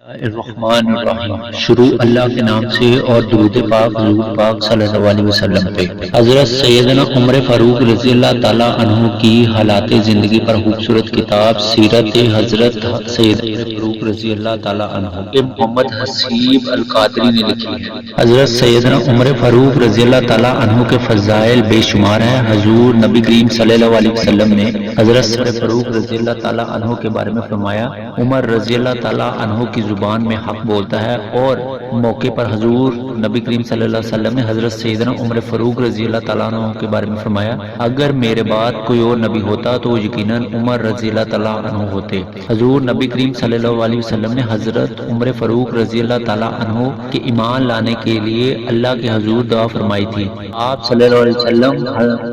الرحمن الرحیم۔ شروع اللہ کے نام سے اور درود پاک حضور پاک صلی اللہ علیہ وسلم پہ۔ حضرت سیدنا عمر فاروق رضی اللہ تعالیٰ عنہ کی حالات زندگی پر خوبصورت کتاب سیرت حضرت سیدنا فاروق رضی اللہ تعالیٰ عنہ کے محمد حسیب القادری نے لکھی ہے۔ حضرت سیدنا عمر فاروق رضی اللہ تعالیٰ عنہ کے فضائل بے شمار ہیں۔ حضور نبی کریم صلی اللہ علیہ وسلم نے حضرت فاروق رضی اللہ تعالیٰ عنہ کے بارے میں فرمایا، عمر رضی اللہ تعالیٰ عنہ کی زبان میں حق بولتا ہے، اور موقع پر حضور نبی کریم صلی اللہ علیہ وسلم نے حضرت سیدنا عمر فاروق رضی اللہ تعالیٰ عنہ کے بارے میں فرمایا، اگر میرے بعد کوئی اور نبی ہوتا تو یقیناً عمر رضی اللہ تعالیٰ عنہ ہوتے۔ حضور نبی کریم صلی اللہ علیہ وسلم نے حضرت عمر فاروق رضی اللہ تعالیٰ عنہ کے ایمان لانے کے لیے اللہ کے حضور دعا فرمائی تھی۔ آپ صلی اللہ علیہ وسلم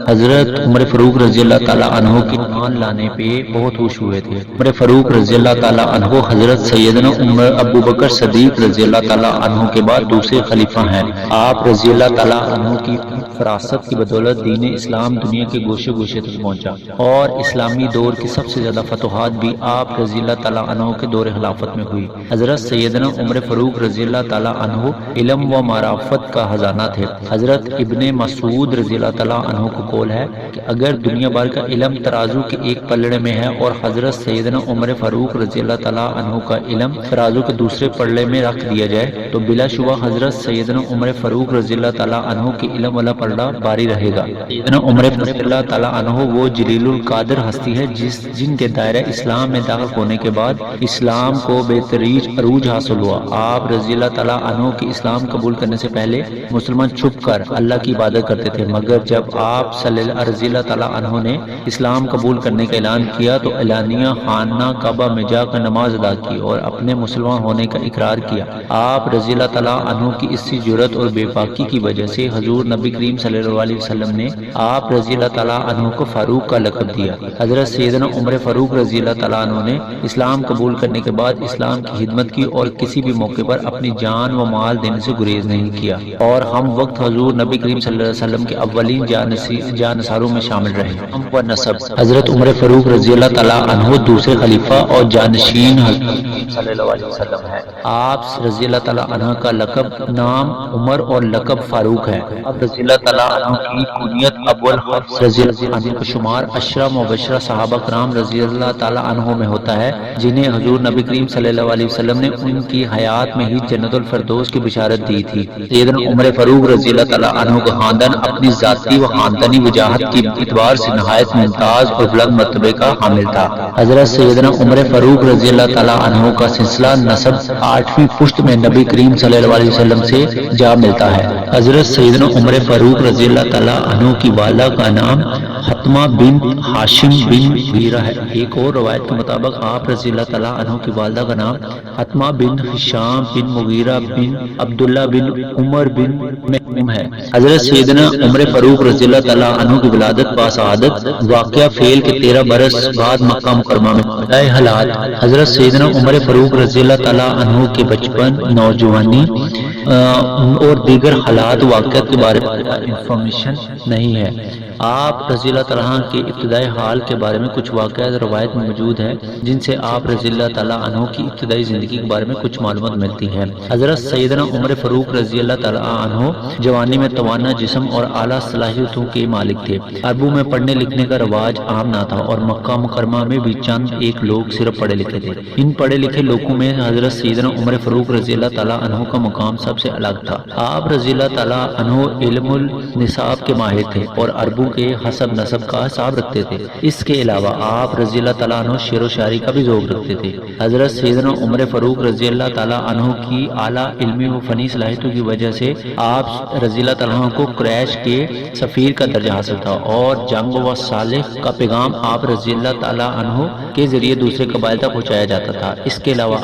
حضرت عمر فاروق رضی اللہ تعالیٰ عنہ کے ایمان لانے پہ بہت خوش ہوئے تھے۔ عمر فاروق رضی اللہ تعالیٰ عنہ حضرت سیدنا عمر ابو بکر صدیق رضی اللہ تعالیٰ عنہ کے بعد دوسرے خلیفہ ہیں۔ آپ رضی اللہ تعالیٰ عنہ کی فراست کی بدولت دین اسلام دنیا کے گوشے گوشے تک پہنچا، اور اسلامی دور کی سب سے زیادہ فتوحات بھی آپ رضی اللہ تعالیٰ عنہ کے دور خلافت میں ہوئی۔ حضرت سیدنا عمر فاروق رضی اللہ تعالیٰ عنہ علم و معرفت کا خزانہ تھے۔ حضرت ابن مسعود رضی اللہ تعالیٰ عنہ کو قول ہے کہ اگر دنیا بھر کا علم ترازو کے ایک پلڑے میں ہے اور حضرت سیدنا عمر فاروق رضی اللہ تعالیٰ عنہ کا علم ترازو کے دوسرے پلڑے میں رکھ دیا جائے تو بلا شبہ حضرت سیدنا عمر فاروق رضی اللہ تعالیٰ عنہ کے علم والا پلڑا باری رہے گا۔ سیدنا عمر رضی اللہ تعالیٰ عنہ وہ جلیل القدر ہستی ہے جن کے دائرہ اسلام میں داخل ہونے کے بعد اسلام کو بہترین عروج حاصل ہوا۔ آپ رضی اللہ تعالیٰ عنہ کے اسلام قبول کرنے سے پہلے مسلمان چھپ کر اللہ کی عبادت کرتے تھے، مگر جب آپ رضی اللہ تعالیٰ عنہ نے اسلام قبول کرنے کا اعلان کیا تو اعلانیہ خانہ کعبہ میں جا کر نماز ادا کی اور اپنے مسلمان ہونے کا اقرار کیا۔ آپ رضی اللہ تعالیٰ عنہ کی اسی جرأت اور بے باکی کی وجہ سے حضور نبی کریم صلی اللہ علیہ وسلم نے آپ رضی اللہ تعالیٰ عنہ کو فاروق کا لقب دیا۔ حضرت سیدنا عمر فاروق رضی اللہ تعالیٰ عنہ نے اسلام قبول کرنے کے بعد اسلام کی خدمت کی اور کسی بھی موقع پر اپنی جان و مال دینے سے گریز نہیں کیا، اور ہم وقت حضور نبی کریم صلی اللہ علیہ وسلم کے اولین جانصاروں میں شامل رہے۔ و نسب حضرت عمر فاروق رضی اللہ تعالیٰ عنہ دوسرے خلیفہ اور جانشین صلی اللہ علیہ وسلم ہے۔ آپ رضی اللہ تعالیٰ عنہ کا لقب نام عمر اور لقب فاروق ہے۔ اب رضی اللہ تعالیٰ عنہ کی کنیت ابو الحفص رضی اللہ عنہ کا شمار عشرہ مبشرہ صحابہ کرام رضی اللہ تعالیٰ عنہ میں ہوتا ہے، جنہیں حضور نبی کریم صلی اللہ علیہ وسلم نے ان کی حیات میں ہی جنت الفردوس کی بشارت دی تھی۔ سیدنا عمر فاروق رضی اللہ تعالیٰ عنہ کا خاندان اپنی ذاتی و خاندانی وجاہت کی اعتبار سے نہایت ممتاز اور بلند مرتبے کا حامل تھا۔ حضرت سیدنا عمر فاروق رضی اللہ تعالیٰ عنہ کا سلسلہ نسب 8ویں پشت میں نبی کریم صلی اللہ علیہ وسلم سے جا ملتا ہے۔ حضرت سیدنا عمر فاروق رضی اللہ تعالیٰ عنہ کی والدہ کا نام حتمہ بنت ہاشم بن مغیرہ ہے۔ ایک اور روایت کے مطابق آپ رضی اللہ تعالیٰ عنہ کی والدہ کا نام حتمہ بن ہشام بن مغیرہ بن عبداللہ بن عمر بن مکتوم ہے۔ حضرت سیدنا عمر فاروق رضی اللہ تعالیٰ عنہ کی ولادت باسعادت واقعہ فعل کے 13 برس بعد مکہ مکرمہ میں ابتدائی حالات۔ حضرت سیدنا عمر فاروق رضی اللہ تعالیٰ عنہ کے بچپن، نوجوانی اور دیگر حالات واقعات کے بارے میں انفارمیشن نہیں ہے۔ آپ رضی اللہ تعالیٰ عنہ کے ابتدائی حال کے بارے میں کچھ واقعات روایت میں موجود ہیں جن سے آپ رضی اللہ تعالیٰ عنہ کی ابتدائی زندگی کے بارے میں کچھ معلومات ملتی ہے۔ حضرت سیدنا عمر فاروق رضی اللہ تعالیٰ عنہ جوانی میں توانا جسم اور اعلیٰ صلاحیتوں کے مالک تھے۔ عربوں میں پڑھنے لکھنے کا رواج عام نہ تھا، اور مکہ مکرمہ میں بھی چند ایک لوگ صرف پڑھے لکھے تھے۔ ان پڑھے لکھے لوگوں میں حضرت سیدنا عمر فاروق رضی اللہ تعالیٰ عنہ کا مقام سب سے الگ تھا۔ آپ رضی اللہ تعالیٰ عنہ علم النساب کے ماہر تھے اور عربوں کے حسب نسب کا حساب رکھتے تھے۔ اس کے علاوہ آپ رضی اللہ تعالیٰ عنہ شعر و شاعری کا بھی ذوق رکھتے تھے۔ حضرت سیدنا عمر فاروق رضی اللہ تعالیٰ عنہ کی اعلیٰ علمی و فنی صلاحیتوں کی وجہ سے آپ رضی اللہ تعالیٰ عنہ کو قریش کے سفیر کا درجہ حاصل تھا، اور جنگ و صالح کا پیغام آپ رضی اللہ تعالیٰ عنہ کے ذریعے دوسرے قبائل تک پہنچایا جاتا تھا۔ اس کے علاوہ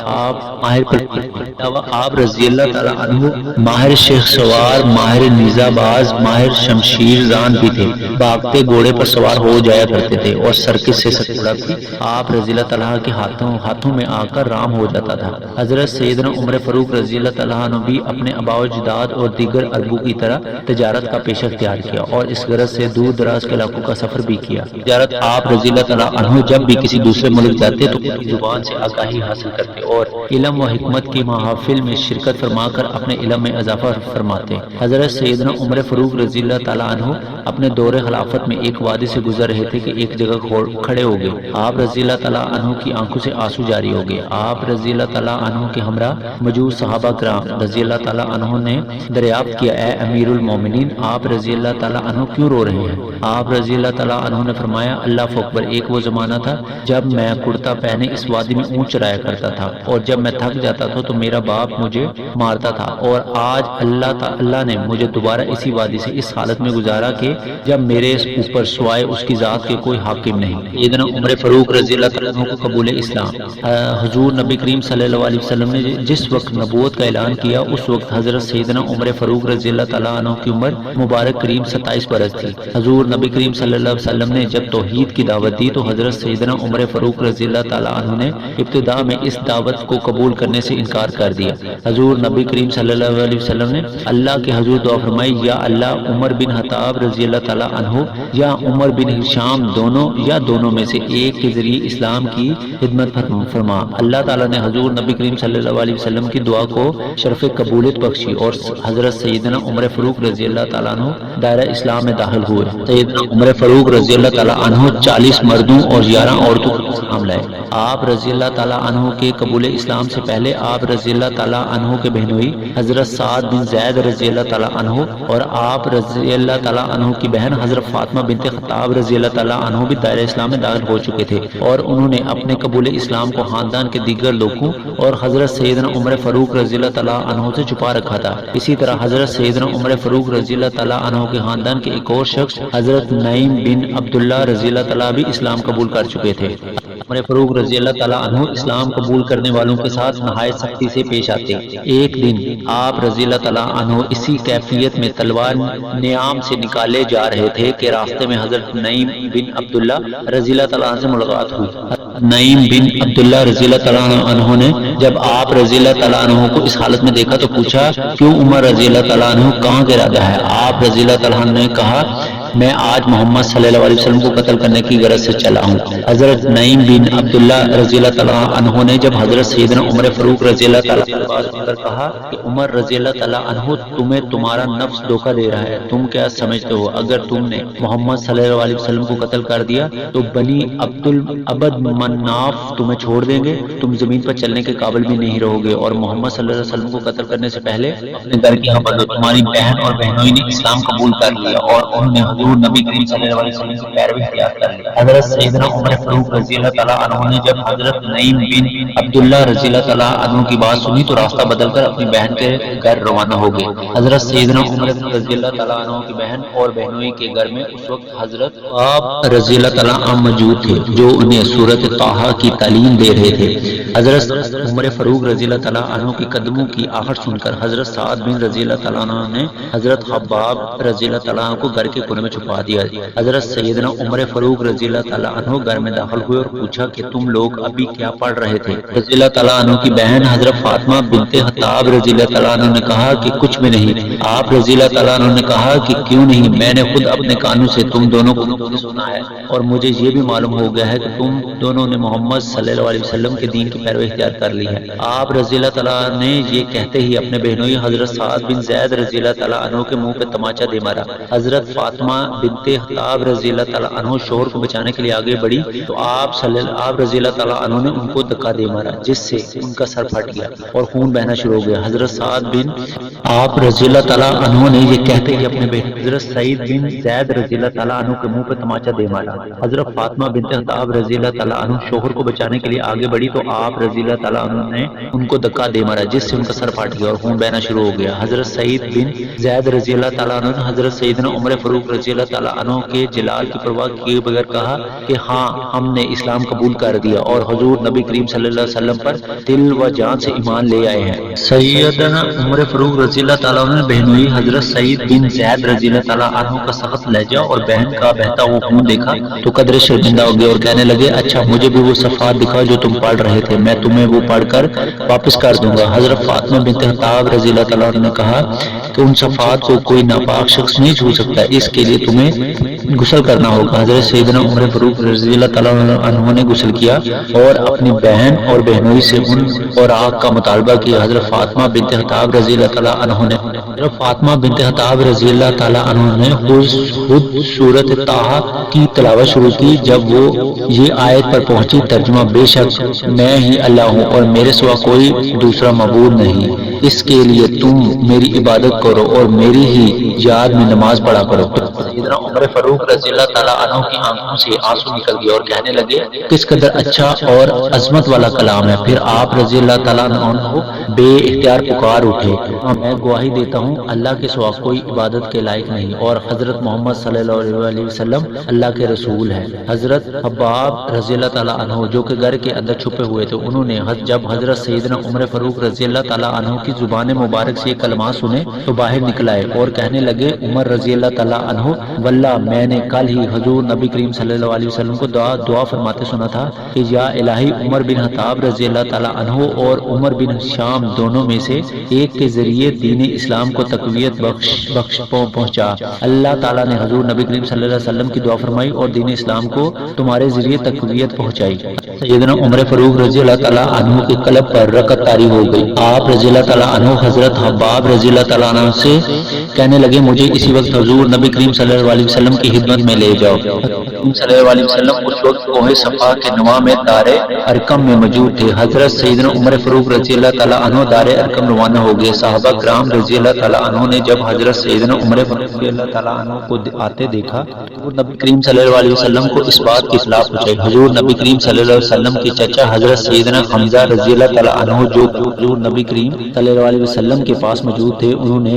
آپ رضی اللہ تعالیٰ عنہ عنہ ماہر شیخ سوار، ماہر نیزہ باز، ماہر شمشیر زان بھی تھے، بھاگتے گھوڑے پر سوار ہو جایا کرتے تھے اور سرکس سے سکڑا بھی آپ رضی اللہ تعالیٰ کے ہاتھوں میں آ کر رام ہو جاتا تھا۔ حضرت سیدنا عمر فاروق رضی اللہ تعالیٰ عنہ بھی اپنے آباء و اجداد اور دیگر عربوں کی طرح تجارت کا پیشہ اختیار کیا اور اس غرض سے دور دراز کے علاقوں کا سفر بھی کیا۔ تجارت آپ رضی اللہ تعالیٰ عنہ جب بھی کسی دوسرے ملک جاتے تو اپنی زبان سے آگاہی حاصل کرتے اور علم و حکمت کی محافل میں شرکت فرما کر اپنے علم میں اضافہ فرماتے۔ حضرت سیدنا عمر فاروق رضی اللہ تعالیٰ عنہ اپنے دور خلافت میں ایک وادی سے گزر رہے تھے کہ ایک جگہ کھڑے ہو گئے۔ آپ رضی اللہ تعالیٰ عنہ کی آنکھوں سے آنسو جاری ہو گئے۔ آپ رضی اللہ تعالیٰ عنہ کے ہمراہ موجود صحابہ کرام رضی اللہ تعالیٰ عنہ نے دریافت کیا، اے امیر المومنین، آپ رضی اللہ تعالیٰ عنہ کیوں رو رہے ہیں؟ آپ رضی اللہ تعالیٰ عنہ نے فرمایا، اللہ اکبر، ایک وہ زمانہ تھا جب میں کرتا پہنے اس وادی میں اونچ چرایا کرتا تھا اور جب میں تھک جاتا تھا تو میرا باپ مجھے مارتا تھا، اور آج اللہ نے مجھے دوبارہ اسی وادی سے اس حالت میں گزارا کہ جب میرے اوپر سوائے اس کی ذات کے کوئی حاکم نہیں۔ سیدنا عمر فاروق رضی اللہ تعالیٰ عنہ کو قبول اسلام۔ حضور نبی کریم صلی اللہ علیہ وسلم نے جس وقت نبوت کا اعلان کیا اس وقت حضرت سیدنا عمر فاروق رضی اللہ تعالیٰ عنہ کی عمر مبارک قریب 27 برس تھی۔ حضور نبی کریم صلی اللہ علیہ وسلم نے جب توحید کی دعوت دی تو حضرت سیدنا عمر فاروق رضی اللہ تعالیٰ عنہ نے ابتدا میں اس دعوت کو قبول کرنے سے انکار کر دیا۔ حضور نبی کریم صلی اللہ علیہ وسلم نے اللہ کے حضور دعا فرمائی، یا اللہ عمر بن خطاب رضی اللہ تعالیٰ عنہ یا عمر بن ہشام، دونوں یا دونوں میں سے ایک کے ذریعے اسلام کی خدمت فرما۔ اللہ تعالیٰ نے حضور نبی کریم صلی اللہ علیہ وسلم کی دعا کو شرف قبولیت بخشی اور حضرت سیدنا عمر فاروق رضی اللہ تعالیٰ عنہ دائرہ اسلام میں داخل ہوئے۔ سیدنا عمر فاروق رضی اللہ تعالیٰ عنہ 40 مردوں اور 11 عورتوں کو اسلام لائے۔ آپ رضی اللہ تعالیٰ عنہ کے قبول اسلام سے پہلے آپ رضی اللہ تعالیٰ عنہ کے بہنوئی حضرت سعد بن زید رضی اللہ تعالیٰ عنہ اور آپ رضی اللہ تعالیٰ عنہ کی بہن حضرت فاطمہ بنت خطاب رضی اللہ تعالیٰ عنہ بھی دائرہ اسلام میں داخل ہو چکے تھے، اور انہوں نے اپنے قبول اسلام کو خاندان کے دیگر لوگوں اور حضرت سیدنا عمر فاروق رضی اللہ تعالیٰ عنہ سے چھپا رکھا تھا۔ اسی طرح حضرت سیدنا عمر فاروق رضی اللہ تعالیٰ عنہ کے خاندان کے ایک اور شخص حضرت نعیم بن عبداللہ رضی اللہ تعالیٰ بھی اسلام قبول کر چکے تھے۔ عمر فاروق رضی اللہ تعالیٰ عنہ اسلام قبول کرنے والوں کے ساتھ نہایت سختی سے پیش آتے۔ ایک دن آپ رضی اللہ تعالیٰ عنہ اسی کیفیت میں تلوار نیام سے نکالے جا رہے تھے کہ راستے میں حضرت نعیم بن عبداللہ رضی اللہ تعالیٰ عنہ سے ملاقات ہوئی۔ نعیم بن عبداللہ رضی اللہ تعالیٰ عنہ نے جب آپ رضی اللہ تعالیٰ عنہ کو اس حالت میں دیکھا تو پوچھا، کیوں عمر رضی اللہ تعالیٰ عنہ کہاں کا ارادہ ہے؟ آپ رضی اللہ تعالیٰ عنہ نے کہا، میں آج محمد صلی اللہ علیہ وسلم کو قتل کرنے کی غرض سے چلا ہوں۔ حضرت نعیم بن عبداللہ رضی اللہ تعالیٰ عنہ نے جب حضرت سیدنا عمر فاروق رضی اللہ تعالیٰ عنہ پر کہا کہ عمر رضی اللہ تعالیٰ عنہ تمہیں تمہارا نفس دھوکہ دے رہا ہے، تم کیا سمجھتے ہو اگر تم نے محمد صلی اللہ علیہ وسلم کو قتل کر دیا تو بنی عبد مناف تمہیں چھوڑ دیں گے، تم زمین پر چلنے کے قابل بھی نہیں رہو گے، اور محمد صلی اللہ علیہ وسلم کو قتل کرنے سے پہلے اپنے گھر کی حفاظت تمہاری بہن اور بہنوئی نے اسلام قبول کر لیا اور انہوں نے حضور نبی کریم صلی اللہ علیہ وسلم کی پیروی اختیار کر لی۔ حضرت سیدنا عمر فاروق رضی اللہ تعالیٰ عنہ نے جب حضرت نعیم بن عبداللہ رضی اللہ تعالیٰ عنہ کی بات سنی تو راستہ بدل کر اپنی بہن کے گھر روانہ ہو گئے۔ حضرت سیدنا عمر رضی اللہ تعالیٰ عنہ کی بہن اور بہنوئی کے گھر میں اس وقت حضرت آپ رضی اللہ تعالیٰ عنہ موجود تھے جو انہیں سورۃ طٰہٰ کی تعلیم دے رہے تھے۔ حضرت عمر فاروق رضی اللہ تعالیٰ عنہ کے قدموں کی آہٹ سن کر حضرت سعد بن رضی اللہ تعالیٰ عنہ نے حضرت خباب رضی اللہ تعالیٰ عنہ کو گھر کے کونے میں چھپا دیا۔ حضرت سیدنا عمر فاروق رضی اللہ تعالیٰ عنہ گھر میں داخل ہوئے اور پوچھا کہ تم لوگ ابھی کیا پڑھ رہے تھے؟ رضی اللہ تعالیٰ عنہ کی بہن حضرت فاطمہ بنت خطاب رضی اللہ تعالیٰ عنہ نے کہا کہ کچھ بھی نہیں۔ آپ رضی اللہ تعالیٰ عنہ نے کہا کہ کیوں نہیں، میں نے خود اپنے کانوں سے تم دونوں کو سنا ہے اور مجھے یہ بھی معلوم ہو گیا ہے کہ تم دونوں نے محمد صلی اللہ علیہ وسلم کے دین کی پیروی اختیار کر لی ہے۔ آپ رضی اللہ تعالیٰ نے یہ کہتے ہی اپنے بہنوئی حضرت سعد بن زید رضی اللہ تعالیٰ عنہ کے منہ پہ تماچا دے مارا۔ حضرت فاطمہ بنت خطاب رضی اللہ تعالیٰ عنہ شوہر کو بچانے کے لیے آگے بڑھی تو آپ رضی اللہ تعالیٰ عنہ نے ان کو دھکا دے مارا جس سے ان کا سر پھٹ گیا اور خون بہنا شروع ہو گیا۔ حضرت سعد بن آپ رضی اللہ تعالیٰ عنہ نے یہ کہتے ہی اپنے بیٹے حضرت سعید بن زید رضی اللہ تعالیٰ عنہ کے منہ پہ تماچا دے مارا۔ حضرت فاطمہ بنت خطاب رضی اللہ تعالیٰ عنہ شوہر کو بچانے کے لیے آگے بڑھی تو آپ آپ رضی اللہ تعالیٰ عنہ نے ان کو دھکا دے مارا جس سے ان کا سر پھٹ گیا اور خون بہنا شروع ہو گیا۔ حضرت سعید بن زید رضی اللہ تعالیٰ عنہ نے حضرت سیدنا عمر فاروق رضی اللہ تعالیٰ عنہ کے جلال کی پرواہ کیے بغیر کہا کہ ہاں ہم نے اسلام قبول کر دیا اور حضور نبی کریم صلی اللہ علیہ وسلم پر دل و جان سے ایمان لے آئے ہیں۔ سیدنا عمر فاروق رضی اللہ تعالیٰ عنہ نے بہنوئی حضرت سعید بن زید رضی اللہ تعالیٰ عنہ کا سخت لہجہ اور بہن کا بہتا ہوا خون دیکھا تو قدر شرمندہ ہو گئے اور کہنے لگے اچھا مجھے بھی وہ صفحات دکھاؤ جو تم پڑھ رہے تھے، میں تمہیں وہ پڑھ کر واپس کر دوں گا۔ حضرت فاطمہ بنت خطاب رضی اللہ تعالیٰ عنہ نے کہا کہ ان صفحات کو کوئی ناپاک شخص نہیں چھو سکتا، اس کے لیے تمہیں غسل کرنا ہوگا۔ حضرت سیدنا عمر فاروق رضی اللہ تعالیٰ عنہ نے غسل کیا اور اپنی بہن اور بہنوئی سے ان اور آگ کا مطالبہ کیا۔ حضرت فاطمہ بنت خطاب رضی اللہ تعالیٰ عنہ نے رضی اللہ تعالیٰ عنہ نے خود سورۃ طٰہٰ کی تلاوت شروع کی۔ جب وہ یہ آیت پر پہنچی، ترجمہ بے شک میں ہی اللہ ہوں اور میرے سوا کوئی دوسرا معبود نہیں، اس کے لیے تم میری عبادت کرو اور میری ہی یاد میں نماز پڑھا کرو۔ سیدنا عمر فاروق رضی اللہ تعالیٰ عنہ کی آنکھوں سے آنسو نکل گئے اور کہنے لگے کس قدر اچھا اور عظمت والا کلام ہے۔ پھر آپ رضی اللہ تعالیٰ عنہ بے اختیار پکار اٹھے، میں گواہی دیتا ہوں اللہ کے سوا کوئی عبادت کے لائق نہیں اور حضرت محمد صلی اللہ علیہ وسلم اللہ کے رسول ہیں۔ حضرت حباب رضی اللہ تعالیٰ عنہ جو کہ گھر کے اندر چھپے ہوئے تھے، انہوں نے جب حضرت سیدنا عمر فاروق رضی اللہ تعالیٰ عنہ کی زبان مبارک سے یہ کلمات سنے تو باہر نکل آئے اور کہنے لگے عمر رضی اللہ تعالیٰ عنہ واللہ میں نے کل ہی حضور نبی کریم صلی اللہ علیہ وسلم کو دعا فرماتے سنا تھا کہ یا الہی عمر بن خطاب رضی اللہ تعالیٰ عنہ اور عمر بن شام دونوں میں سے ایک کے ذریعے دین اسلام کو تقویت بخش پہنچا۔ اللہ تعالیٰ نے حضور نبی کریم صلی اللہ علیہ وسلم کی دعا فرمائی اور دین اسلام کو تمہارے ذریعے تقویت پہنچائی۔ سیدنا عمر فاروق رضی اللہ تعالیٰ عنہ کے قلب پر رکعت طاری ہو گئی۔ آپ رضی اللہ تعالیٰ عنہ حضرت حباب رضی اللہ تعالیٰ عنہ سے کہنے لگے مجھے اسی وقت حضور نبی کریم صلی اللہ علیہ وسلم کی خدمت میں لے جاؤ۔ صلی اللہ علیہ وسلم اس وقت کوہ صفا کے نواح میں دار ارقم میں موجود تھے۔ حضرت سیدنا عمر فاروق رضی اللہ تعالیٰ عنہ دار ارقم روانہ ہو گئے۔ صحابہ کرام رضی اللہ تعالیٰ عنہ نے جب حضرت سیدنا عمر فاروق رضی اللہ تعالیٰ عنہ کو آتے دیکھا تو نبی کریم صلی اللہ علیہ وسلم کو اس بات کی اطلاع پہنچائی۔ حضور نبی کریم صلی اللہ علیہ وسلم کے چچا حضرت سیدنا حمزہ رضی اللہ تعالیٰ عنہ جو حضور نبی کریم صلی اللہ علیہ وسلم کے پاس موجود تھے، انہوں نے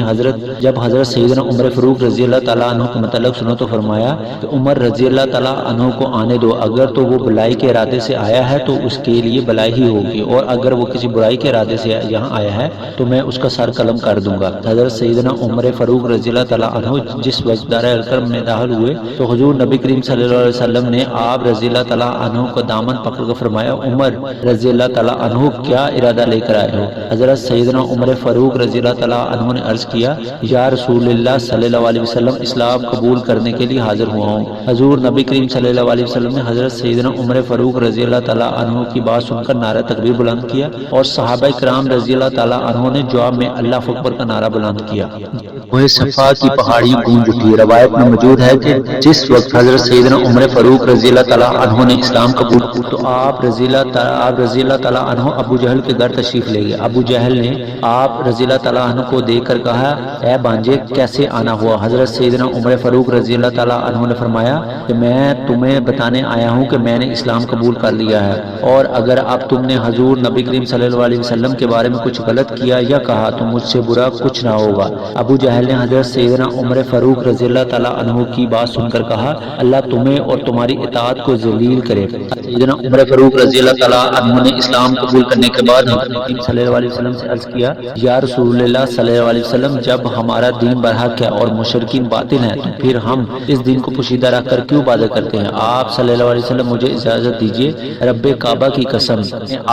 جب حضرت سیدنا عمر فاروق رضی اللہ تعالیٰ عنہ کے متعلق سنا تو فرمایا کہ عمر رضی اللہ تعالیٰ عنہ کو آنے دو، اگر تو وہ بلائی کے ارادے سے آیا ہے تو اس کے لیے بلائی ہی ہوگی اور اگر وہ کسی برائی کے ارادے سے یہاں آیا ہے تو میں اس کا سر قلم کر دوں گا۔ حضرت سیدنا عمر فاروق رضی اللہ تعالیٰ عنہ جس وقت دار ارقم میں داخل ہوئے تو حضور نبی کریم صلی اللہ علیہ وسلم نے آپ رضی اللہ تعالیٰ عنہ کو دامن پکڑ کر فرمایا عمر رضی اللہ تعالیٰ عنہ کیا ارادہ لے کر آئے ہو؟ حضرت سیدنا عمر فاروق رضی اللہ تعالیٰ عنہ نے عرض کیا یا رسول اللہ صلی اللہ علیہ وسلم اسلام قبول کرنے کے لیے حاضر ہوا ہوں۔ حضور نبی کریم صلی اللہ علیہ وسلم نے حضرت سیدنا عمر فاروق رضی اللہ تعالیٰ عنہ کی بات سن کر نعرہ تکبیر بلند کیا اور صحابہ کرام رضی اللہ تعالیٰ عنہ نے جواب میں اللہ اکبر کا نعرہ بلند کیا۔ کوہ صفا کی پہاڑی گونج اٹھی۔ روایت میں موجود ہے کہ جس وقت حضرت سیدنا عمر فاروق رضی اللہ تعالیٰ عنہ نے اسلام قبول کیا تو آپ رضی اللہ تعالیٰ عنہ ابو جہل کے گھر تشریف لے گئے۔ ابو جہل نے آپ رضی اللہ تعالیٰ عنہ کو دیکھ کر کہا اے بانجے کیسے آنا ہوا؟ حضرت سیدنا عمر فاروق رضی اللہ تعالیٰ عنہ نے فرمایا کہ میں تمہیں بتانے آیا ہوں کہ میں نے اسلام قبول کر لیا ہے اور اگر اب تم نے حضور نبی کریم صلی اللہ علیہ وسلم کے بارے میں کچھ غلط کیا یا کہا تو مجھ سے برا کچھ نہ ہوگا۔ ابو جہل نے حضرت سیدنا عمر فاروق رضی اللہ تعالیٰ عنہ کی بات سن کر کہا اللہ تمہیں اور تمہاری اطاعت کو ذلیل کرے۔ سیدنا عمر فاروق رضی اللہ تعالیٰ عنہ نے اسلام قبول کرنے کے بعد حضرت صلی اللہ علیہ وسلم سے عرض کیا یا رسول اللہ صلی اللہ علیہ وسلم جب ہمارا دین برحق ہے اور مشرکین باطل ہیں تو پھر ہم اس دین کو پوشیدہ رکھ کر کیوں عبادت کرتے ہیں؟ آپ صلی اللہ علیہ وسلم مجھے اجازت دیجیے، رب کعبہ کی قسم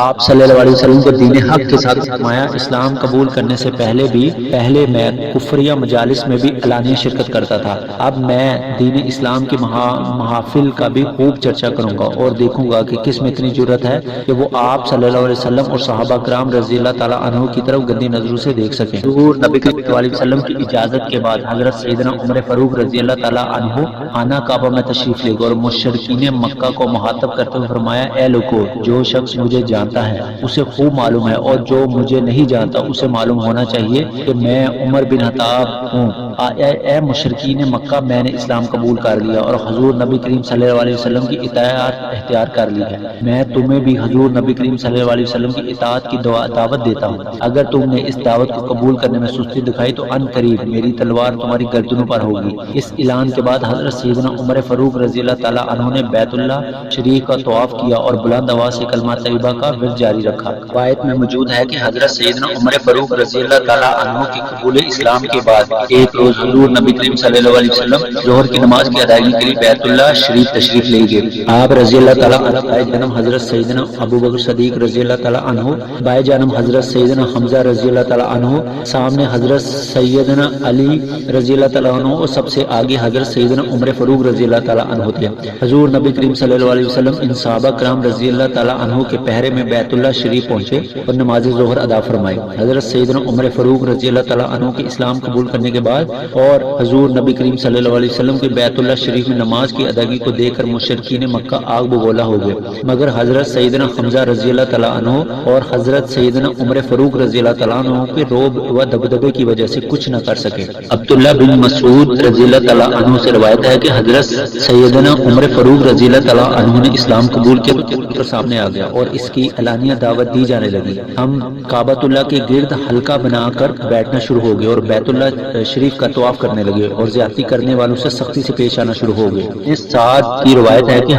آپ صلی اللہ علیہ وسلم کو دین حق کے ساتھ فرمایا اسلام قبول کرنے سے پہلے میں کفریہ مجالس میں بھی علانیہ شرکت کرتا تھا، اب میں دین اسلام کی محافل کا بھی خوب چرچا کروں گا اور دیکھوں گا کہ کس میں اتنی جرت ہے کہ وہ آپ صلی اللہ علیہ وسلم اور صحابہ کرام رضی اللہ تعالیٰ عنہ کی طرف گندی نظروں سے دیکھ سکیں۔ حضور نبی صلی اللہ علیہ وسلم کی اجازت کے بعد حضرت سیدنا عمر فاروق رضی اللہ تعالیٰ عنہ خانہ کعبہ میں تشریف لے گئے اور مشرکین مکہ کو مخاطب کرتے ہوئے فرمایا اے لوگو جو شخص مجھے جانتا ہے اسے خوب معلوم ہے اور جو مجھے نہیں جانتا اسے معلوم ہونا چاہیے کہ میں عمر بن خطاب ہوں۔ اے مشرکین مکہ، میں نے اسلام قبول کر لیا اور حضور نبی کریم صلی اللہ علیہ وسلم کی اطاعت اختیار کر لی ہے۔ میں تمہیں بھی حضور نبی کریم صلی اللہ علیہ وسلم کی اطاعت کی دعوت دیتا ہوں۔ اگر تم نے اس دعوت کو قبول کرنے میں سستی دکھائی تو ان قریب میری تلوار تمہاری گردنوں پر ہوگی۔ اس اعلان کے بعد حضرت سیدنا عمر فاروق رضی اللہ تعالیٰ عنہ نے بیت اللہ شریف کا طواف کیا اور بلند آواز سے کلمہ طیبہ کا ورد جاری رکھا۔ روایت میں موجود ہے کہ حضرت سیدنا عمر فاروق رضی اللہ تعالیٰ عنہ کے قبول اسلام کے بعد ایک روز حضور نبی کریم صلی اللہ علیہ وسلم ظہر کی نماز کی ادائیگی کے لیے بیت اللہ شریف تشریف لے گئے۔ آپ رضی اللہ تعالیٰ عنہ بائے جانب حضرت سیدنا ابو بکر صدیق رضی اللہ تعالیٰ عنہ، بائے جانب حضرت سیدنا حمزہ رضی اللہ تعالیٰ عنہ، سامنے حضرت سیدنا علی رضی اللہ تعالیٰ عنہ اور سب سے آگے حضرت سیدنا عمر فاروق رضی اللہ تعالیٰ عنہ تھے۔ حضور نبی کریم صلی اللہ علیہ وسلم ان صحابہ کرام رضی اللہ تعالیٰ عنہ کے پہرے میں بیت اللہ شریف پہنچے اور نماز ظہر ادا فرمائی۔ حضرت سیدنا عمر فاروق رضی اللہ تعالیٰ عنہ کے اسلام قبول کرنے کے بعد اور حضور نبی کریم صلی اللہ علیہ وسلم کے بیت اللہ شریف میں نماز کی ادائیگی کو دیکھ کر مشرکین مکہ آگ بگولا ہو گئے، مگر حضرت سیدنا حمزہ رضی اللہ تعالیٰ عنہ اور حضرت سیدنا عمر فاروق رضی اللہ تعالیٰ عنہ کے رعب و دبدبے کی وجہ سے کچھ نہ کر سکے۔ عبداللہ بن مسعود رضی اللہ تعالیٰ عنہ سے روایت ہے کہ حضرت سیدنا عمر فاروق رضی اللہ تعالیٰ عنہ نے اسلام قبول کیا تو سامنے آ گیا اور اس کی اعلانیہ دعوت دی جانے لگی۔ ہم کعبۃ اللہ کے گرد حلقہ بنا کر بیٹھنا شروع ہو گئے اور بیت اللہ شریف کا طواف کرنے لگے اور زیادتی کرنے والوں سے سختی سے پیش آنا شروع ہو گئے۔ اس ساتھ کی روایت ہے کہ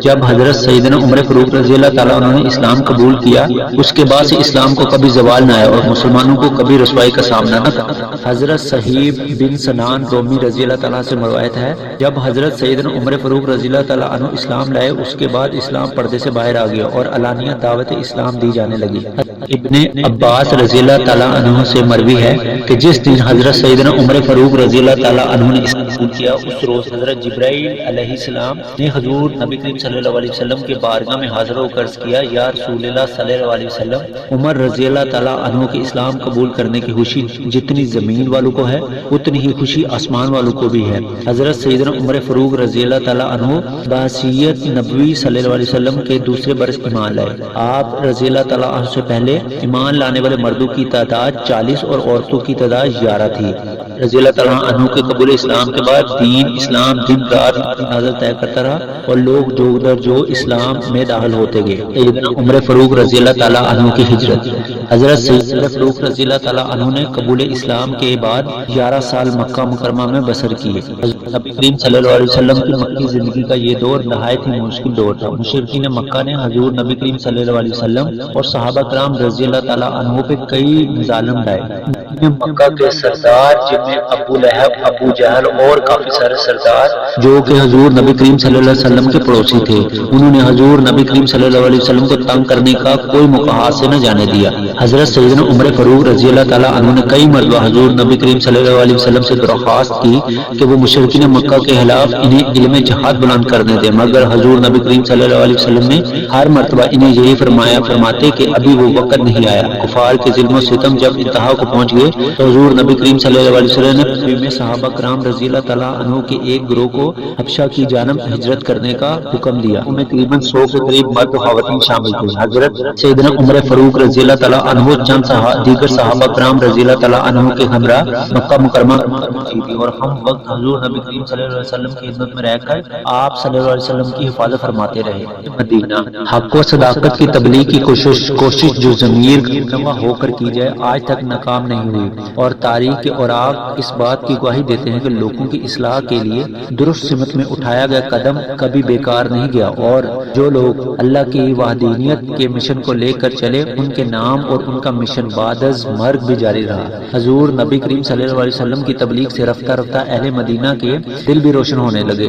جب حضرت سیدنا عمر فاروق رضی اللہ تعالیٰ عنہ نے اسلام قبول کیا، اس کے بعد سے اسلام کو کبھی زوال نہ آیا اور مسلمانوں کو کبھی رسوائی کا سامنا نہ تھا۔ حضرت صہیب بن سنان رومی رضی اللہ تعالیٰ سے روایت ہے، جب حضرت سیدنا عمر فاروق رضی اللہ تعالیٰ عنہ اسلام لائے، اس کے بعد اسلام پردے سے باہر آ گیا اور علانیہ دعوت اسلام دی جانے لگی۔ ابن عباس رضی اللہ تعالیٰ عنہ سے مروی ہے کہ جس دن حضرت سیدنا عمر فاروق رضی اللہ تعالیٰ عنہ نے اسلام قبول کیا، اس روز حضرت جبرائیل علیہ السلام نے حضور نبی کریم صلی اللہ علیہ وسلم کے بارگاہ میں حاضر ہو کر عرض کیا، یا رسول اللہ صلی اللہ علیہ وسلم، عمر رضی اللہ تعالیٰ عنہ کے اسلام قبول کرنے کی خوشی جتنی زمین والوں کو ہے اتنی ہی خوشی آسمان والوں کو بھی ہے۔ حضرت سیدنا عمر فاروق رضی اللہ تعالیٰ عنہ بعثیت نبوی صلی اللہ علیہ وسلم کے دوسرے برس ایمان لائے۔ آپ رضی اللہ تعالیٰ عنہ سے پہلے ایمان لانے والے مردوں کی تعداد 40 اور عورتوں کی تعداد 11 تھی۔ رضی اللہ تعالیٰ عنہ کے قبول اسلام کے بعد اسلام دن رات نازل طے کرتا رہا اور لوگ جو در جو اسلام میں داخل ہوتے گئے۔ سیدنا عمر فاروق رضی اللہ تعالیٰ عنہ کی ہجرت۔ حضرت سیدنا فاروق رضی اللہ تعالیٰ عنہ نے قبول اسلام کے بعد 11 سال مکہ مکرمہ میں بسر کیے۔ نبی کریم صلی اللہ علیہ وسلم کی مکی زندگی کا یہ دور نہایت ہی مشکل دور تھا۔ مشرکین مکہ نے حضور نبی کریم صلی اللہ علیہ وسلم اور صحابہ کرام رضی اللہ تعالیٰ عنہ پہ کئی مظالم ڈائے۔ مکہ کے سردار جن میں ابو لہب، ابو جہل اور کافی سارے سردار جو کہ حضور نبی کریم صلی اللہ علیہ وسلم کے پڑوسی تھے، انہوں نے حضور نبی کریم صلی اللہ علیہ وسلم کو تنگ کرنے کا کوئی موقع ہاتھ سے نہ جانے دیا۔ حضرت سیدنا عمر فاروق رضی اللہ تعالیٰ عنہ نے کئی مرتبہ حضور نبی کریم صلی اللہ علیہ وسلم سے درخواست کی کہ وہ مشرکین مکہ کے خلاف انہیں علم جہاد بلند کرنے دیں، مگر حضور نبی کریم صلی اللہ علیہ وسلم نے ہر مرتبہ انہیں یہی فرماتے کہ ابھی وہ وقت نہیں آیا۔ کفار کے ظلم و ستم جب انتہا کو پہنچ گئے تو حضور نبی کریم صلی اللہ علیہ وسلم نے صحابہ کرام رضی اللہ تعالیٰ عنہ کے ایک گروہ کو حبشہ کی جانب ہجرت کرنے کا حکم دیا۔ ان میں تقریباً 100 کے قریب مرد و خواتین شامل تھے۔ حضرت سیدنا عمر فاروق رضی اللہ تعالیٰ عنہ چند دیگر صحابہ کرام رضی اللہ تعالیٰ عنہ کے ہمراہ مکہ مکرمہ اور ہم وقت حضور نبی کریم صلی اللہ علیہ وسلم کی خدمت میں رہ کر آپ صلی اللہ علیہ وسلم کی حفاظت فرماتے رہے۔ مدینہ حق و صداقت کی تبلیغ کی کوشش جو ضمیر گواہ ہو کر کی جائے آج تک ناکام نہیں ہوئی، اور تاریخ کے اوراق اس بات کی گواہی دیتے ہیں کہ لوگوں کی اصلاح کے لیے درست سمت میں اٹھایا گیا قدم کبھی بیکار نہیں گیا، اور جو لوگ اللہ کی وحدانیت کے مشن کو لے کر چلے ان کے نام اور ان کا مشن بعد از مرگ بھی جاری رہا۔ حضور نبی کریم صلی اللہ علیہ وسلم کی تبلیغ سے رفتہ رفتہ اہل مدینہ کے دل بھی روشن ہونے لگے،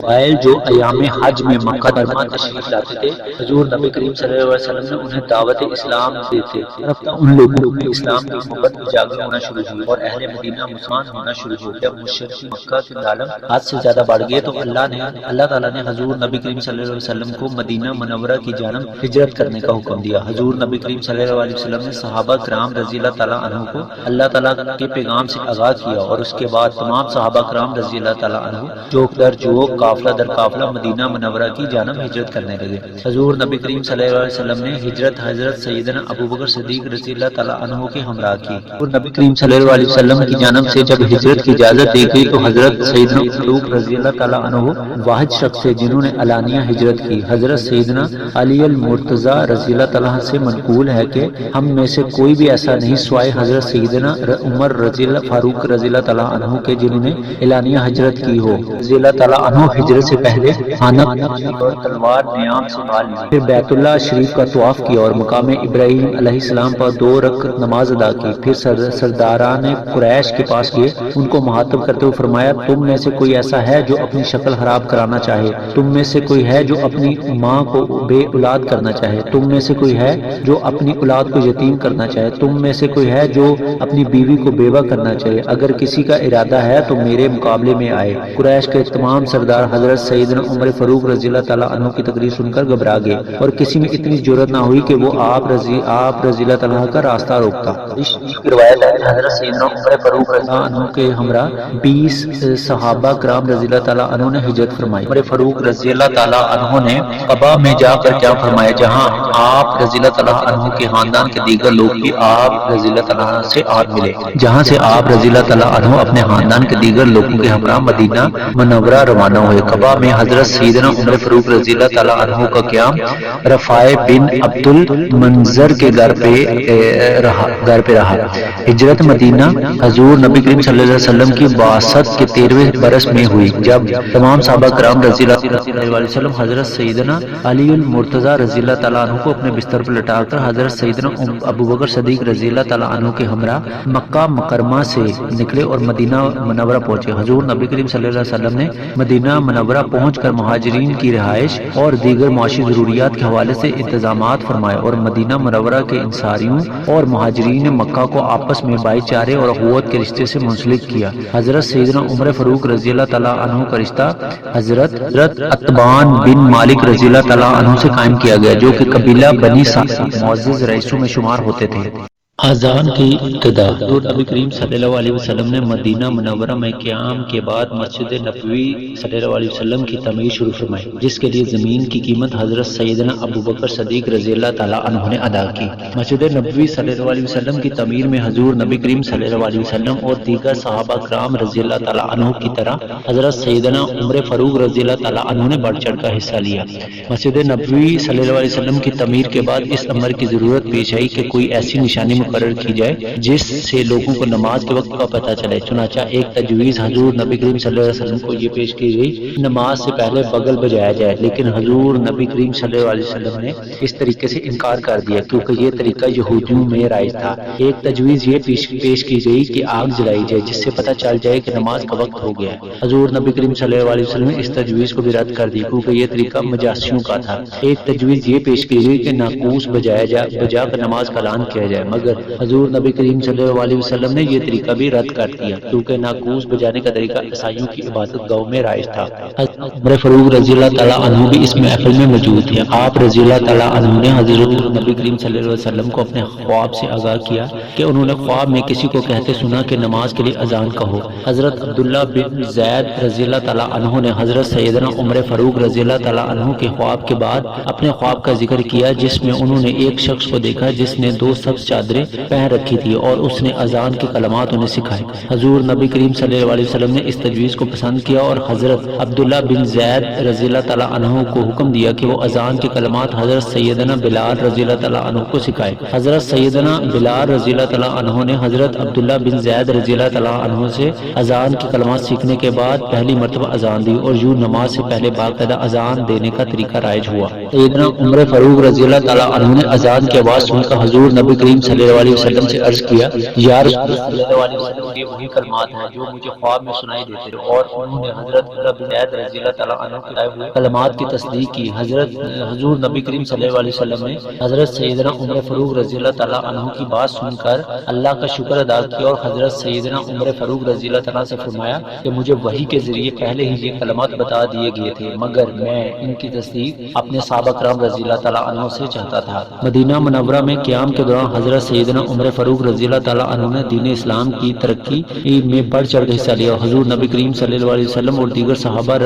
اور جو ایام حج میں مکہ مکرمہ تشریف لاتے تھے حضور نبی کریم صلی اللہ علیہ وسلم نے انہیں دعوت اسلام دیتے رفتہ ان لوگوں میں اسلام کی محبت اجاگر ہونا شروع ہوئی اور اہل مدینہ مسلمان ہونا شروع ہو گیا۔ مشرکین مکہ کے ظالم حد سے زیادہ بڑھ گئے تو اللہ تعالیٰ نے حضور نبی کریم صلی اللہ علیہ وسلم کو مدینہ منورہ کی جانب ہجرت کرنے کا حکم دیا۔ حضور نبی کریم صلی اللہ علیہ وسلم نے صحابہ کرام رضی اللہ تعالیٰ عنہ کو اللہ تعالیٰ کے پیغام سے آگاہ کیا، اور اس کے بعد تمام صحابہ کرام رضی اللہ تعالیٰ عنہ جوک در جوک قافلہ در قافلہ مدینہ منورہ کی جانب ہجرت کرنے لگے۔ حضور نبی کریم صلی اللہ علیہ وسلم نے ہجرت حضرت سیدنا ابو بکر صدیق رضی اللہ تعالیٰ عنہ کے ہمراہ کی، اور نبی کریم صلی اللہ علیہ وسلم کی جانب وسلم سے جب ہجرت کی اجازت دی گئی تو حضرت سیدنا فاروق رضی اللہ تعالیٰ عنہ واحد شخص تھے جنہوں نے علانیہ ہجرت کی۔ حضرت سیدنا علی المرتضیٰ رضی اللہ تعالیٰ سے منقول ہے کہ ہم میں سے کوئی بھی ایسا نہیں سوائے حضرت سیدنا عمر رضی اللہ فاروق رضی اللہ تعالیٰ عنہ کے جنہوں نے اعلانیہ ہجرت کی ہو۔ رضی اللہ تعالیٰ عنہ ہجرت سے پہلے خانہ اور تلوار نیام سنبھال لی، پھر بیت اللہ شریف کا طواف کیا اور مقام ابراہیم علیہ السلام پر 2 رکعت نماز ادا کی۔ پھر سرداران قریش کے پاس گئے، ان کو مخاطب کرتے ہوئے فرمایا تم میں سے کوئی ایسا ہے جو اپنی شکل خراب کرانا چاہے؟ تم میں سے کوئی ہے جو اپنی ماں کو بے اولاد کرنا چاہے؟ تم میں سے کوئی ہے جو اپنی اولاد کو یتیم کرنا چاہے؟ تم میں سے کوئی ہے جو اپنی بیوی کو بیوہ کرنا چاہے؟ اگر کسی کا ارادہ ہے تو میرے مقابلے میں آئے۔ قریش کے تمام سردار حضرت سیدنا عمر فاروق رضی اللہ تعالیٰ عنہ کی تقریر سن کر گھبرا گئے اور کسی میں اتنی جرأت نہ ہوئی کہ وہ آپ رضی اللہ تعالیٰ کا راستہ روکتا۔ اس کی روایت ہے کہ حضرت سیدنا عمر فاروق رضی اللہ عنہ کے ہمراہ 20 صحابہ کرام رضی اللہ تعالیٰ عنہ نے ہجرت فرمائی۔ عمر فاروق رضی اللہ تعالیٰ عنہ نے قبا میں جا کر کیا فرمایا، جہاں آپ رضی اللہ تعالیٰ عنہ کے خاندان کے دیگر لوگ بھی آپ رضی اللہ تعالیٰ عنہ سے آ ملے، جہاں سے آپ رضی اللہ تعالیٰ عنہ اپنے خاندان کے دیگر لوگوں کے ہمراہ مدینہ منورہ روانہ ہوئے۔ قبا میں حضرت سیدنا عمر فاروق رضی اللہ تعالیٰ عنہ کا قیام رفاع بن عبد المنذر کے گھر پہ رہا۔ ہجرت مدینہ حضور نبی کریم صلی اللہ علیہ وسلم کی بعثت کے 13ویں برس میں ہوئی، جب تمام صحابہ کرام رضی اللہ علیہ وسلم حضرت سیدنا علی المرتضیٰ رضی اللہ تعالیٰ عنہ کو اپنے بستر پر لٹا کر حضرت سیدنا ابو بکر صدیق رضی اللہ تعالیٰ عنہ کے ہمراہ مکہ مکرمہ سے نکلے اور مدینہ منورہ پہنچے۔ حضور نبی کریم صلی اللہ علیہ وسلم نے مدینہ منورہ پہنچ کر مہاجرین کی رہائش اور دیگر معاشی ضروریات کے حوالے سے انتظامات فرمائے اور مدینہ منورہ کے انصاریوں اور مہاجرین مکہ کو آپس میں بھائی چارے اور اخوت کے رشتے سے منسلک کیا۔ حضرت سیدنا عمر فاروق رضی اللہ تعالیٰ عنہ کا رشتہ حضرت عتبان بن مالک رضی اللہ تعالیٰ عنہ سے قائم کیا گیا، جو کہ قبیلہ بنی سعد معزز رئیسوں میں شمار ہوتے تھے۔ اذان کی ابتدا حضور نبی کریم صلی اللہ علیہ وسلم نے مدینہ منورہ میں قیام کے بعد مسجد نبوی صلی اللہ علیہ وسلم کی تعمیر شروع فرمائی، جس کے لیے زمین کی قیمت حضرت سیدنا ابو بکر صدیق رضی اللہ تعالیٰ عنہ نے ادا کی۔ مسجد نبوی صلی اللہ علیہ وسلم کی تعمیر میں حضور نبی کریم صلی اللہ علیہ وسلم اور دیگر صحابہ کرام رضی اللہ تعالیٰ عنہ کی طرح حضرت سیدنا عمر فاروق رضی اللہ تعالیٰ عنہ نے بڑھ چڑھ کر حصہ لیا۔ مسجد نبوی صلی اللہ علیہ وسلم کی تعمیر کے بعد اس امر کی ضرورت پیش آئی کہ کوئی ایسی نشانی مقرر کی جائے جس سے لوگوں کو نماز کے وقت کا پتہ چلے۔ چنانچہ ایک تجویز حضور نبی کریم صلی اللہ علیہ وسلم کو یہ پیش کی گئی، نماز سے پہلے بغل بجایا جائے، لیکن حضور نبی کریم صلی اللہ علیہ وسلم نے اس طریقے سے انکار کر دیا کیونکہ یہ طریقہ یہودیوں میں رائج تھا۔ ایک تجویز یہ پیش کی گئی کہ آگ جلائی جائے جس سے پتہ چل جائے کہ نماز کا وقت ہو گیا ہے۔ حضور نبی کریم صلی اللہ علیہ وسلم نے اس تجویز کو بھی رد کر دی کیونکہ یہ طریقہ مجاسیوں کا تھا۔ ایک تجویز یہ پیش کی گئی کہ ناقوس بجا کر نماز کا اعلان کیا جائے، مگر حضور نبی کریم صلی اللہ علیہ وسلم نے یہ طریقہ بھی رد کر دیا کیونکہ ناقوس بجانے کا طریقہ عیسائیوں کی عبادت گاہوں میں رائج تھا۔ عمر فاروق رضی اللہ تعالیٰ عنہ بھی اس محفل میں موجود تھے۔ آپ رضی اللہ تعالیٰ عنہ نے حضرت نبی کریم صلی اللہ علیہ وسلم کو اپنے خواب سے آگاہ کیا کہ انہوں نے خواب میں کسی کو کہتے سنا کہ نماز کے لیے اذان کہو۔ حضرت عبداللہ بن زید رضی اللہ تعالیٰ عنہ نے حضرت سیدنا عمر فاروق رضی اللہ تعالیٰ عنہ کے خواب کے بعد اپنے خواب کا ذکر کیا جس میں انہوں نے ایک شخص کو دیکھا جس نے 2 سبز چادریں پہن رکھی تھی اور اس نے اذان کے کلمات انہیں سکھائے۔ حضور نبی کریم صلی اللہ علیہ وسلم نے اس تجویز کو پسند کیا اور حضرت عبداللہ بن زید رضی اللہ تعالیٰ عنہ کو حکم دیا کہ وہ اذان کے کلمات حضرت سیدنا بلال رضی اللہ تعالیٰ عنہ کو سکھائے۔ حضرت سیدنا بلال رضی اللہ تعالیٰ عنہ نے حضرت عبداللہ بن زید رضی اللہ تعالیٰ عنہ سے اذان کے کلمات سیکھنے کے بعد پہلی مرتبہ اذان دی اور یوں نماز سے پہلے باقاعدہ اذان دینے کا طریقہ رائج ہوا۔ سیدنا عمر فاروق رضی اللہ تعالیٰ عنہ نے اذان کی آواز سن کر حضور نبی کریم صلی اللہ علیہ وسلم سے عرض کیا، یا رسول اللہ صلی اللہ علیہ وسلم کے وہی کلمات ہیں جو مجھے خواب میں سنائی دیتے تھے، اور انہوں نے حضرت عبداللہ بن زید رضی اللہ تعالیٰ عنہ کے بتائے ہوئے کلمات کی تصدیق کی۔ حضور نبی کریم صلی اللہ علیہ وسلم نے حضرت سیدنا عمر فاروق رضی اللہ تعالیٰ عنہ کی بات سن کر اللہ کا شکر ادا کیا اور حضرت سیدنا عمر فاروق رضی اللہ تعالیٰ سے فرمایا کہ مجھے وحی کے ذریعے پہلے ہی یہ کلمات بتا دیے گئے تھے، مگر میں ان کی تصدیق اپنے صحابہ کرام رضی اللہ تعالیٰ عنہ سے چاہتا تھا۔ مدینہ منورہ میں قیام کے دوران حضرت سیدنا عمر فاروق رضی اللہ تعالیٰ عنہ نے دین اسلام کی ترقی میں بڑھ چڑھ کر حصہ لیا. حضور نبی کریم صلی اللہ علیہ وسلم اور دیگر صحابہ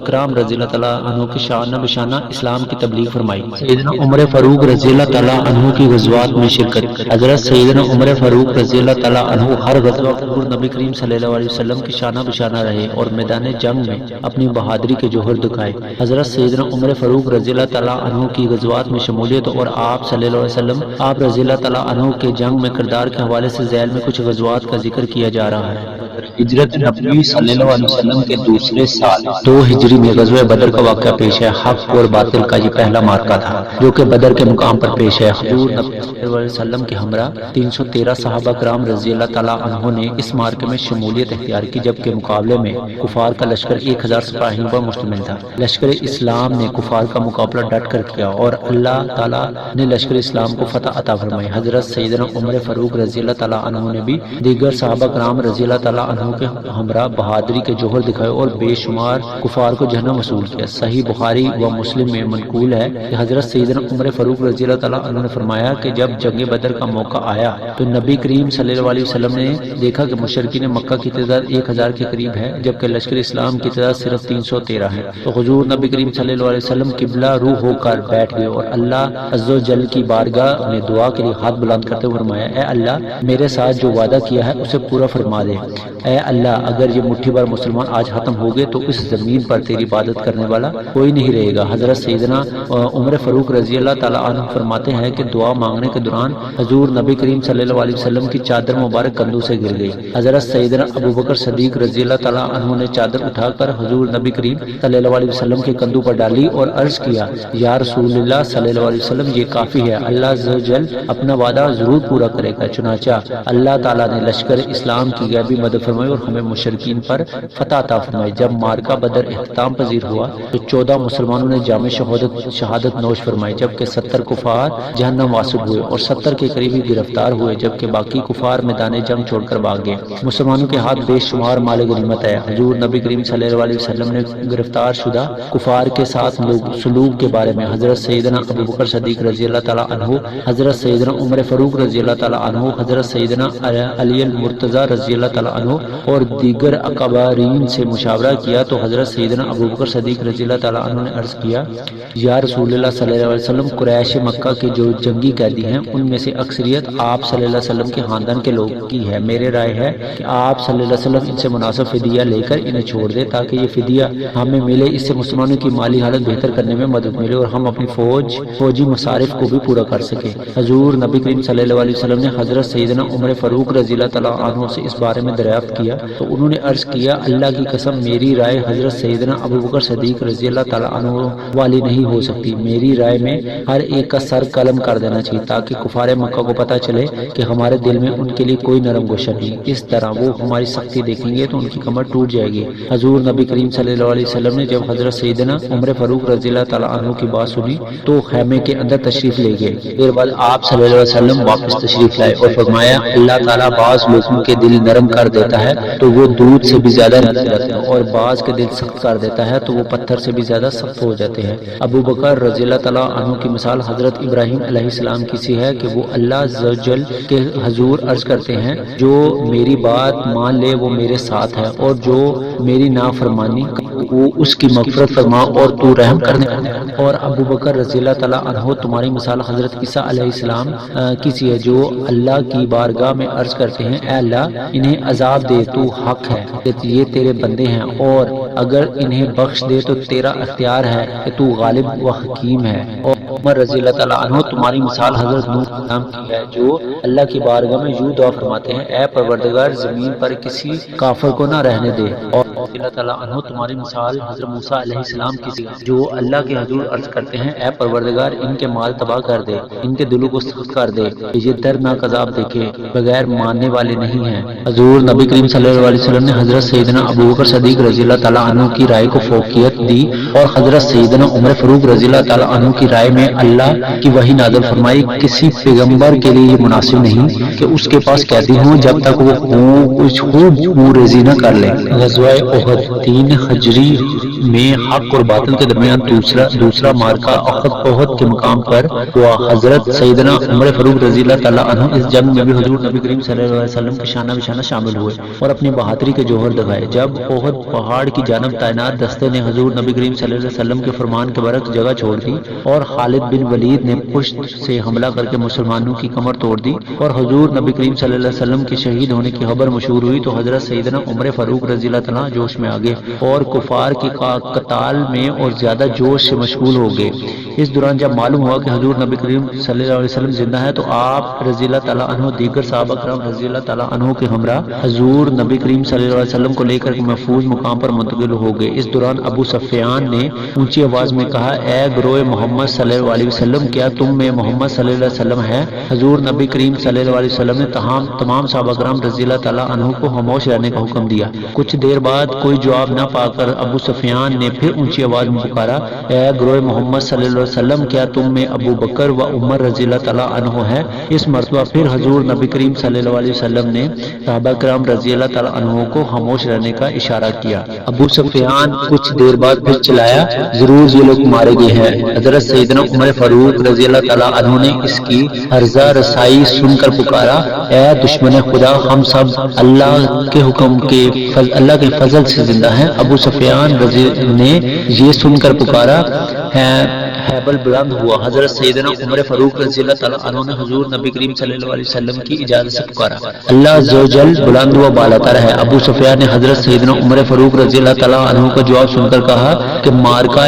کرام رضی اللہ تعالیٰ عنہ کی شانہ بشانہ اسلام کی تبلیغ فرمائی. سیدنا عمر فاروق رضی اللہ تعالیٰ عنہ کی غزوات میں شرکت. حضرت سیدنا عمر فاروق رضی اللہ تعالیٰ عنہ ہر غزوہ حضور نبی کریم صلی اللہ علیہ وسلم کی شانہ بشانہ رہے اور میدان جنگ میں اپنی بہادری کے جوہر دکھائے. حضرت سیدنا عمر فاروق رضی اللہ تعالیٰ عنہ کی غزوات میں شمولیت اور آپ صلی اللہ علیہ وسلم آپ رضی اللہ تعالیٰ عنہ کے جنگ میں کردار کے حوالے سے ذیل میں کچھ غزوات کا ذکر کیا جا رہا ہے. ہجرت نبوی صلی اللہ علیہ وسلم کے دوسرے سال 2 ہجری میں غزوہ بدر کا واقعہ پیش ہے. حق اور باطل کا یہ پہلا مارکا تھا جو کہ بدر کے مقام پر پیش ہے. حضور نبی صلی اللہ علیہ وسلم کے ہمراہ 313 صحابہ کرام رضی اللہ تعالیٰ عنہ نے اس مارکے میں شمولیت اختیار کی، جبکہ مقابلے میں کفار کا لشکر 1000 سپاہیوں پر مشتمل تھا. لشکر اسلام نے کفار کا مقابلہ ڈٹ کر کیا اور اللہ تعالیٰ نے لشکر اسلام کو فتح عطا فرمائی. حضرت سیدنا عمر فاروق رضی اللہ تعالیٰ عنہ نے بھی دیگر صحابہ کرام رضی اللہ تعالیٰ عنہ کے ہمراہ بہادری کے جوہر دکھائے اور بے شمار کفار کو جہنم وصول کیا. صحیح بخاری و مسلم میں منقول ہے کہ حضرت سیدنا عمر فاروق رضی اللہ تعالیٰ عنہ نے فرمایا کہ جب جنگ بدر کا موقع آیا تو نبی کریم صلی اللہ علیہ وسلم نے دیکھا کہ مشرکین مکہ کی تعداد 1000 کے قریب ہے، جبکہ لشکر اسلام کی تعداد صرف 313 ہے. تو حضور نبی کریم صلی اللہ علیہ وسلم قبلہ روح ہو کر بیٹھ گئے اور اللہ عز و جل کی بارگاہ میں دعا کے لیے ہاتھ بلند کرتے ہوئے فرمایا، اے اللہ میرے ساتھ جو وعدہ کیا ہے اسے پورا فرما دے. اے اللہ اگر یہ مٹھی بھر مسلمان آج ختم ہو گئے تو اس زمین پر تیری عبادت کرنے والا کوئی نہیں رہے گا. حضرت سیدنا عمر فاروق رضی اللہ تعالیٰ عنہ فرماتے ہیں کہ دعا مانگنے کے دوران حضور نبی کریم صلی اللہ علیہ وسلم کی چادر مبارک کندھوں سے گر گئی. حضرت سیدنا ابو بکر صدیق رضی اللہ تعالیٰ عنہ نے چادر اٹھا کر حضور نبی کریم صلی اللہ علیہ وسلم کے کندھوں پر ڈالی اور عرض کیا، یا رسول اللہ صلی اللہ علیہ وسلم یہ کافی ہے، اللہ عز و جل اپنا وعدہ ضرور پورا کرے گا. چنانچہ اللہ تعالیٰ نے لشکر اسلام کی غیبی مدد فرمائی اور ہمیں مشرکین پر فتح عطا فرمائی. جب مارکہ بدر اختتام پذیر ہوا تو 14 مسلمانوں نے جامع شہادت نوش فرمائی، جبکہ 70 کفار جہنم واصل ہوئے اور 70 کے قریبی گرفتار ہوئے، جبکہ باقی کفار میدان جنگ چھوڑ کر بھاگ گئے. مسلمانوں کے ہاتھ بے شمار مال غنیمت ہے. حضور نبی کریم صلی اللہ علیہ وسلم نے گرفتار شدہ کفار کے ساتھ سلوک کے بارے میں حضرت سیدنا ابو بکر صدیق رضی اللہ تعالیٰ عنہ، حضرت سیدنا عمر فاروق رضی اللہ تعالیٰ عنہ، حضرت سیدنا علی المرتضی رضی اللہ تعالیٰ عنہ اور دیگر اکابرین سے مشاورہ کیا تو حضرت سیدنا ابو بکر صدیق رضی اللہ تعالیٰ عنہ نے عرض کیا، یا رسول اللہ صلی اللہ علیہ وسلم قریش مکہ کے جو جنگی قیدی ہیں ان میں سے اکثریت آپ صلی اللہ علیہ وسلم کے خاندان کے لوگ کی ہے. میرے رائے ہے کہ آپ صلی اللہ علیہ وسلم ان سے مناسب فدیہ لے کر انہیں چھوڑ دے تاکہ یہ فدیہ ہمیں ملے. اس سے مسلمانوں کی مالی حالت بہتر کرنے میں مدد ملے اور ہم اپنی فوجی مصارف کو بھی پورا کر سکیں. حضور نبی کریم صلی اللہ علیہ وسلم نے حضرت سیدنا عمر فاروق رضی اللہ تعالیٰ عنہ سے اس بارے میں دریافت کیا تو انہوں نے عرض کیا، اللہ کی قسم میری رائے حضرت سیدنا ابو بکر صدیق رضی اللہ تعالیٰ عنہ والی نہیں ہو سکتی. میری رائے میں ہر ایک کا سر قلم کر دینا چاہیے تاکہ کفار مکہ کو پتہ چلے کہ ہمارے دل میں ان کے لیے کوئی نرم گوشہ نہیں. اس طرح وہ ہماری سختی دیکھیں گے تو ان کی کمر ٹوٹ جائے گی. حضور نبی کریم صلی اللہ علیہ وسلم نے جب حضرت سیدنا عمر فاروق رضی اللہ تعالیٰ عنہ کی بات سنی تو خیمے کے اندر تشریف لے گئے. پھر بعد آپ صلی اللہ علیہ وسلم واپس تشریف لائے اور فرمایا، اللہ تعالیٰ بعض لوگوں کے دل نرم کر دیتا ہے تو وہ دودھ سے بھی زیادہ نرم جاتے ہیں اور بعض کے دل سخت کر دیتا ہے تو وہ پتھر سے بھی زیادہ سخت ہو جاتے ہیں. ابو بکر رضی اللہ تعالیٰ عنہ کی مثال حضرت ابراہیم علیہ السلام کی سی ہے کہ وہ اللہ عز و جل کے حضور عرض کرتے ہیں، جو میری بات مان لے وہ میرے ساتھ ہے اور جو میری نافرمانی وہ اس کی مغفرت فرما اور تو رحم کرنے. اور ابو بکر رضی اللہ تعالیٰ عنہ تمہاری مثال حضرت عیسیٰ علیہ السلام کی سی ہے، جو اللہ کی بارگاہ میں عرض کرتے ہیں، اے اللہ انہیں عذاب دے تو حق ہے کہ یہ تیرے بندے ہیں اور اگر انہیں بخش دے تو تیرا اختیار ہے کہ تو غالب و حکیم ہے. اور عمر رضی اللہ تعالیٰ عنہ تمہاری مثال حضرت نوح علیہ السلام کی ہے، جو اللہ کی بارگاہ میں یوں دعا فرماتے ہیں، اے پروردگار زمین پر کسی کافر کو نہ رہنے دے. اور اللہ تعالیٰ عنہ تمہاری مثال حضرت موسیٰ علیہ السلام کی سی، جو اللہ کے حضور عرض کرتے ہیں، اے پروردگار ان کے مال تباہ کر دے، ان کے دلوں کو سخت کر دے کہ یہ دردناک عذاب دیکھے بغیر ماننے والے نہیں ہیں. حضور نبی کریم صلی اللہ علیہ وسلم نے حضرت سیدنا ابو بکر صدیق رضی اللہ تعالیٰ عنہ کی رائے کو فوقیت دی اور حضرت سیدنا عمر فاروق رضی اللہ تعالیٰ عنہ کی رائے میں اللہ کی وحی نازل فرمائی. کسی پیغمبر کے لیے یہ مناسب نہیں کہ اس کے پاس قیدی ہوں جب تک وہ خوب ریزی نہ کر لے. غزوہ احد 3 ہجری میں حق اور باطل کے درمیان دوسرا مارکہ احد کے مقام پر ہوا۔ حضرت سیدنا عمر فاروق رضی اللہ تعالیٰ عنہ اس جنگ میں بھی حضور نبی کریم صلی اللہ علیہ وسلم کے شانہ بشانہ شامل ہوئے اور اپنی بہادری کے جوہر دکھائے۔ جب احد پہاڑ کی جانب تعینات دستے نے حضور نبی کریم صلی اللہ علیہ وسلم کے فرمان کے برعکس جگہ چھوڑ دی اور خالد بن ولید نے پشت سے حملہ کر کے مسلمانوں کی کمر توڑ دی اور حضور نبی کریم صلی اللہ علیہ وسلم کے شہید ہونے کی خبر مشہور ہوئی، تو حضرت سیدنا عمر فاروق رضی اللہ تعالیٰ جوش میں آگے اور کفار کی قتال میں اور زیادہ جوش سے مشغول ہو گئے۔ اس دوران جب معلوم ہوا کہ حضور نبی کریم صلی اللہ علیہ وسلم زندہ ہے تو آپ رضی اللہ تعالیٰ عنہ دیگر صحابہ کرام رضی اللہ تعالیٰ عنہ کے ہمراہ حضور نبی کریم صلی اللہ علیہ وسلم کو لے کر محفوظ مقام پر منتقل ہو گئے۔ اس دوران ابو سفیان نے اونچی آواز میں کہا، اے گروہ محمد صلی اللہ علیہ وسلم، کیا تم میں محمد صلی اللہ علیہ وسلم ہے؟ حضور نبی کریم صلی اللہ علیہ وسلم نے تمام صحابہ کرام رضی اللہ تعالیٰ عنہ کو خاموش رہنے کا حکم دیا۔ کچھ دیر بعد کوئی جواب نہ پا کر ابو سفیان نے پھر اونچی آواز میں پکارا، اے گروہ محمد صلی اللہ علیہ وسلم، کیا تم میں ابو بکر و عمر رضی اللہ تعالیٰ عنہ ہے؟ اس مرتبہ پھر حضور نبی کریم صلی اللہ علیہ وسلم نے صحابہ کرام رضی اللہ تعالیٰ عنہ کو خاموش رہنے کا اشارہ کیا۔ ابو سفیان کچھ دیر بعد پھر چلایا، ضرور یہ لوگ مارے گئے ہیں۔ حضرت سیدنا عمر فاروق رضی اللہ تعالیٰ عنہ نے اس کی عرضہ رسائی سن کر پکارا، اے دشمن خدا، ہم سب اللہ کے حکم کے اللہ کے فضل سے زندہ ہیں۔ ابو سفیان رضی نے یہ سن کر پکارا، ہیبل بلند ہوا۔ حضرت سیدنا عمر فاروق رضی اللہ تعالیٰ عنہ نے حضور نبی کریم صلی اللہ علیہ وسلم کی اجازت سے پکارا، اللہ عز و جل بلند و بالاتر ہے۔ ابو سفیان نے حضرت سیدنا عمر فاروق رضی اللہ تعالیٰ عنہ کا جواب سن کر کہا کہ مارکہ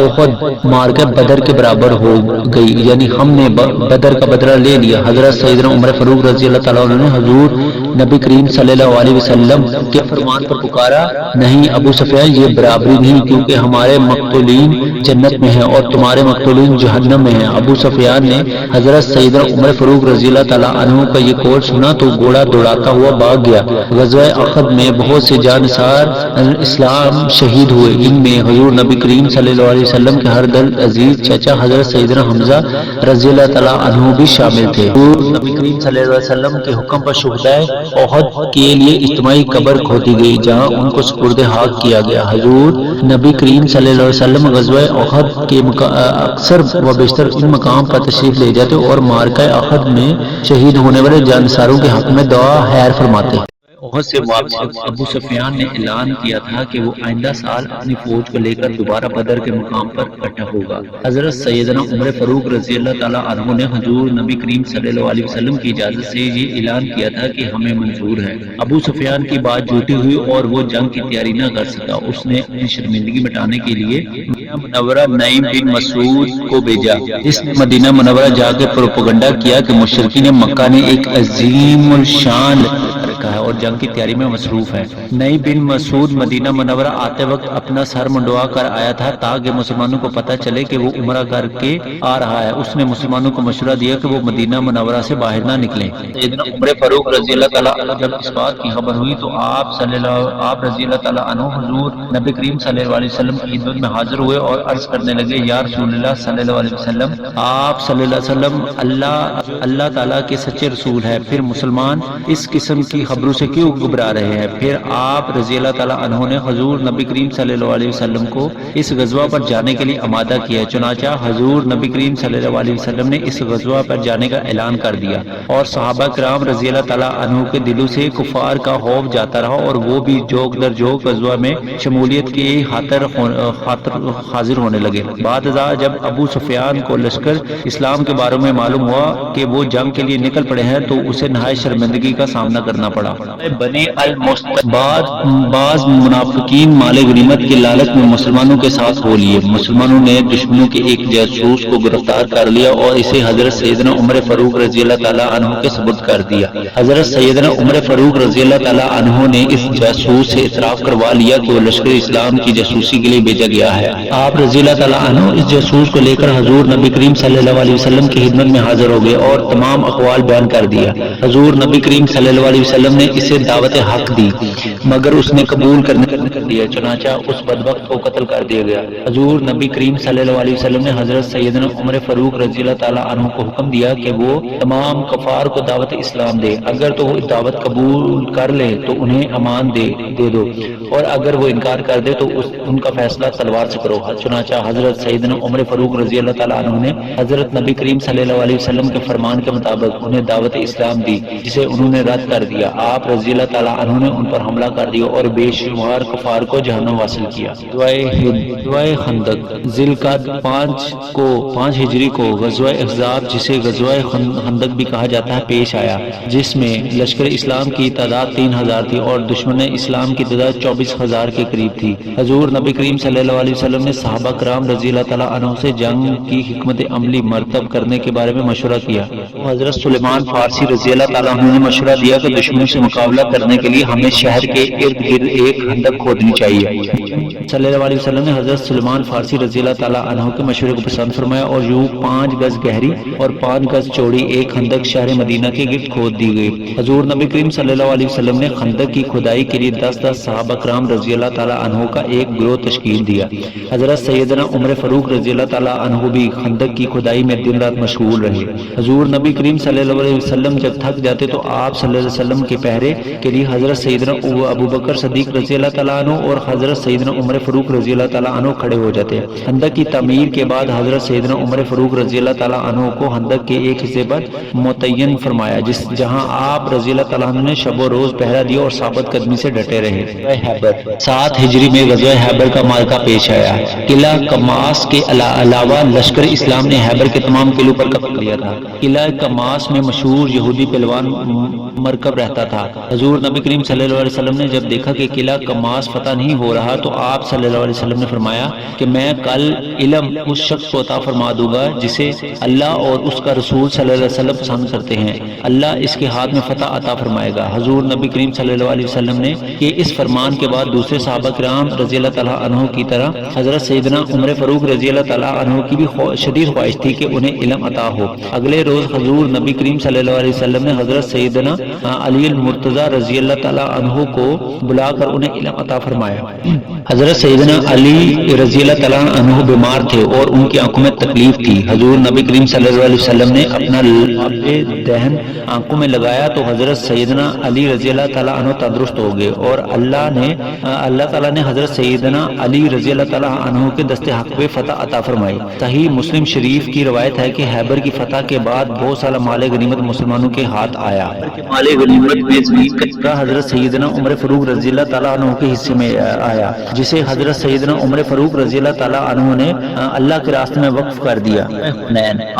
احد مارکہ بدر کے برابر ہو گئی، یعنی ہم نے بدر کا بدلہ لے لیا۔ حضرت سیدنا عمر فاروق رضی اللہ تعالیٰ عنہ نے حضور نبی کریم صلی اللہ علیہ وسلم کے فرمان پر پکارا، نہیں ابو سفیان، یہ برابری نہیں، کیونکہ ہمارے مقتولین جنت میں ہیں اور تمہارے مقتولین جہنم میں ہیں۔ ابو سفیان نے حضرت سیدنا عمر فاروق رضی اللہ تعالیٰ عنہ کا یہ قول سنا تو گھوڑا دوڑاتا ہوا بھاگ گیا۔ غزوہ احد میں بہت سے جانثار اسلام شہید ہوئے، ان میں حضور نبی کریم صلی اللہ علیہ وسلم کے ہر دل عزیز چچا حضرت سیدنا حمزہ رضی اللہ تعالیٰ عنہ بھی شامل تھے۔ حضور نبی کریم صلی اللہ علیہ وسلم کے حکم پر شہدائے احد کے لیے اجتماعی قبر کھودی گئی، جہاں ان کو سپرد خاک کیا گیا۔ حضور نبی کریم صلی اللہ علیہ وسلم غزوہ احد کے اکثر و بیشتر ان مقام پر تشریف لے جاتے اور مارکہ احد میں شہید ہونے والے جانثاروں کے حق میں دعا خیر فرماتے۔ احد سے واپسی ابو سفیان نے اعلان کیا تھا کہ وہ آئندہ سال اپنی فوج کو لے کر دوبارہ بدر کے مقام پر اکٹھا ہوگا۔ حضرت سیدنا عمر فاروق رضی اللہ تعالیٰ عنہ نے حضور نبی کریم صلی اللہ علیہ وسلم کی اجازت سے یہ اعلان کیا تھا کہ ہمیں منظور ہے۔ ابو سفیان کی بات جھوٹی ہوئی اور وہ جنگ کی تیاری نہ کر سکا۔ اس نے اپنی شرمندگی مٹانے کے لیے مدینہ منورہ نعیم بن مسعود کو بھیجا۔ اس نے مدینہ منورہ جا کے پروپیگنڈا کیا کہ مشرکین مکہ نے ایک عظیم الشان رکھا ہے اور جنگ کی تیاری میں مصروف ہے۔ نعیم بن مسعود مدینہ منورہ آتے وقت اپنا سر منڈوا کر آیا تھا تاکہ مسلمانوں کو پتہ چلے کہ وہ عمرہ کر کے آ رہا ہے۔ اس نے مسلمانوں کو مشورہ دیا کہ وہ مدینہ منورہ سے باہر نہ نکلیں۔ سیدنا عمر فاروق رضی اللہ تعالیٰ عنہ جب اس بات کی خبر ہوئی تو آپ رضی اللہ تعالیٰ عنہ حضور نبی کریم صلی اللہ علیہ وسلم کی خدمت میں حاضر ہوئے اور عرض کرنے لگے، یا رسول اللہ صلی اللہ علیہ وسلم، آپ صلی اللہ علیہ وسلم اللہ تعالیٰ کے سچے رسول ہے، پھر مسلمان اس قسم کی خبروں سے کیوں گھبرا رہے ہیں؟ پھر آپ رضی اللہ تعالیٰ عنہ نے حضور نبی کریم صلی اللہ علیہ وسلم کو اس غزوہ پر جانے کے لیے آمادہ کیا۔ چنانچہ حضور نبی کریم صلی اللہ علیہ وسلم نے اس غزوہ پر جانے کا اعلان کر دیا اور صحابہ کرام رضی اللہ تعالیٰ عنہ کے دلوں سے کفار کا خوف جاتا رہا اور وہ بھی جوک در جوک غزوہ میں شمولیت کی خاطر حاضر ہونے لگے۔ بعد ازاں جب ابو سفیان کو لشکر اسلام کے بارے میں معلوم ہوا کہ وہ جنگ کے لیے نکل پڑے ہیں تو اسے نہایت شرمندگی کا سامنا کرنا پڑا۔ بنی بعض منافقین مال غنیمت کے لالچ میں مسلمانوں کے ساتھ ہو لیے۔ مسلمانوں نے دشمنوں کے ایک جاسوس کو گرفتار کر لیا اور اسے حضرت سیدنا عمر فاروق رضی اللہ تعالیٰ عنہ کے سپرد کر دیا۔ حضرت سیدنا عمر فاروق رضی اللہ تعالیٰ عنہ نے اس جاسوس سے اعتراف کروا لیا کہ وہ لشکر اسلام کی جاسوسی کے لیے بھیجا گیا ہے۔ آپ رضی اللہ تعالیٰ عنہ اس جاسوس کو لے کر حضور نبی کریم صلی اللہ علیہ وسلم کی خدمت میں حاضر ہو گئے اور تمام اقوال بیان کر دیا۔ حضور نبی کریم صلی اللہ علیہ وسلم وسلم نے اسے دعوت حق دی مگر اس نے قبول کرنے کر دیا، چنانچہ اس بدبخت کو قتل کر دیا گیا۔ حضور نبی کریم صلی اللہ علیہ وسلم نے حضرت سیدنا عمر فاروق رضی اللہ تعالیٰ عنہ کو حکم دیا کہ وہ تمام کفار کو دعوت اسلام دے، اگر تو وہ دعوت قبول کر لے تو انہیں امان دے دو، اور اگر وہ انکار کر دے تو ان کا فیصلہ تلوار سے کرو۔ چنانچہ حضرت سیدنا عمر فاروق رضی اللہ تعالیٰ عنہ نے حضرت نبی کریم صلی اللہ علیہ وسلم کے فرمان کے مطابق انہیں دعوت اسلام دی، جسے انہوں نے رد کر دیا۔ آپ رضی اللہ تعالیٰ عنہ نے ان پر حملہ کر دیا اور بے شمار کفار کو جہنم حاصل کیا۔ غزوہ خندق ذی القعدہ 5 ہجری کو غزوہ احزاب، جسے غزوہ خندق بھی کہا جاتا ہے، پیش آیا، جس میں لشکر اسلام کی تعداد 3000 تھی اور دشمن اسلام کی تعداد 24,000 کے قریب تھی۔ حضور نبی کریم صلی اللہ علیہ وسلم نے صحابہ کرام رضی اللہ تعالیٰ عنہ سے جنگ کی حکمت عملی مرتب کرنے کے بارے میں مشورہ کیا۔ حضرت سلیمان فارسی رضی اللہ تعالیٰ عنہ نے مشورہ دیا کہ دشمن سے مقابلہ کرنے کے لیے ہمیں شہر کے ارد گرد ایک خندق کھودنی چاہیے۔ صلی اللہ علیہ وسلم نے حضرت سلیمان فارسی رضی اللہ تعالیٰ عنہ کے مشورے کو پسند فرمایا اور یوں 5 گز گہری اور 5 گز چوڑی ایک خندق شہر مدینہ کے گرد کھود دی گئی۔ حضور نبی کریم صلی اللہ علیہ وسلم نے خندق کی کھدائی کے لیے 10 صحابہ کرام رضی اللہ تعالیٰ عنہ کا ایک گروہ تشکیل دیا۔ حضرت سیدنا عمر فاروق رضی اللہ تعالیٰ عنہ بھی خندق کی کھدائی میں دن رات مشغول رہے۔ حضور نبی کریم صلی اللہ علیہ وسلم جب تھک جاتے تو آپ صلی اللہ علیہ وسلم کے پہرے کے لیے حضرت سیدنا ابو بکر صدیق رضی اللہ تعالیٰ عنہ اور حضرت سیدنا عمر فاروق رضی اللہ تعالیٰ عنہ کھڑے ہو جاتے۔ خندق کی تعمیر کے بعد حضرت سیدنا عمر فاروق رضی اللہ تعالیٰ عنہ کو خندق کے ایک حصے پر متعین فرمایا، جہاں آپ رضی اللہ تعالیٰ عنہ نے شب و روز پہرا دیا اور ثابت قدمی سے ڈٹے رہے۔ 7 ہجری میں غزوہ خیبر کا معرکہ پیش آیا۔ قلعہ کماس کے علاوہ لشکر اسلام نے خیبر کے تمام قلعوں پر قبضہ کیا تھا۔ قلعہ کماس میں مشہور یہودی پہلوان مرکب رہتا تھا۔ حضور نبی کریم صلی اللہ علیہ وسلم نے جب دیکھا کہ قلعہ کماس فتح نہیں ہو رہا تو آپ صلی اللہ علیہ وسلم نے فرمایا کہ میں کل علم اس شخص کو عطا فرما دوں گا جسے اللہ اور اس کا رسول صلی اللہ علیہ وسلم پسند کرتے ہیں، اللہ اس کے ہاتھ میں فتح عطا فرمائے گا۔ حضور نبی کریم صلی اللہ علیہ وسلم نے کہ اس فرمان کے بعد دوسرے صحابہ کرام رضی اللہ تعالیٰ عنہ کی طرح حضرت سیدنا عمر فاروق رضی اللہ تعالیٰ عنہ کی بھی شدید خواہش تھی کہ انہیں علم عطا ہو۔ اگلے روز حضور نبی کریم صلی اللہ علیہ وسلم نے حضرت سیدنا علی المرتضیٰ رضی اللہ تعالیٰ عنہ کو بلا کر انہیں علم عطا فرمایا۔ حضرت سیدنا علی رضی اللہ تعالیٰ عنہ بیمار تھے اور ان کی آنکھوں میں تکلیف تھی۔ حضور نبی کریم صلی اللہ علیہ وسلم نے اپنا دہن آنکھوں میں لگایا تو حضرت سیدنا علی رضی اللہ تعالیٰ عنہ تندرست ہو گئے اور اللہ تعالیٰ نے حضرت سیدنا علی رضی اللہ تعالیٰ عنہ کے دست حق پہ فتح عطا فرمائی۔ صحیح مسلم شریف کی روایت ہے کہ خیبر کی فتح کے بعد بہت سارا مال غنیمت مسلمانوں کے ہاتھ آیا۔ مال غنیمت میں زمین کا حصہ حضرت سیدنا عمر فاروق رضی اللہ تعالیٰ عنہ کے حصے میں آیا، جسے حضرت سیدنا عمر فاروق رضی اللہ تعالیٰ عنہ نے اللہ کے راستے میں وقف کر دیا۔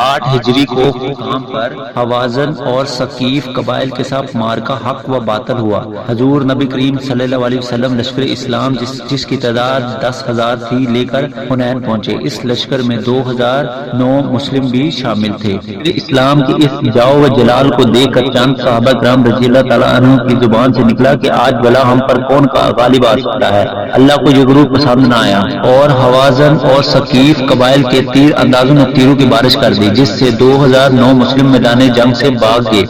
8 ہجری کو مقام پر حوازن اور ثقیف قبائل کے ساتھ مارکہ حق و باطل ہوا۔ حضور نبی کریم صلی اللہ علیہ وسلم لشکر اسلام جس کی تعداد 10,000 تھی لے کر حنین پہنچے۔ اس لشکر میں 2009 مسلم بھی شامل تھے۔ اسلام کی اس جاؤ و جلال کو دیکھ کر چند صحابہ کرام رضی اللہ تعالیٰ عنہ کی زبان سے نکلا کہ آج بلا ہم پر کون کا غالب آ سکتا ہے۔ اللہ کو یہ گروہ پسند نہ آیا اور حوازن اور ثقیف قبائل کے تیر اندازوں نے تیروں کی بارش کر دی، جس سے 2009 مسلم میدان جنگ سے بھاگ گئے۔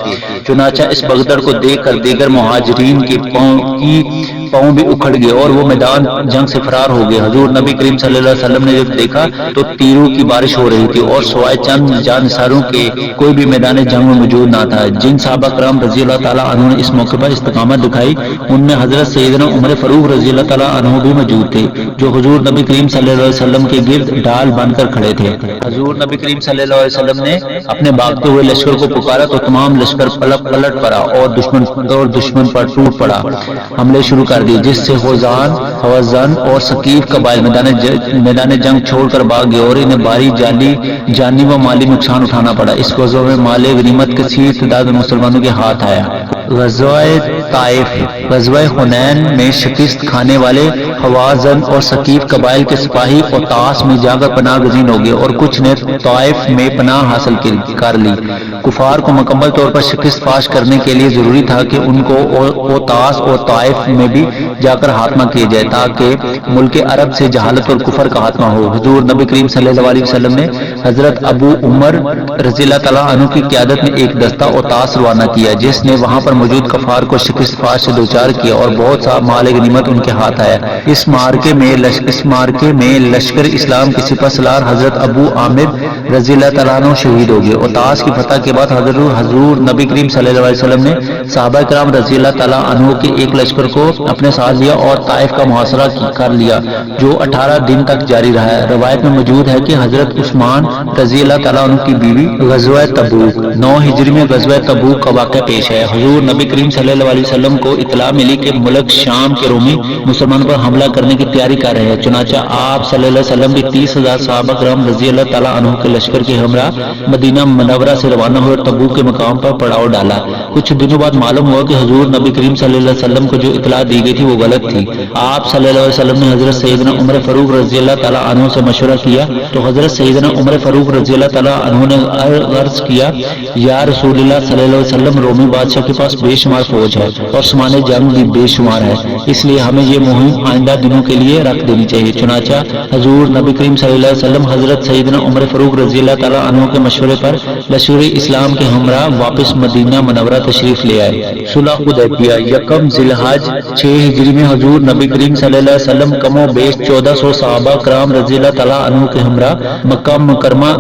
چنانچہ اس بغدر کو دیکھ کر دیگر مہاجرین کی پاؤں بھی اکھڑ گئے اور وہ میدان جنگ سے فرار ہو گئے۔ حضور نبی کریم صلی اللہ علیہ وسلم نے جب دیکھا تو تیروں کی بارش ہو رہی تھی اور سوائے چند جانثاروں کے کوئی بھی میدان جنگ میں موجود نہ تھا۔ جن صحابہ کرام رضی اللہ تعالیٰ عنہ نے اس موقع پر استقامت دکھائی ان میں حضرت سیدنا عمر فاروق رضی اللہ تعالیٰ عنہ بھی موجود تھے، جو حضور نبی کریم صلی اللہ علیہ وسلم کے گرد ڈال بن کر کھڑے تھے۔ حضور نبی کریم صلی اللہ علیہ وسلم نے اپنے بھاگتے ہوئے لشکر کو پکارا تو تمام لشکر پلٹ پڑا اور دشمن پر ٹوٹ پڑا، حملے شروع کر دیے، جس سے حوازن اور ثقیف قبائل میدان جنگ چھوڑ کر بھاگ گئے اور انہیں بھاری جانی و مالی نقصان اٹھانا پڑا۔ اس غزوہ میں مال غنیمت کثیر تعداد میں مسلمانوں کے ہاتھ آیا۔ غزوہ طائف، غزوہ حنین میں شکست کھانے والے حوازن اور ثقیف قبائل کے سپاہی اوطاس میں جا کر پناہ گزین ہو گئے اور کچھ نے طائف میں پناہ حاصل کر لی۔ کفار کو مکمل طور پر شکست فاش کرنے کے لیے ضروری تھا کہ ان کو اوتاس اور طائف میں بھی جا کر خاتمہ کیا جائے تاکہ ملک عرب سے جہالت اور کفر کا خاتمہ ہو۔ حضور نبی کریم صلی اللہ علیہ وسلم نے حضرت ابو عمر رضی اللہ تعالیٰ عنہ کی قیادت میں ایک دستہ اوتاس روانہ کیا جس نے وہاں پر موجود کفار کو شکست فاش سے دوچار کیا اور بہت سا مال غنیمت ان کے ہاتھ آیا۔ اس مارکے میں لشکر اسلام کے سپہ سالار حضرت ابو عامر رضی اللہ تعالیٰ عنہ شہید ہو گئے۔ اوتاس کی فتح کے بعد حضور نبی کریم صلی اللہ علیہ وسلم نے صحابہ کرام رضی اللہ تعالیٰ عنہ کے ایک لشکر کو اپنے ساتھ لیا اور طائف کا محاصرہ کر لیا جو 18 دن تک جاری رہا ہے۔ روایت میں موجود ہے کہ حضرت عثمان رضی اللہ تعالیٰ عنہ کی بیوی غزوہ تبوک 9 ہجری میں غزوہ تبوک کا واقعہ پیش ہے۔ حضور نبی کریم صلی اللہ علیہ وسلم کو اطلاع ملی کہ ملک شام کے رومی مسلمانوں پر حملہ کرنے کی تیاری کر رہے ہیں، چنانچہ آپ صلی اللہ علیہ وسلم بھی 30,000 صحابہ کرام رضی اللہ تعالیٰ عنہ کے لشکر کے ہمراہ مدینہ منورہ سے روانہ ہوئے اور تبوک کے مقام پر پڑاؤ ڈالا۔ کچھ دنوں بعد معلوم ہوا کہ حضور نبی کریم صلی اللہ علیہ وسلم کو جو اطلاع دی گئی تھی وہ غلط تھی۔ آپ صلی اللہ علیہ وسلم نے حضرت سیدنا عمر فاروق رضی اللہ تعالیٰ عنہ سے مشورہ کیا تو حضرت سیدنا عمر فاروق رضی اللہ تعالیٰ عنہ نے عرض کیا، یا رسول اللہ صلی اللہ علیہ وسلم، رومی بادشاہ کے پاس بے شمار فوج ہے اور سامان جنگ بھی بے شمار ہے، اس لیے ہمیں یہ مہم آئندہ دنوں کے لیے رکھ دینی چاہیے۔ چنانچہ حضور نبی کریم صلی اللہ علیہ وسلم حضرت سیدنا عمر فاروق رضی اللہ تعالیٰ عنہ کے مشورے پر لشکر اسلام کے ہمراہ واپس مدینہ منورہ تشریف لے آئے۔ صلح حدیبیہ یکم ذی الحج 6 ہجری میں حضور نبی کریم صلی اللہ علیہ وسلم کم و بیش 1400 صحابہ کرام رضی اللہ تعالیٰ عنہ کے ہمراہ مکہ مکرمہ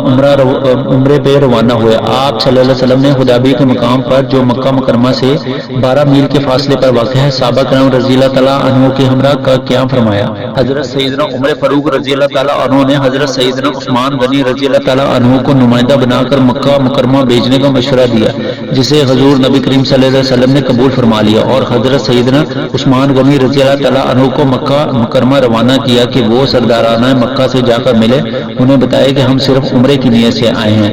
عمرے پہ روانہ ہوئے۔ آپ صلی اللہ علیہ وسلم نے حدیبیہ کے مقام پر جو مکہ مکرمہ سے 12 میل کے فاصلے پر واقع ہے صحابہ کرام رضی اللہ تعالیٰ عنہ کے ہمراہ کا قیام فرمایا۔ حضرت سیدنا عمر فاروق رضی اللہ تعالیٰ عنہ نے حضرت سیدنا عثمان غنی رضی اللہ تعالیٰ عنہ کو نمائندہ بنا کر مکہ مکرمہ بھیجنے کا مشورہ دیا جسے حضور نبی کریم صلی اللہ علیہ وسلم نے قبول فرما لیا اور حضرت سیدنا عثمان غنی رضی اللہ تعالیٰ عنہ کو مکہ مکرمہ روانہ کیا کہ وہ سردارانہ مکہ سے جا کر ملے، انہیں بتایا کہ ہم صرف عمرے کی نیت سے آئے ہیں۔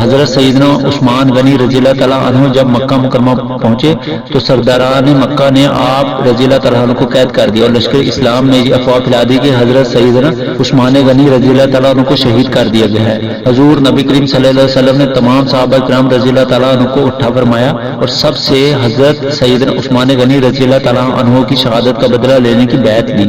حضرت سیدنا عثمان غنی رضی اللہ تعالیٰ عنہ جب مکہ مکرمہ پہنچے تو سرداران مکہ نے آپ رضی اللہ تعالیٰ عنہ کو قید کر دیا اور لشکر اسلام نے یہ افواہ پھیلا دی کہ حضرت سیدنا عثمان غنی رضی اللہ تعالیٰ عنہ کو شہید کر دیا گیا ہے۔ حضور نبی کریم صلی اللہ علیہ وسلم نے تمام صحابہ کرام رضی اللہ تعالیٰ عنہ کو اٹھا فرمایا اور سب سے حضرت سیدنا عثمان غنی رضی اللہ تعالیٰ عنہ کی شہادت کا بدلہ لینے کی بیعت لی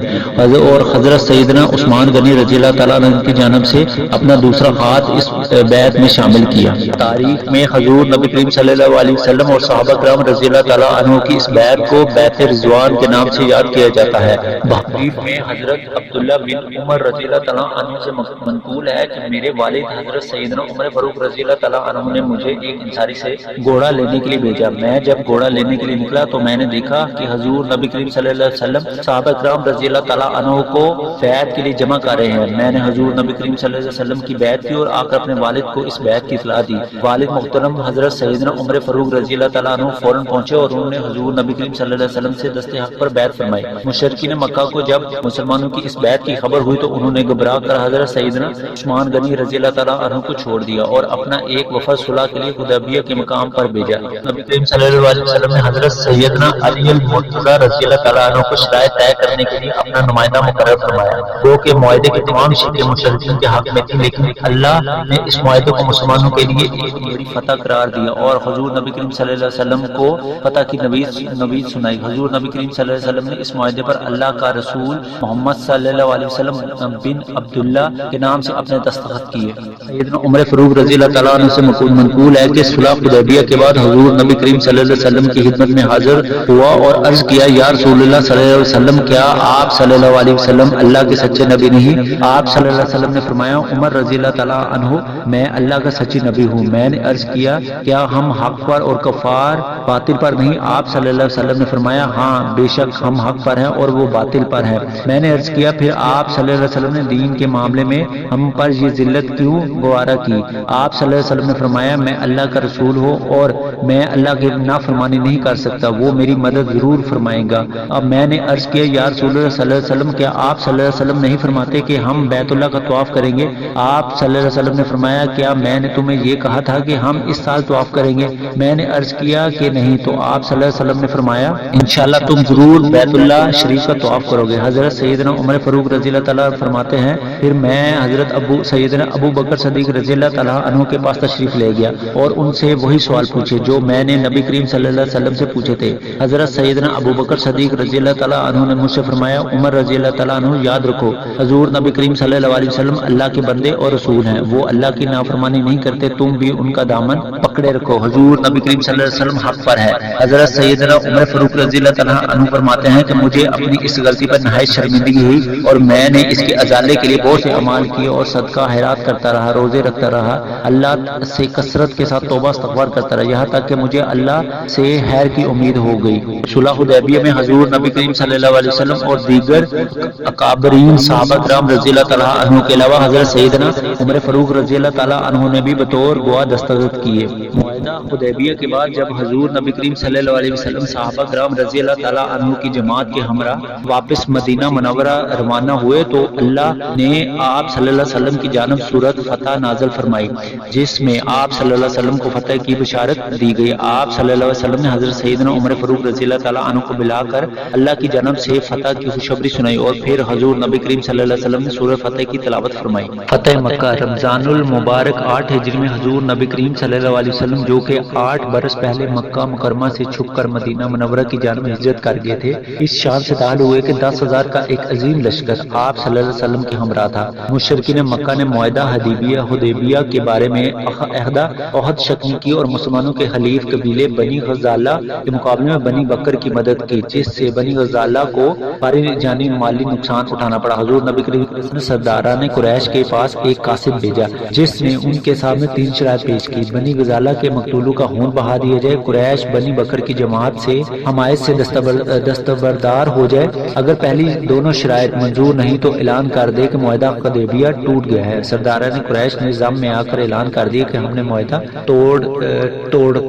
اور حضرت سیدنا عثمان غنی رضی اللہ تعالیٰ عنہ کی جانب سے اپنا دوسرا ہاتھ اس بیعت میں شامل کیا۔ تاریخ میں حضور نبی کریم صلی اللہ علیہ وسلم اور صحابہ کرام رضی اللہ تعالیٰ عنہ کی اس بیعت کو بیعت رضوان کے نام سے یاد کیا جاتا ہے۔ بحقیق میں حضرت عبداللہ بن عمر رضی اللہ تعالیٰ عنہ سے منقول ہے کہ میرے والد حضرت سیدنا عمر فاروق رضی اللہ تعالیٰ عنہ نے مجھے ایک انصاری سے گھوڑا لینے کے لیے بھیجا۔ میں جب گھوڑا لینے کے لیے نکلا تو میں نے دیکھا کہ حضور نبی کریم صلی اللہ علیہ وسلم صحابہ کرام رضی اللہ تعالیٰ عنہ کو بیعت کے لیے جمع کر رہے ہیں۔ میں نے حضور نبی کریم صلی اللہ علیہ وسلم کی بیعت کی اور آ کر اپنے والد کو اس بیعت کی اطلاع دی۔ والد محترم حضرت سیدنا عمر فاروق رضی اللہ تعالیٰ عنہ فوراً پہنچے اور انہوں نے حضور نبی کریم صلی اللہ علیہ وسلم سے دست حق پر بیعت فرمائی۔ مشرکین مکہ کو جب مسلمانوں کی اس بیعت کی خبر ہوئی تو انہوں نے گھبرا کر حضرت سیدنا عثمان غنی رضی اللہ تعالیٰ عنہ کو چھوڑ دیا اور اپنا ایک وفد صلح کے لیے حدیبیہ کے مقام پر بھیجا۔ نبی کریم صلی اللہ علیہ وسلم نے حضرت سیدنا علی المرتضی رضی اللہ تعالیٰ عنہ کو شرائط طے کرنے کے لیے اپنا نمائندہ مقرر فرمایا۔ وہ کہ معاہدے کی تمام شرطیں مشرکین کے حق میں تھیں لیکن اللہ نے اس معاہدے کو مسلمانوں کے لیے ایک بڑی فتح قرار دیا اور حضور نبی کریم صلی اللہ علیہ وسلم کو فتح کی نوید سنائی۔ حضور نبی کریم صلی اللہ علیہ وسلم نے اس معاہدے پر اللہ کا رسول محمد صلی اللہ علیہ وسلم بن عبداللہ کے نام سے اپنے دستخط کیے۔ سیدنا عمر فاروق رضی اللہ تعالیٰ عنہ سے منقول ہے کہ صلح حدیبیہ کے بعد حضور نبی کریم صلی اللہ علیہ وسلم کی خدمت میں حاضر ہوا اور عرض کیا، یا رسول اللہ صلی اللہ علیہ وسلم، کیا آپ صلی اللہ علیہ وسلم اللہ کے سچے نبی نہیں؟ آپ صلی اللہ علیہ وسلم نے فرمایا، عمر رضی اللہ تعالیٰ عنہ، میں اللہ کا سچی نبی ہوں۔ میں نے عرض کیا، کیا ہم حق پر اور کفار باطل پر نہیں؟ آپ صلی اللہ علیہ وسلم نے فرمایا، ہاں بے شک ہم حق پر ہیں اور وہ باطل پر ہیں۔ میں نے عرض کیا، پھر آپ صلی اللہ علیہ وسلم نے دین کے معاملے میں ہم پر یہ ذلت کیوں گوارا کی؟ آپ صلی اللہ علیہ وسلم نے فرمایا، میں اللہ کا رسول ہوں اور میں اللہ کی نافرمانی نہیں کر سکتا، وہ میری مدد ضرور فرمائے گا۔ اب میں نے عرض کیا، یا رسول اللہ صلی اللہ علیہ وسلم، کیا آپ صلی اللہ علیہ وسلم نہیں فرماتے کہ ہم بیت اللہ کا طواف کریں گے؟ آپ صلی اللہ علیہ وسلم نے فرمایا، فرمایا کیا میں نے تمہیں یہ کہا تھا کہ ہم اس سال طواف کریں گے؟ میں نے عرض کیا کہ نہیں، تو آپ صلی اللہ علیہ وسلم نے فرمایا انشاءاللہ تم ضرور بیت اللہ شریف کا طواف کرو گے۔ حضرت سیدنا عمر فاروق رضی اللہ تعالیٰ فرماتے ہیں پھر میں حضرت سیدنا ابو بکر صدیق رضی اللہ تعالیٰ عنہ کے پاس تشریف لے گیا اور ان سے وہی سوال پوچھے جو میں نے نبی کریم صلی اللہ علیہ وسلم سے پوچھے تھے۔ حضرت سیدنا ابو بکر صدیق رضی اللہ تعالیٰ عنہ نے مجھ سے فرمایا عمر رضی اللہ تعالیٰ عنہ یاد رکھو حضور نبی کریم صلی اللہ علیہ وسلم اللہ کے بندے اور رسول ہیں، وہ اللہ کی نافرمانی نہیں کرتے، تم بھی ان کا دامن پکڑے رکھو، حضور نبی کریم صلی اللہ علیہ وسلم حق پر ہے۔ حضرت سیدنا عمر فاروق رضی اللہ تعالیٰ عنہ فرماتے ہیں کہ مجھے اپنی اس غلطی پر نہایت شرمندگی ہوئی اور میں نے اس کے ازالے کے لیے بہت سے اعمال کیے اور صدقہ خیرات کرتا رہا، روزے رکھتا رہا، اللہ سے کثرت کے ساتھ توبہ استغفار کرتا رہا، یہاں تک کہ مجھے اللہ سے خیر کی امید ہو گئی۔ صلح حدیبیہ میں حضور نبی کریم صلی اللہ علیہ وسلم اور دیگر اکابرین صحابہ کرام رضی اللہ تعالیٰ عنہ کے علاوہ حضرت سیدنا عمر فاروق رضی اللہ تعالیٰ عنہ نے بھی بطور گواہ دستخط کیے۔ معاہدہ حدیبیہ کے بعد جب حضور نبی کریم صلی اللہ علیہ وسلم صحابہ کرام رضی اللہ تعالیٰ عنہ کی جماعت کے ہمراہ واپس مدینہ منورہ روانہ ہوئے تو اللہ نے آپ صلی اللہ علیہ وسلم کی جانب سورۃ فتح نازل فرمائی جس میں آپ صلی اللہ علیہ وسلم کو فتح کی بشارت دی گئی۔ آپ صلی اللہ علیہ وسلم نے حضرت سیدنا عمر فاروق رضی اللہ تعالیٰ عنہ کو بلا کر اللہ کی جانب سے فتح کی خوشخبری سنائی اور پھر حضور نبی کریم صلی اللہ علیہ وسلم نے سورۃ فتح کی تلاوت فرمائی۔ فتح مکہ رمضان المبارک 8 ہجری میں حضور نبی کریم صلی اللہ علیہ وسلم جو کہ 8 برس پہلے مکہ مکرمہ سے چھپ کر مدینہ منورہ کی جانب ہجرت کر گئے تھے، اس شان سے داخل ہوئے کہ 10,000 کا ایک عظیم لشکر آپ صلی اللہ علیہ وسلم کے ہمراہ تھا۔ مشرکین مکہ نے معاہدہ حدیبیہ کے بارے میں عہد شکنی کی اور مسلمانوں کے حلیف قبیلے بنی غزالہ کے مقابلے میں بنی بکر کی مدد کی جس سے بنی غزالہ کو بھاری جانی مالی نقصان اٹھانا پڑا۔ حضور نبی کریم نے سرداران قریش کے پاس ایک قاصد بھیجا جس نے ان کے سامنے 3 شرائط پیش کی، بنی غزالہ کے مقتولوں کا خون بہا دیا جائے، قریش بنی بکر کی جماعت سے حمایت سے دستبردار ہو جائے، اگر پہلی دونوں شرائط منظور نہیں تو اعلان کر دے کہ معاہدہ حدیبیہ ٹوٹ گیا ہے۔ سرداران قریش نے ضم میں آ کر اعلان کر دیا کہ ہم نے معاہدہ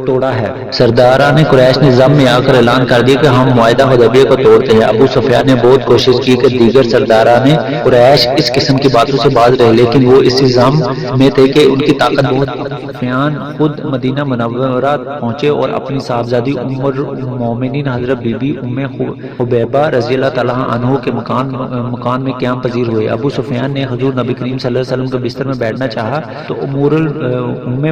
توڑا ہے۔ سرداران قریش نے ضم میں آ کر اعلان کر دیا کہ ہم معاہدہ حدیبیہ کو توڑتے ہیں۔ ابو سفیان نے بہت کوشش کی کہ دیگر سرداران قریش اس قسم کی باتوں سے باز رہے لیکن وہ اس ضم میں تھے کہ ان کی طاقت بہت۔ ابو سفیان خود مدینہ منورہ پہنچے اور اپنی صاحبزادی ام المومنین حضرت بی بی ام حبیبہ رضی اللہ تعالیٰ عنہ کے مکان میں قیام پذیر ہوئے۔ ابو سفیان نے حضور نبی کریم صلی اللہ علیہ وسلم کے بستر میں بیٹھنا چاہا تو ام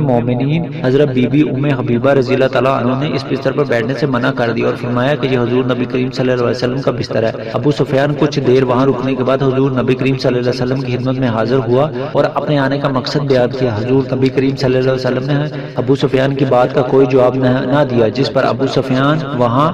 مومنین حضرت بی بی ام حبیبہ رضی اللہ تعالیٰ عنہ نے اس بستر پر بیٹھنے سے منع کر دیا اور فرمایا کہ یہ حضور نبی کریم صلی اللہ علیہ وسلم کا بستر ہے۔ ابو سفیان کچھ دیر وہاں رکنے کے بعد حضور نبی کریم صلی اللہ علیہ وسلم کی خدمت میں حاضر ہوا اور اپنے آنے کا مقصد بیان کیا۔ حضور نبی کریم صلی اللہ علیہ وسلم نے ابو سفیان کی بات کا کوئی جواب نہ دیا جس پر ابو سفیان وہاں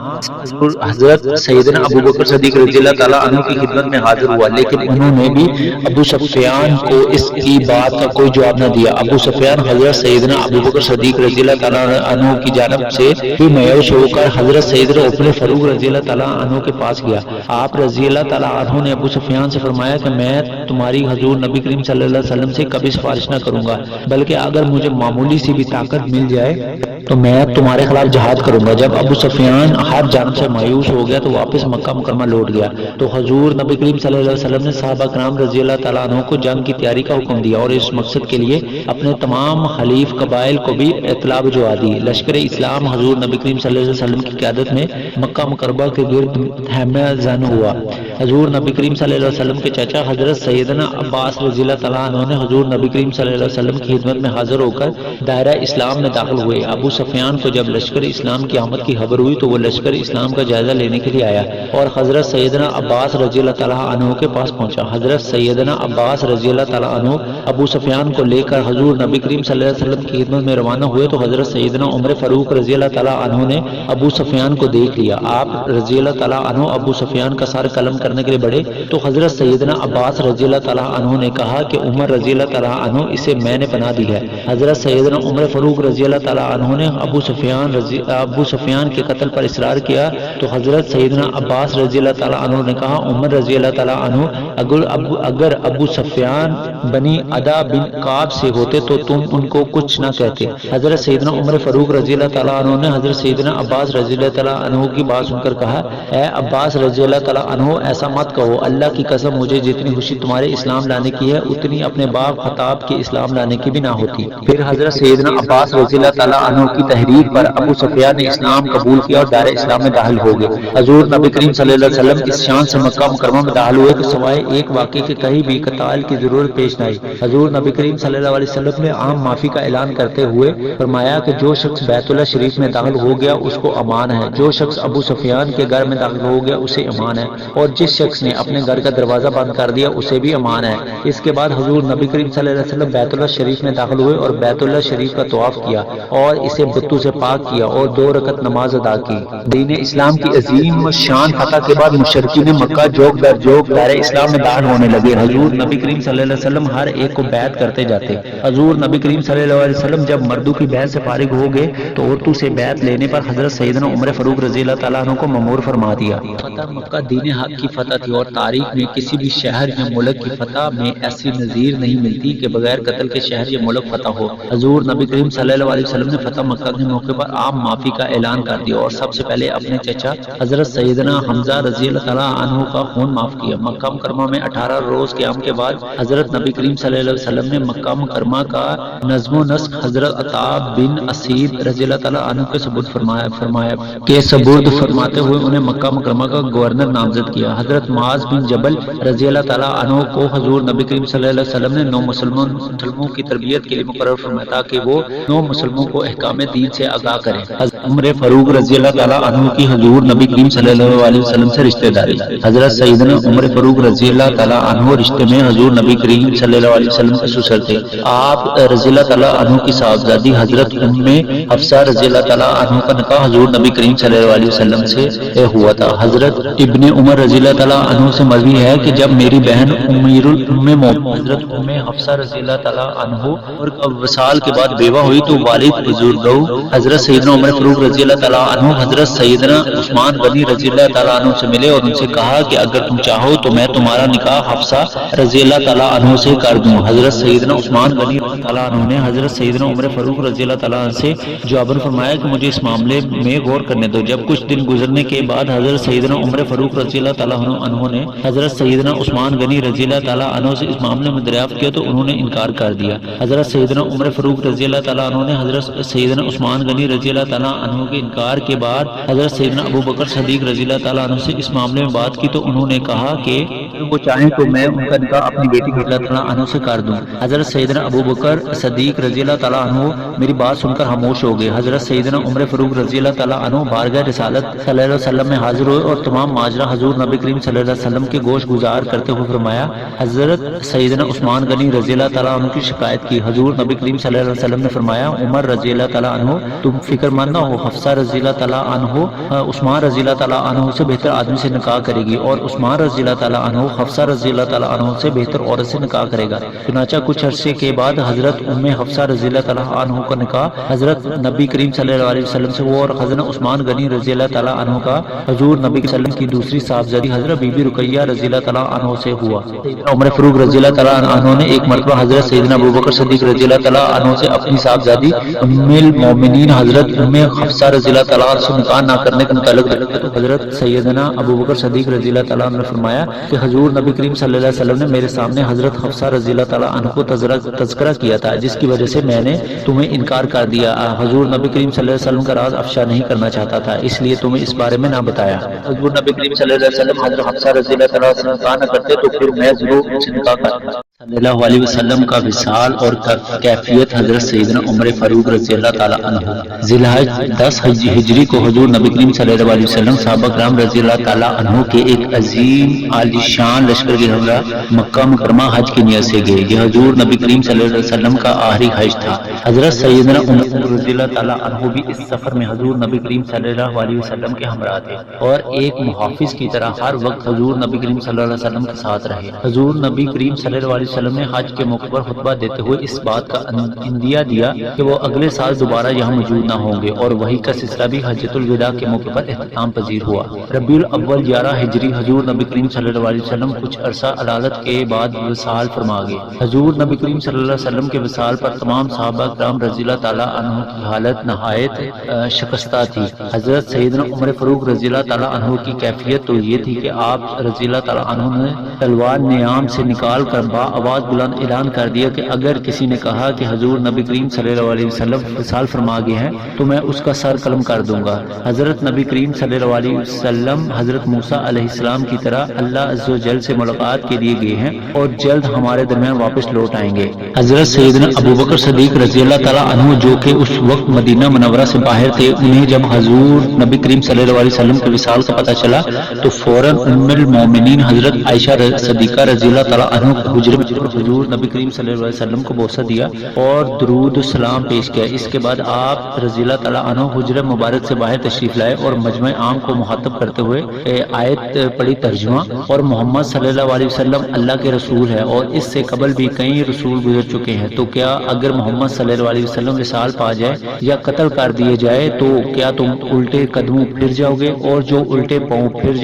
حضرت سیدنا ابو بکر صدیق رضی اللہ تعالیٰ عنہ کی خدمت میں حاضر ہوا لیکن انہوں نے بھی ابو سفیان کو اس کی بات کا کوئی جواب نہ دیا۔ ابو سفیان حضرت سیدنا ابو بکر صدیق رضی اللہ تعالیٰ عنہ کی جانب سے بھی مایوس ہو کر حضرت سیدنا عمر فاروق رضی اللہ تعالیٰ عنہ کے پاس گیا۔ آپ رضی اللہ تعالیٰ عنہ نے ابو سفیان سے فرمایا کہ میں تمہاری حضور نبی کریم صلی اللہ علیہ وسلم سے کبھی سفارش نہ کروں گا بلکہ اگر مجھے معمولی سی بھی طاقت مل جائے تو میں تمہارے خلاف جہاد کروں گا۔ جب ابو سفیان ہر جانب سے مایوس ہو گیا تو واپس مکہ مکرمہ لوٹ گیا تو حضور نبی کریم صلی اللہ علیہ وسلم نے صحابہ کرام رضی اللہ تعالیٰ عنہ کو جنگ کی تیاری کا حکم دیا اور اس مقصد کے لیے اپنے تمام حلیف قبائل کو بھی اطلاع بھجوا دی۔ لشکر اسلام حضور نبی کریم صلی اللہ علیہ وسلم کی قیادت میں مکہ مکرمہ کے گرد خیمہ زن ہوا۔ حضور نبی کریم صلی اللہ علیہ وسلم کے چچا حضرت سیدنا عباس رضی اللہ تعالیٰ عنہ نے حضور نبی کریم صلی اللہ علیہ وسلم کی خدمت میں حاضر ہو کر دائرہ اسلام میں داخل ہوئے۔ ابو سفیان کو جب لشکر اسلام کی آمد کی خبر ہوئی تو وہ لشکر اسلام کا جائزہ لینے کے لیے آیا اور حضرت سیدنا عباس رضی اللہ تعالیٰ عنہ کے پاس پہنچا۔ حضرت سیدنا عباس رضی اللہ تعالیٰ عنہ ابو سفیان کو لے کر حضور نبی کریم صلی اللہ علیہ وسلم کی خدمت میں روانہ ہوئے تو حضرت سیدنا عمر فاروق رضی اللہ تعالیٰ عنہ نے ابو سفیان کو دیکھ لیا۔ آپ رضی اللہ تعالیٰ عنہ ابو سفیان کا سر قلم کرنے کے لیے بڑھے تو حضرت سیدنا عباس رضی اللہ تعالیٰ عنہ نے کہا کہ عمر رضی اللہ تعالیٰ عنہ اسے میں نے پناہ دی ہے۔ حضرت سیدنا عمر فاروق رضی اللہ تعالیٰ عنہ نے ابو سفیان کے قتل پر اصرار کیا تو حضرت سیدنا عباس رضی اللہ تعالیٰ عنہ نے کہا عمر رضی اللہ تعالیٰ عنہ اگر ابو سفیان بنی عدا بن کعب سے ہوتے تو تم ان کو کچھ نہ کہتے۔ حضرت سیدنا عمر فاروق رضی اللہ تعالیٰ عنہ نے حضرت سیدنا عباس رضی اللہ تعالیٰ عنہ کی بات سن کر کہا اے عباس رضی اللہ تعالیٰ عنہ ایسا مت کہو، اللہ کی قسم مجھے جتنی خوشی تمہارے اسلام لانے کی ہے اتنی اپنے باپ خطاب کے اسلام لانے کی بھی نہ ہوتی۔ پھر حضرت سیدنا عباس رضی اللہ تعالیٰ عنہ کی تحریک پر ابو سفیان نے اسلام قبول کیا اور دار اسلام میں داخل ہو گئے۔ حضور نبی کریم صلی اللہ علیہ وسلم اس شان سے مکہ مکرمہ میں داخل ہوئے کہ سوائے ایک واقعے کے کہیں بھی قتال کی ضرورت پیش نہ آئی۔ حضور نبی کریم صلی اللہ علیہ وسلم نے عام معافی کا اعلان کرتے ہوئے فرمایا کہ جو شخص بیت اللہ شریف میں داخل ہو گیا اس کو امان ہے، جو شخص ابو سفیان کے گھر میں داخل ہو گیا اسے امان ہے، اور جس شخص نے اپنے گھر کا دروازہ بند کر دیا اسے بھی امان ہے۔ اس کے بعد حضور نبی کریم صلی اللہ علیہ وسلم بیت اللہ شریف میں داخل ہوئے اور بیت اللہ شریف کا طواف کیا اور اسے بتوں سے پاک کیا اور 2 رکعت نماز ادا کی۔ دین اسلام کی عظیم شان فتح کے بعد مشرکین مکہ جوک در جوک دائرہ اسلام میں داخل ہونے لگے۔ حضور نبی کریم صلی اللہ علیہ وسلم ہر ایک کو بیعت کرتے جاتے۔ حضور نبی کریم صلی اللہ علیہ وسلم جب مردوں کی بیعت سے فارغ ہو گئے تو عورتوں سے بیعت لینے پر حضرت سیدنا عمر فاروق رضی اللہ تعالیٰ عنہ کو مأمور فرما دیا۔ فتح مکہ دین حق کی فتح تھی اور تاریخ میں کسی بھی شہر یا ملک کی فتح میں ایسی نظیر نہیں ملتی کہ بغیر قتل کے شہر یا ملک فتح ہو۔ حضور نبی کریم صلی اللہ علیہ وسلم نے فتح مکہ کے موقع پر عام معافی کا اعلان کر دیا اور سب سے پہلے اپنے چچا حضرت سیدنا حمزہ رضی اللہ تعالیٰ عنہ کا خون معاف کیا۔ مکہ مکرمہ میں 18 روز قیام کے بعد حضرت نبی کریم صلی اللہ علیہ وسلم نے مکہ مکرمہ کا نظم و نسق حضرت عطا بن اسید رضی اللہ تعالیٰ عنہ کے سبورد فرمایا کہ سبورد فرماتے ہوئے انہیں مکہ مکرمہ کا گورنر نامزد کیا۔ حضرت معاذ بن جبل رضی اللہ تعالیٰ عنہ کو حضور نبی کریم صلی اللہ علیہ وسلم نے 9 مسلموں کی تربیت کے لیے مقرر فرمایا تاکہ وہ 9 مسلموں کو احکام دین سے آگاہ کریں۔ حضرت عمر فاروق رضی اللہ تعالیٰ عنہ کی حضور نبی کریم صلی اللہ علیہ وسلم سے رشتہ داری۔ حضرت سیدنا عمر فاروق رضی اللہ تعالیٰ عنہ رشتے میں حضور نبی کریم صلی اللہ علیہ وسلم کے سسر تھے۔ آپ رضی اللہ تعالیٰ عنہ کی صاحبزادی حضرت ام حفصہ رضی اللہ تعالیٰ عنہ کا نکاح حضور نبی کریم صلی اللہ علیہ وسلم سے ہوا تھا۔ حضرت ابن عمر رضی اللہ تعالیٰ عنہ سے مروی ہے کہ جب میری بہن امیر الام حضرت ام حفصہ رضی اللہ تعالیٰ عنہ اور وصال کے بعد بیوہ ہوئی تو والد بزرگوں حضرت سیدنا عمر فاروق رضی اللہ تعالیٰ عنہ حضرت سیدنا عثمان غنی رضی اللہ تعالیٰ عنہ سے ملے اور ان سے کہا کہ اگر تم چاہو تو میں تمہارا نکاح حفصہ رضی اللہ تعالیٰ عنہ سے کر دوں۔ حضرت سیدنا عثمان غنی رضی اللہ تعالیٰ عنہ نے حضرت سیدنا عمر فاروق رضی اللہ تعالیٰ عنہ سے جواباً فرمایا کہ مجھے اس معاملے میں غور کرنے دو۔ جب کچھ دن گزرنے کے بعد حضرت سیدنا عمر فاروق رضی اللہ تعالیٰ عنہ نے حضرت سیدنا عثمان غنی رضی اللہ تعالیٰ عنہ سے اس معاملے میں دریافت کیا تو انہوں نے انکار کر دیا۔ حضرت سیدنا عمر فاروق رضی اللہ تعالیٰ عنہ نے حضرت سیدنا عثمان غنی رضی اللہ تعالیٰ عنہ کے انکار کے بعد حضرت سیدنا ابو بکر صدیق رضی اللہ تعالیٰ عنہ سے اس معاملے میں بات کی تو انہوں نے کہا کہ وہ چاہیں تو میں ان کا نکاح اپنی بیٹی رضی اللہ تعالیٰ عنہ سے کر دوں۔ حضرت سیدنا ابو بکر صدیق رضی اللہ تعالیٰ عنہ میری بات سن کر خاموش ہو گئے۔ حضرت سیدنا عمر فاروق رضی اللہ تعالیٰ عنہ بارگاہ رسالت صلی اللہ علیہ وسلم میں حاضر ہوئے اور تمام ماجرا حضور نبی کریم صلی اللہ علیہ وسلم کے گوش گزار کرتے ہوئے فرمایا۔ حضرت سیدنا عثمان غنی رضی اللہ تعالیٰ عنہ کی شکایت کی۔ حضور نبی کریم صلی اللہ علیہ وسلم نے فرمایا عمر رضی اللہ تعالیٰ عنہ تم فکر مند نہ ہو، حفصہ رضی اللہ تعالیٰ عنہ عثمان رضی اللہ تعالیٰ عنہ سے بہتر آدمی سے نکاح کرے گی اور عثمان رضی اللہ تعالیٰ عنہ حفصہ رضی اللہ تعالیٰ عنہ سے بہتر عورت سے نکاح کرے گا۔ چنانچہ کچھ عرصے کے بعد حضرت ام حفصہ رضی اللہ تعالیٰ عنہ کا نکاح حضرت نبی کریم صلی اللہ علیہ وسلم سے ہوا اور حضرت عثمان غنی رضی اللہ تعالیٰ عنہ کا حضور نبی صلی اللہ علیہ وسلم کی دوسری صاحبزادی حضرت بی بی رقیہ رضی اللہ تعالیٰ عنہ سے ہوا۔ عمر فاروق رضی اللہ تعالیٰ عنہ نے ایک مرتبہ حضرت سیدنا ابو بکر صدیق رضی اللہ تعالیٰ عنہ سے اپنی صاحبزادی ام المومنین حضرت ام حفصہ رضی اللہ تعالیٰ عنہ سے نکاح نہ کرنے کا متعلق حضرت سیدنا ابو بکر صدیق رضی اللہ تعالیٰ عنہ نے فرمایا کہ حضور نبی کریم صلی اللہ علیہ وسلم نے میرے سامنے حضرت حفصہ رضی اللہ تعالیٰ عنہ کو تذکرہ کیا تھا جس کی وجہ سے میں نے تمہیں انکار کر دیا۔ حضور نبی کریم صلی اللہ علیہ وسلم کا راز افشا نہیں کرنا چاہتا تھا اس لیے تمہیں اس بارے میں نہ بتایا۔ حضور نبی کریم صلی اللہ علیہ وسلم حضرت حفصہ رضی اللہ تعالیٰ عنہ سے نکاح نہ کرتے تو پھر میں ضرور ان سے نکاح کرتا۔ صلی اللہ علیہ وسلم کا وصال اور کیفیت حضرت سیدنا عمر فاروق رضی اللہ تعالیٰ عنہ ذی الحج 10 ہجری کو حضور نبی کریم صلی اللہ علیہ وسلم صحابہ کرام رضی اللہ تعالیٰ عنہ کے ایک عظیم عالی شان لشکر کے ہمراہ مکہ مکرمہ حج کی نیت سے گئے۔ یہ حضور نبی کریم صلی اللہ علیہ وسلم کا آخری حج تھا۔ حضرت سیدنا عمر رضی اللہ تعالیٰ عنہ بھی اس سفر میں حضور نبی کریم صلی اللہ علیہ وسلم کے ہمراہ تھے اور ایک محافظ کی طرح ہر وقت حضور نبی کریم صلی اللہ علیہ وسلم کے ساتھ رہے۔ حضور نبی کریم صلی اللہ علیہ وسلم نے حج کے موقع پر خطبہ دیتے ہوئے اس بات کا اندیہ دیا کہ وہ اگلے سال دوبارہ یہاں موجود نہ ہوں گے اور وہی کا سلسلہ بھی حجۃ الوداع کے موقع پر اختتام پذیر ہوا۔ ربیع الاول 11 ہجری حضور نبی کریم صلی اللہ علیہ وسلم کچھ عرصہ علالت کے بعد وصال فرما گئے۔ حضور نبی کریم صلی اللہ علیہ وسلم کے وصال پر تمام صحابہ کرام رضی اللہ تعالیٰ عنہ کی حالت نہایت شکستہ تھی۔ حضرت سیدنا عمر فاروق رضی اللہ تعالیٰ عنہ کی کیفیت تو یہ تھی کہ آپ رضی اللہ تعالیٰ عنہ نے تلوار نیام سے نکال کر با آواز بلند اعلان کر دیا کہ اگر کسی نے کہا کہ حضور نبی کریم صلی اللہ علیہ وسلم وصال فرما گئے ہیں تو میں اس کا سر قلم کر دوں گا۔ حضرت نبی کریم صلی اللہ علیہ وسلم حضرت موسیٰ علیہ السلام کی طرح اللہ عز و جل سے ملاقات کے لیے گئے ہیں اور جلد ہمارے درمیان واپس لوٹ آئیں گے۔ حضرت سیدنا ابو بکر صدیق رضی اللہ تعالیٰ عنہ جو کہ اس وقت مدینہ منورہ سے باہر تھے، انہیں جب حضور نبی کریم صلی اللہ علیہ وسلم کے وصال کا پتہ چلا تو فوراً ام المومنین حضرت عائشہ صدیقہ رضی اللہ تعالیٰ عنہ کو حجرے میں حضور نبی کریم صلی اللہ علیہ وسلم کو بوسہ دیا اور درود و سلام پیش کیا۔ اس کے بعد آپ رضی اللہ تعالیٰ عنہ حجرہ مبارک سے باہر تشریف لائے اور مجمع عام کو مخاطب کرتے ہوئے آیت پڑھی ترجمہ، اور محمد صلی اللہ علیہ وسلم اللہ کے رسول ہے اور اس سے قبل بھی کئی رسول گزر چکے ہیں، تو کیا اگر محمد صلی اللہ علیہ وسلم وصال پا جائے یا قتل کر دیے جائے تو کیا تم الٹے قدموں پھر جاؤ گے؟ اور جو الٹے پاؤں پھر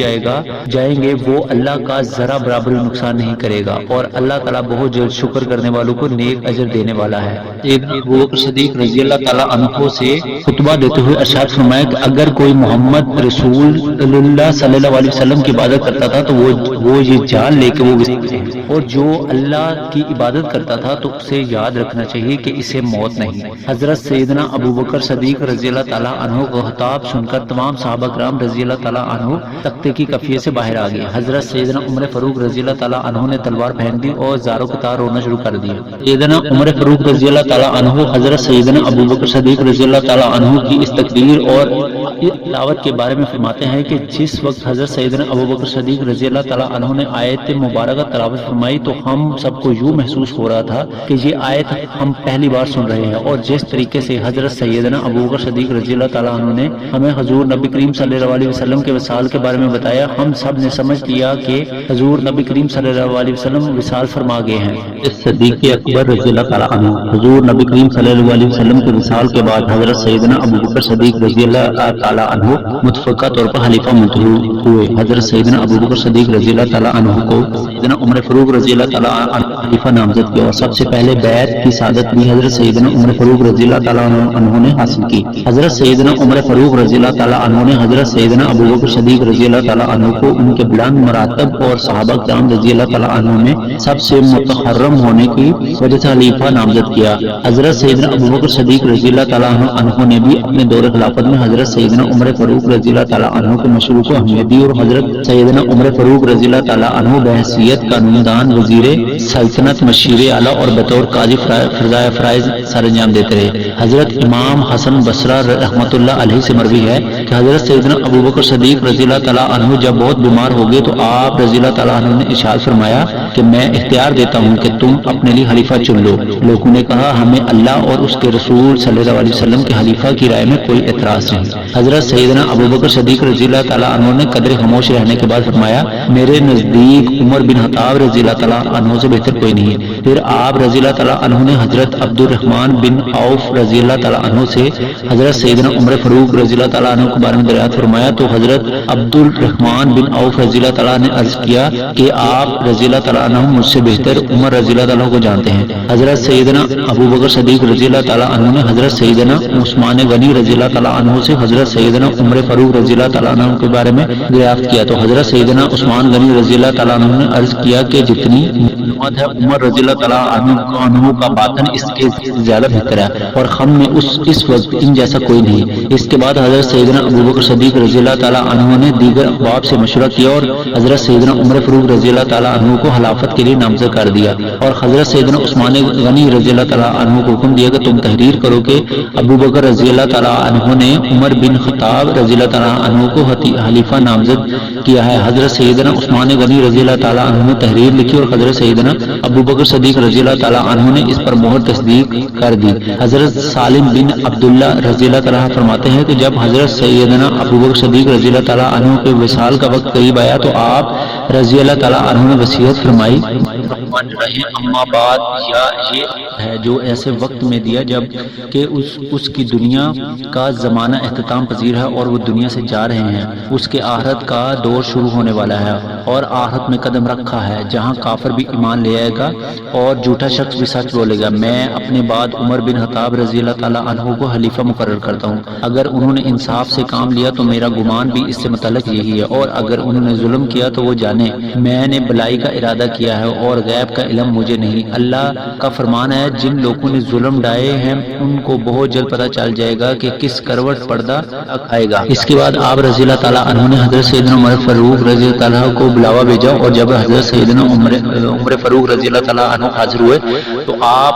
جائیں گے وہ اللہ کا ذرا برابر نقصان نہیں کرے گا، اور اللہ تعالیٰ بہت جلد شکر کرنے والوں کو نیک اجر دینے والا ہے۔ ایک ابو بکر صدیق رضی اللہ تعالیٰ عنہ سے خطبہ دیتے ہوئے ارشاد فرمایا کہ اگر کوئی محمد رسول اللہ صلی اللہ علیہ وسلم کی عبادت کرتا تھا تو وہ یہ جان لے کہ وہ اور جو اللہ کی عبادت کرتا تھا تو اسے یاد رکھنا چاہیے کہ اسے موت نہیں۔ حضرت سیدنا ابو بکر صدیق رضی اللہ تعالیٰ عنہ کو خطاب سن کر تمام صحابہ کرام رضی اللہ تعالیٰ عنہ تختے کی کفیے سے باہر آ گئے۔ حضرت سیدنا عمر فاروق رضی اللہ تعالیٰ عنہ نے تلوار پھینک دی اور زاروں کے تار رونا شروع کر دیا۔ سیدنا عمر فاروق رضی اللہ تعالیٰ عنہ حضرت سیدنا ابو بکر صدیق رضی اللہ تعالیٰ عنہ کی اس تقریر اور تلاوت کے بارے میں فرماتے ہیں کہ جس وقت حضرت سیدنا ابو بکر صدیق رضی اللہ تعالیٰ عنہ نے آیت مبارکہ تلاوت فرمائی تو ہم سب کو یوں محسوس ہو رہا تھا کہ یہ آیت ہم پہلی بار سن رہے ہیں، اور جس طریقے سے حضرت سیدنا ابو بکر صدیق رضی اللہ تعالیٰ عنہ نے ہمیں حضور نبی کریم صلی اللہ علیہ وسلم کے وصال کے بارے میں بتایا، ہم سب نے سمجھ لیا کہ حضور نبی کریم صلی اللہ علیہ وسلم وصال فرما گئے ہیں۔ صدیق اکبر رضی اللہ تعالیٰ عنہ حضور نبی کریم صلی اللہ علیہ وسلم کے وصال کے بعد حضرت سیدنا ابو بکر صدیق رضی اللہ تعالیٰ عنہ متفقہ طور پر خلیفہ منتخب ہوئے۔ حضرت سیدنا ابو بکر صدیق رضی اللہ تعالیٰ عنہ کو سیدنا عمر فاروق رضی اللہ تعالیٰ عنہ خلیفہ نامزد کیا، اور سب سے پہلے بیعت کی سعادت بھی حضرت سیدنا عمر فاروق رضی اللہ تعالیٰ عنہ نے حاصل کی۔ حضرت سیدنا عمر فاروق رضی اللہ تعالیٰ عنہ نے حضرت سیدنا ابو بکر صدیق رضی اللہ تعالیٰ عنہ کو ان کے بلند مراتب اور صحابہ کرام رضی اللہ تعالیٰ عنہ میں سب سے متحرم ہونے کی وجہ سے خلیفہ نامزد کیا۔ حضرت سیدنا ابو بکر صدیق رضی اللہ تعالیٰ عنہ نے بھی اپنے دور خلافت میں حضرت سیدنا عمر فاروق رضی اللہ تعالیٰ عنہ کے مشورے کو اہمیت دی، اور حضرت سیدنا عمر فاروق رضی اللہ تعالیٰ عنہ بحیثیت قانون دان، وزیر سلطنت، مشیر اعلیٰ اور بطور قاضی فرائض سر انجام دیتے رہے۔ حضرت امام حسن بصری رحمۃ اللہ علیہ سے مروی ہے کہ حضرت سیدنا ابو بکر صدیق رضی اللہ تعالیٰ عنہ جب بہت بیمار ہو گئے تو آپ رضی اللہ تعالیٰ عنہ نے ارشاد فرمایا کہ میں اختیار دیتا ہوں کہ تم اپنے لیے خلیفہ چن لو۔ لوگوں نے کہا ہمیں اللہ اور اس کے رسول صلی اللہ علیہ وسلم کے خلیفہ کی رائے میں کوئی اعتراض نہیں۔ حضرت سیدنا ابو بکر صدیق رضی اللہ تعالیٰ عنہ نے قدر خاموش رہنے کے بعد فرمایا میرے نزدیک عمر بن خطاب رضی اللہ تعالیٰ عنہ سے بہتر کوئی نہیں ہے۔ پھر آپ رضی اللہ تعالیٰ عنہ نے حضرت عبد الرحمن بن عوف رضی اللہ تعالیٰ عنہ سے حضرت سیدنا عمر فاروق رضی اللہ تعالیٰ عنہ کے بارے میں دریافت فرمایا تو حضرت عبد الرحمن بن عوف رضی اللہ تعالیٰ نے عرض کیا کہ آپ رضی اللہ تعالیٰ عنہ مجھ سے بہتر عمر رضی اللہ تعالیٰ کو جانتے ہیں۔ حضرت سیدنا ابو بکر صدیق رضی اللہ تعالیٰ عنہ نے حضرت سیدنا عثمان غنی رضی اللہ تعالیٰ عنہ سے حضرت سیدنا عمر فاروق رضی اللہ تعالیٰ عنہ کے بارے میں دریافت کیا تو حضرت سیدنا عثمان غنی رضی اللہ تعالیٰ عنہ نے عرض کیا کہ جتنی ہے عمر رضی اللہ تعالیٰ عنہ کا باطن اس کے زیادہ بہتر ہے، اور ہم میں اس وقت ان جیسا کوئی نہیں۔ اس کے بعد حضرت سیدنا ابو بکر صدیق رضی اللہ تعالیٰ عنہ نے دیگر احباب سے مشورہ کیا اور حضرت سیدنا عمر فاروق رضی اللہ تعالیٰ عنہ کو خلافت کے لیے نامزد کر دیا، اور حضرت سیدنا عثمان غنی رضی اللہ تعالیٰ عنہ کو حکم دیا کہ تم تحریر کرو کہ ابو بکر رضی اللہ تعالیٰ عنہ نے عمر بن خطاب رضی اللہ تعالیٰ عنہ کو خلیفہ نامزد کیا ہے۔ حضرت سیدنا عثمان غنی رضی اللہ تعالیٰ عنہ نے تحریر لکھی اور حضرت سیدنا ابو بکر صدیق رضی اللہ تعالیٰ عنہ نے اس پر مہر تصدیق کر دی۔ حضرت سالم بن عبداللہ رضی اللہ تعالیٰ فرماتے ہیں کہ جب حضرت سیدنا ابو بکر صدیق رضی اللہ تعالیٰ عنہ کے وصال کا وقت قریب آیا تو آپ رضی اللہ تعالیٰ عنہ نے وصیت فرمائی، اما بعد، یا یہ ہے جو ایسے وقت میں دیا جب کہ اس کی دنیا کا زمانہ اختتام پذیر ہے اور وہ دنیا سے جا رہے ہیں، اس کے آخرت کا دور شروع ہونے والا ہے اور آخرت میں قدم رکھا ہے جہاں کافر بھی ایمان لے آئے گا اور جھوٹا شخص بھی سچ بولے گا۔ میں اپنے بعد عمر بن خطاب رضی اللہ تعالیٰ عنہ کو خلیفہ مقرر کرتا ہوں۔ اگر انہوں نے انصاف سے کام لیا تو میرا گمان بھی اس سے متعلق یہی ہے، اور اگر انہوں نے ظلم کیا تو وہ جانے میں نے بلائی کا ارادہ کیا ہے اور غیب کا علم مجھے نہیں۔ اللہ کا فرمان ہے، جن لوگوں نے ظلم ڈھائے ہیں ان کو بہت جلد پتہ چل جائے گا کہ کس کروٹ پردہ آئے گا۔ اس کے بعد آپ رضی اللہ تعالیٰ عنہ نے حضرت سیدنا عمر فاروق رضی اللہ تعالیٰ عنہ کو بلاوا بھیجا، اور جب حضرت سیدنا عمر فاروق رضی اللہ تعالیٰ عنہ حاضر ہوئے تو آپ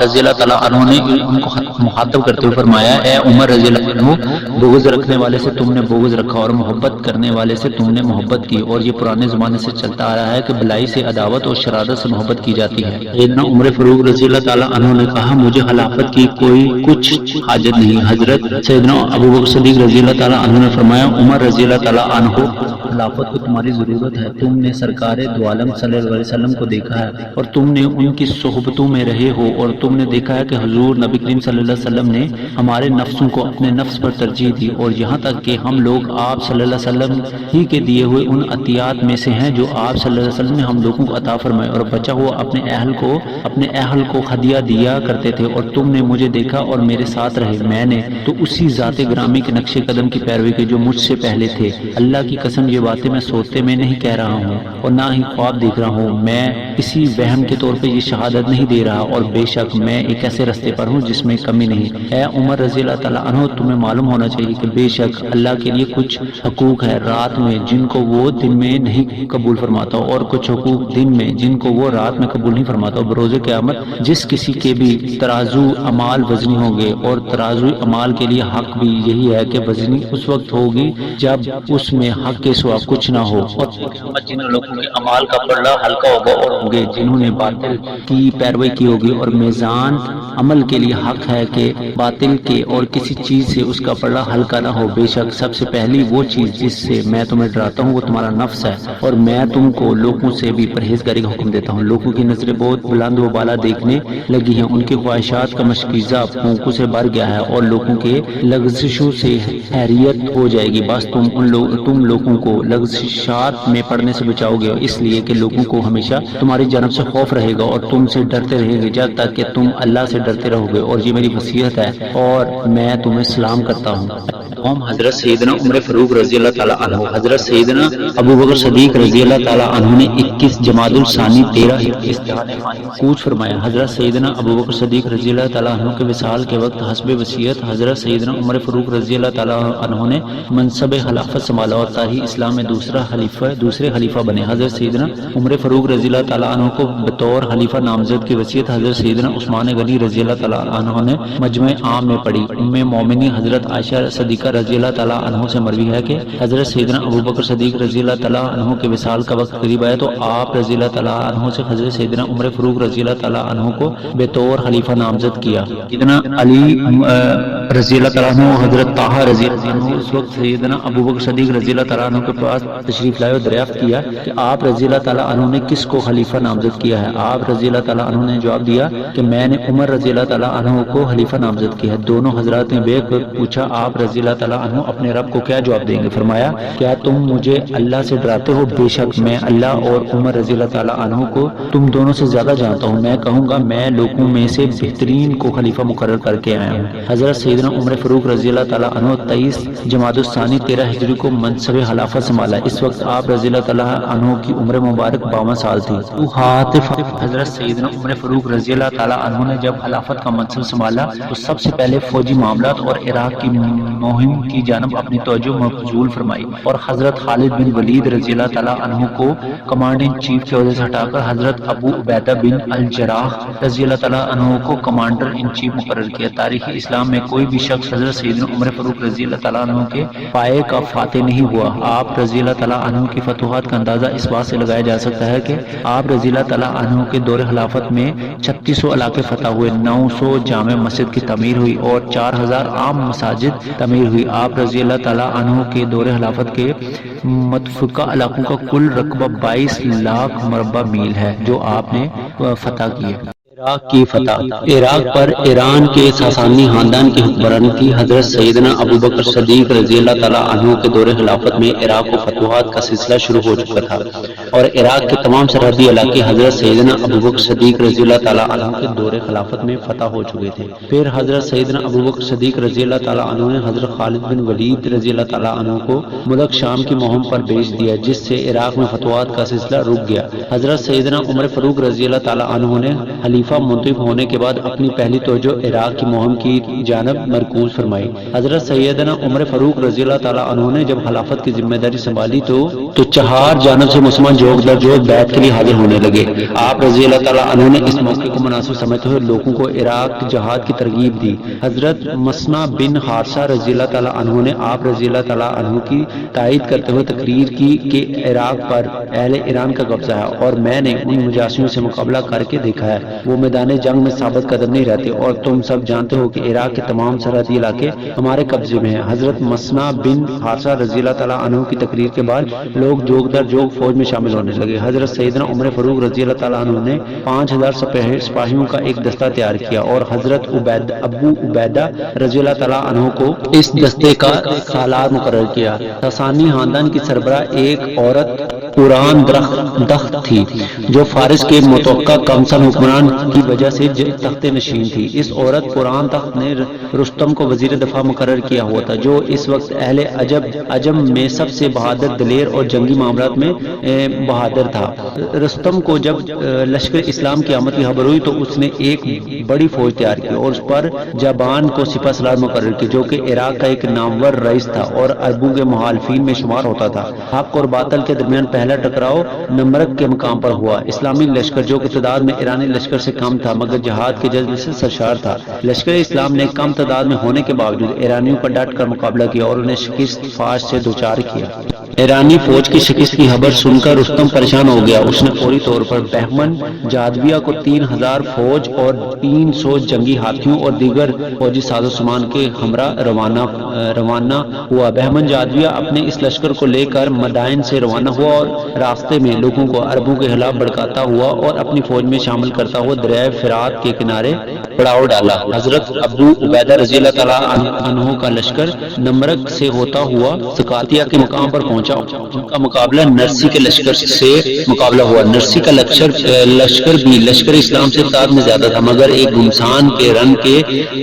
رضی اللہ تعالیٰ عنہ نے ان کو مخاطب کرتے ہوئے فرمایا، اے عمر رضی اللہ عنہ، بغض رکھنے والے سے تم نے بغض رکھا اور محبت کرنے والے سے تم نے محبت کی، اور یہ پرانے زمانے سے چلتا آ رہا ہے کہ بلائی سے عداوت اور شرارت سے محبت کی جاتی ہے۔ سیدنا عمر فاروق رضی اللہ تعالیٰ عنہ نے کہا، مجھے خلافت کی کوئی کچھ حاجت نہیں۔ حضرت سیدنا ابوبکر صدیق رضی اللہ تعالیٰ عنہ نے فرمایا، عمر رضی اللہ تعالیٰ عنہ کو خلافت کو تمہاری ضرورت ہے، تم نے سرکار دو عالم صلی اللہ علیہ وسلم کو دیکھا ہے اور تم نے ان کی صحبتوں میں رہے ہو، اور تم نے دیکھا ہے کہ حضور نبی کریم صلی اللہ علیہ وسلم نے ہمارے نفسوں کو اپنے نفس پر ترجیح دی، اور یہاں تک کہ ہم لوگ آپ صلی اللہ علیہ وسلم ہی کے دیے ہوئے ان عطیات میں سے ہیں جو آپ صلی اللہ علیہ وسلم نے ہم لوگوں کو عطا فرمائے، اور بچا ہوا اپنے اہل کو ہدیہ دیا کرتے تھے، اور تم نے مجھے دیکھا اور میرے ساتھ رہے۔ میں نے تو اسی ذات گرامی کے نقش قدم کی پیروی کی جو مجھ سے پہلے تھے۔ اللہ کی قسم یہ باتیں میں سوتے میں نہیں کہہ رہا ہوں اور نہ ہی خواب دیکھ رہا ہوں، میں کسی وہم کے طور پہ یہ شہادت نہیں دے رہا، اور بے شک میں ایک ایسے رستے پر ہوں جس میں کمی نہیں۔ اے عمر رضی اللہ تعالیٰ عنہ، تمہیں معلوم ہونا چاہیے کہ بے شک اللہ کے لیے کچھ حقوق ہے رات میں جن کو وہ دن میں نہیں قبول فرماتا، اور کچھ حقوق دن میں جن کو وہ رات میں قبول نہیں فرماتا۔ بروز قیامت جس کسی کے بھی ترازو اعمال وزنی ہوں گے، اور ترازو اعمال کے لیے حق بھی یہی ہے کہ وزنی اس وقت ہوگی جب اس میں حق کے سوا کچھ نہ ہو، اور جن لوگوں کے اعمال کا پلڑا ہلکا ہوگا اور ہوں گے جنہوں نے باطل کی پیروی کی ہوگی، اور میزان عمل کے لیے حق ہے کہ باطل کے اور کسی چیز سے اس کا پلڑا ہلکا نہ ہو۔ بے شک سب سے پہلی وہ چیز جس سے میں تمہیں ڈراتا ہوں وہ تمہارا نفس ہے، اور میں تم کو لوگوں سے بھی پرہیزگاری کا حکم دیتا ہوں۔ لوگوں کی نظریں بہت بلند و بالا دیکھنے لگی ہیں، ان کی خواہشات کا مشکیزہ پھونکوں سے بھر گیا ہے، اور لوگوں کے لغزشوں سے حیریت ہو جائے گی۔ بس تم لوگوں کو لغزشات میں پڑنے سے بچاؤ گے، اس لیے کہ لوگوں کو ہمیشہ تمہاری جانب سے خوف رہے گا اور تم سے ڈرتے رہیں گے جب تک کہ تم اللہ سے ڈرتے رہو گے، اور یہ میری وصیت ہے اور میں تمہیں سلام کرتا ہوں۔ حضرت سیدنا عمر فاروق رضی اللہ تعالیٰ عنہ، حضرت سیدنا ابوبکر صدیق رضی اللہ تعالیٰ عنہ نے 21 جمادی الثانی 13 کوچ فرمایا۔ حضرت سیدنا ابوبکر صدیق رضی اللہ تعالیٰ عنہ کے وصال کے وقت حسب وصیت حضرت سیدنا عمر فاروق رضی اللہ تعالیٰ عنہ نے منصب خلافت سنبھالا اور تاریخ اسلام میں دوسرے خلیفہ بنے۔ حضرت سیدنا عمر فاروق رضی اللہ تعالیٰ عنہ کو بطور خلیفہ نامزد کی وصیت حضرت سیدنا عثمان غنی رضی اللہ تعالیٰ عنہ نے مجمع عام میں پڑھی۔ ام مومنین حضرت عائشہ صدیقہ رضی اللہ تعالیٰ عنہ سے مروی ہے کہ حضرت سیدنا ابوبکر صدیق رضی اللہ تعالیٰ عنہ کے وصال کا وقت قریب آیا تو آپ رضی اللہ تعالیٰ عنہ سے حضرت سیدنا عمر فاروق رضی اللہ تعالیٰ عنہ کو بطور خلیفہ نامزد کیا۔ سیدنا علی رضی اللہ تعالیٰ عنہ، حضرت طٰہٰ رضی اللہ عنہ اس وقت سیدنا ابوبکر صدیق رضی اللہ تعالیٰ عنہ کے پاس تشریف لائے اور دریافت کیا کہ آپ رضی اللہ تعالیٰ عنہ نے کس کو خلیفہ نامزد کیا ہے۔ آپ رضی اللہ تعالیٰ عنہ نے جواب دیا کہ میں نے عمر رضی اللہ تعالیٰ عنہ کو خلیفہ نامزد کیا ہے۔ دونوں حضرات نے بیک وقت پوچھا آپ رضی اللہ تعالیٰ عنہ اپنے رب کو کیا جواب دیں گے؟ فرمایا کیا تم مجھے اللہ سے ڈراتے ہو؟ بے شک میں اللہ اور عمر رضی اللہ تعالیٰ عنہ کو تم دونوں سے زیادہ جانتا ہوں۔ میں کہوں گا میں لوگوں میں سے بہترین کو خلیفہ مقرر کر کے آیا ہوں۔ حضرت سیدنا عمر فاروق رضی اللہ تعالیٰ عنہ 23 جمادی الثانی 13 ہجری کو منصب خلافت سنبھالا۔ اس وقت آپ رضی اللہ تعالیٰ عنہ کی عمر مبارک 52 سال تھی۔ حضرت سیدنا عمر فاروق رضی اللہ تعالیٰ عنہ نے جب خلافت کا منصب سنبھالا تو سب سے پہلے فوجی معاملات اور عراق کی مہم کی جانب اپنی توجہ مبذول فرمائی، اور حضرت خالد بن ولید رضی اللہ تعالیٰ عنہ کو کمانڈر ان چیف کے عہدے سے ہٹا کر حضرت ابو عبیدہ بن الجراح رضی اللہ تعالیٰ عنہ کو کمانڈر ان چیف مقرر کیا۔ تاریخ اسلام میں کوئی بھی شخص حضرت سیدنا عمر فاروق رضی اللہ تعالیٰ عنہ کے پائے کا فاتح نہیں ہوا۔ آپ رضی اللہ تعالیٰ عنہ کی فتوحات کا اندازہ اس بات سے لگایا جا سکتا ہے کہ آپ رضی اللہ تعالیٰ عنہ کے دور خلافت میں 3600 علاقے فتح ہوئے، 900 جامع مسجد کی تعمیر ہوئی اور 4000 عام مساجد تعمیر ہوئی۔ آپ رضی اللہ تعالیٰ عنہ کے دور خلافت کے متفقہ علاقوں کا کل رقبہ 22 لاکھ مربع میل ہے جو آپ نے فتح کیے۔ عراق کی فتح۔ عراق پر ایران کے ساسانی خاندان کی حکمرانی تھی۔ حضرت سیدنا ابوبکر صدیق رضی اللہ تعالیٰ عنہ کے دور خلافت میں عراق و فتوحات کا سلسلہ شروع ہو چکا تھا اور عراق کے تمام سرحدی علاقے حضرت سیدنا ابوبکر صدیق رضی اللہ تعالیٰ عنہ کے دور خلافت میں فتح ہو چکے تھے۔ پھر حضرت سیدنا ابوبکر صدیق رضی اللہ تعالیٰ عنہ نے حضرت خالد بن ولید رضی اللہ تعالیٰ عنہ کو ملک شام کی مہم پر بھیج دیا، جس سے عراق میں فتوحات کا سلسلہ رک گیا۔ حضرت سیدنا عمر فاروق رضی اللہ تعالیٰ عنہ نے خلیفہ منتخب ہونے کے بعد اپنی پہلی توجہ عراق کی مہم کی جانب مرکوز فرمائی۔ حضرت سیدنا عمر فاروق رضی اللہ تعالیٰ عنہ نے جب خلافت کی ذمہ داری سنبھالی تو چہار جانب سے مسلمان جوگ در جوگ بیعت کے لیے حاضر ہونے لگے۔ آپ رضی اللہ تعالیٰ عنہ نے اس موقع کو مناسب سمجھتے ہوئے لوگوں کو عراق جہاد کی ترغیب دی۔ حضرت مسنا بن حارثہ رضی اللہ تعالیٰ عنہ نے آپ رضی اللہ تعالیٰ عنہ کی تائید کرتے ہوئے تقریر کی کہ عراق پر اہل ایران کا قبضہ ہے اور میں نے ان مجاسموں سے مقابلہ کر کے دیکھا ہے، وہ میدان جنگ میں ثابت قدم نہیں رہتے اور تم سب جانتے ہو کہ عراق کے تمام سرحدی علاقے ہمارے قبضے میں ہیں۔ حضرت مسنا بن حارثہ رضی اللہ تعالیٰ عنہ کی تقریر کے بعد لوگ جوگ در جوگ فوج میں شامل ہونے لگے۔ حضرت سیدنا عمر فاروق رضی اللہ تعالیٰ عنہ نے 5000 سپاہیوں کا ایک دستہ تیار کیا اور حضرت ابو عبیدہ رضی اللہ تعالیٰ عنہ کو اس دستے کا سالار مقرر کیا۔ ساسانی خاندان کی سربراہ ایک عورت قرآن دخت تھی جو فارس کے متوقع کمسن حکمران کی وجہ سے تخت نشین تھی۔ اس عورت قرآن تخت نے رستم کو وزیر دفاع مقرر کیا ہوا تھا، جو اس وقت اہل عجم میں سب سے بہادر، دلیر اور جنگی معاملات میں بہادر تھا۔ رستم کو جب لشکر اسلام کی آمد کی خبر ہوئی تو اس نے ایک بڑی فوج تیار کی اور اس پر جابان کو سپہ سالار مقرر کی، جو کہ عراق کا ایک نامور رئیس تھا اور عربوں کے محالفین میں شمار ہوتا تھا۔ حق اور باطل کے درمیان پہلا ٹکراؤ نمرق کے مقام پر ہوا۔ اسلامی لشکر جو کہ تعداد میں ایرانی لشکر سے کم تھا مگر جہاد کے جذبے سے سرشار تھا، لشکر اسلام نے کم تعداد میں ہونے کے باوجود ایرانیوں پر ڈٹ کر مقابلہ کیا اور انہیں شکست فاش سے دوچار کیا۔ ایرانی فوج کی شکست کی خبر سن کر رستم پریشان ہو گیا۔ اس نے فوری طور پر بہمن جادویہ کو 3000 فوج اور 300 جنگی ہاتھیوں اور دیگر فوجی ساز و سامان کے ہمراہ روانہ ہوا۔ بہمن جادویہ اپنے اس لشکر کو لے کر مدائن سے روانہ ہوا اور راستے میں لوگوں کو عربوں کے خلاف بھڑکاتا ہوا اور اپنی فوج میں شامل کرتا ہوا دریائے فرات کے کنارے پڑاؤ ڈالا۔ حضرت ابو عبیدہ رضی اللہ تعالیٰ عنہ کا لشکر نمرق سے ہوتا ہوا سکاتیہ کے مقام پر پہنچا۔ ان کا مقابلہ نرسی کے لشکر سے مقابلہ ہوا۔ نرسی کا لشکر بھی لشکر اسلام سے تعداد میں زیادہ تھا مگر ایک گھمسان کے رن کے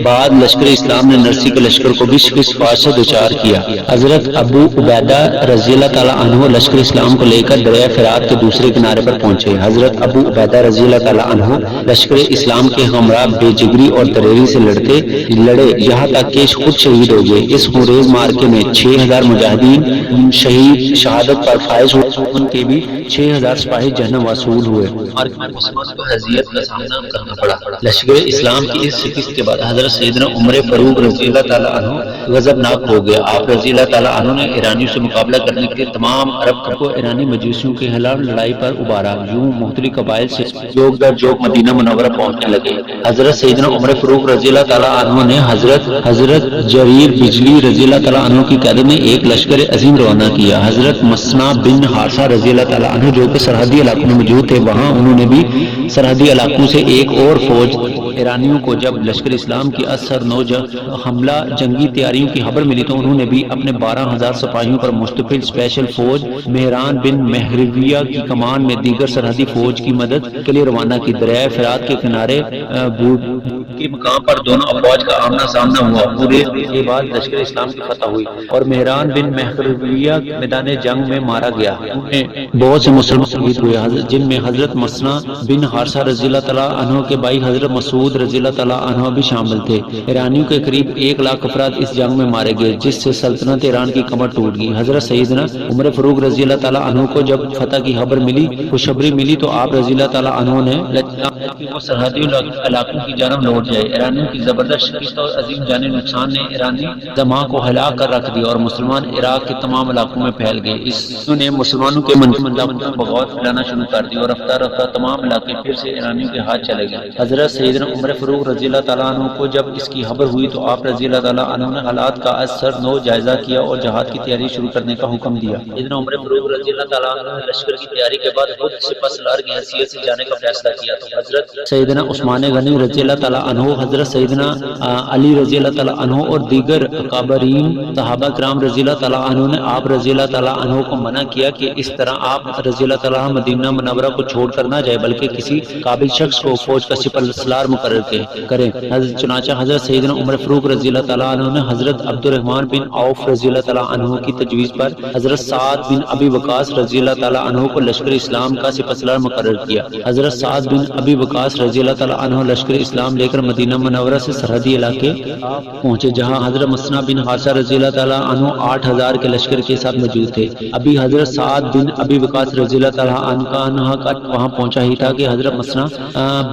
بعد لشکر اسلام نے نرسی کے لشکر کو بھی شکست فاش سے دوچار کیا۔ حضرت ابو عبیدہ رضی اللہ تعالیٰ عنہ لشکر اسلام کو لے کر دریائے فرات کے دوسرے کنارے پر پہنچے۔ حضرت ابو عبیدہ رضی اللہ تعالیٰ عنہ لشکر اسلام کے ہمراہ بے جگری اور دلیری سے لڑے یہاں تک کہ خود شہید ہو گئے۔ اس خونریز مارکے میں 6000 مجاہدین شہادت پر فائز ہوئے، ان کے بھی 6000 سپاہی جہنم وصول ہوئے۔ مسلمان کو اذیت کا سامنا کرنا پڑا۔ لشکر اسلام کی اس شکست کے بعد حضرت سیدنا عمر فاروق رضی اللہ تعالیٰ عنہ غضبناک ہو گیا۔ آپ رضی اللہ تعالیٰ عنہ نے ایرانیوں سے مقابلہ کرنے کے لیے تمام عرب کو ایرانی مجوسیوں کے خلاف لڑائی پر ابھارا۔ یوں مختلف قبائل سے جوگ در جوگ مدینہ منورہ پہنچنے لگے۔ حضرت سیدنا عمر فاروق رضی اللہ تعالیٰ عنہ نے حضرت جریر بجلی رضی اللہ تعالیٰ عنہ کی قیادت میں ایک لشکر عظیم روانہ کیا۔ حضرت مسنا بن حارثہ رضی اللہ تعالیٰ عنہ جو کہ سرحدی علاقوں میں موجود تھے، وہاں انہوں نے بھی سرحدی علاقوں سے ایک اور فوج ایرانیوں کو جب لشکر اسلام کی اثر نو حملہ جنگی تیاریوں کی خبر ملی تو انہوں نے بھی اپنے 12000 سپاہیوں پر مشتمل اسپیشل فوج مہران بن مہرویہ کی کمان میں دیگر سرحدی فوج کی مدد کے لیے روانہ کی۔ دریائے فرات کے کنارے کے مقام پر دونوں افواج کا آمنا سامنا ہوا۔ پورے کے بعد لشکر اسلام کی فتح ہوئی اور مہران بن مہرویہ میدان جنگ میں مارا گیا۔ بہت سے مسلمان شہید ہوئے، جن میں حضرت مسنا بن حارثہ رضی اللہ تعالیٰ عنہ کے بھائی حضرت مسعود مسعود رضی اللہ تعالیٰ عنہ بھی شامل تھے۔ ایرانیوں کے قریب 1,00,000 افراد اس جنگ میں مارے گئے، جس سے سلطنت ایران کی کمر ٹوٹ گئی۔ حضرت سیدنا عمر فاروق رضی اللہ تعالیٰ عنہ کو جب فتح کی خبر ملی، خوشخبری ملی، تو آپ رضی اللہ تعالیٰ عنہ نے وہ سرحدی علاقوں کی جانب لوٹ جائے۔ ایرانیوں کی زبردست شکست اور عظیم جانی نقصان نے ایرانی جماع کو ہلاک کر رکھ دیا اور مسلمان عراق کے تمام علاقوں میں پھیل گئے۔ اس نے مسلمانوں کے من میں بغاوت پھیلانا شروع کر دی اور رفتہ رفتہ تمام علاقے پھر سے ایرانیوں کے ہاتھ چلے گئے۔ حضرت سیدنا عمر فاروق رضی اللہ تعالیٰ عنہ کو جب اس کی خبر ہوئی تو آپ رضی اللہ تعالیٰ عنہ نے حالات کا از سر نو جائزہ کیا اور جہاد کی تیاری شروع کرنے کا حکم دیا۔ سیدنا عمر فاروق رضی اللہ تعالیٰ عنہ نے لشکر کی تیاری کے بعد خود سپہ سالار کی حیثیت سے جانے کا فیصلہ کیا تو حضرت سیدنا عثمان غنی رضی اللہ تعالیٰ عنہ، حضرت سیدنا علی رضی اللہ تعالیٰ عنہ اور دیگر اکابرین صحابہ کرام رضی اللہ تعالیٰ عنہ نے آپ رضی اللہ تعالیٰ عنہ کو منع کیا کہ اس طرح آپ رضی اللہ تعالیٰ عنہ مدینہ منورہ کو چھوڑ کر نہ جائے، بلکہ کسی قابل شخص کو فوج کا سپہ سالار مقرر کریں۔ چنانچہ حضرت سیدنا عمر فاروق رضی اللہ تعالیٰ عنہ نے حضرت عبد الرحمن بن عوف رضی اللہ تعالیٰ عنہ کی تجویز پر حضرت سعد بن ابی وقاص رضی اللہ تعالیٰ عنہ کو لشکر اسلام کا سپہ سالار مقرر کیا۔ حضرت سعد بن ابی وقاص رضی اللہ تعالیٰ عنہ لشکر اسلام لے کر مدینہ منورہ سے سرحدی علاقے پہنچے، جہاں حضرت مسنہ بن حارثہ رضی اللہ تعالیٰ عنہ 8,000 کے لشکر کے ساتھ موجود تھے۔ ابھی حضرت سعد بن ابی وقاص رضی اللہ تعالیٰ عنہ کا وہاں پہنچا ہی تھا کہ حضرت مسنہ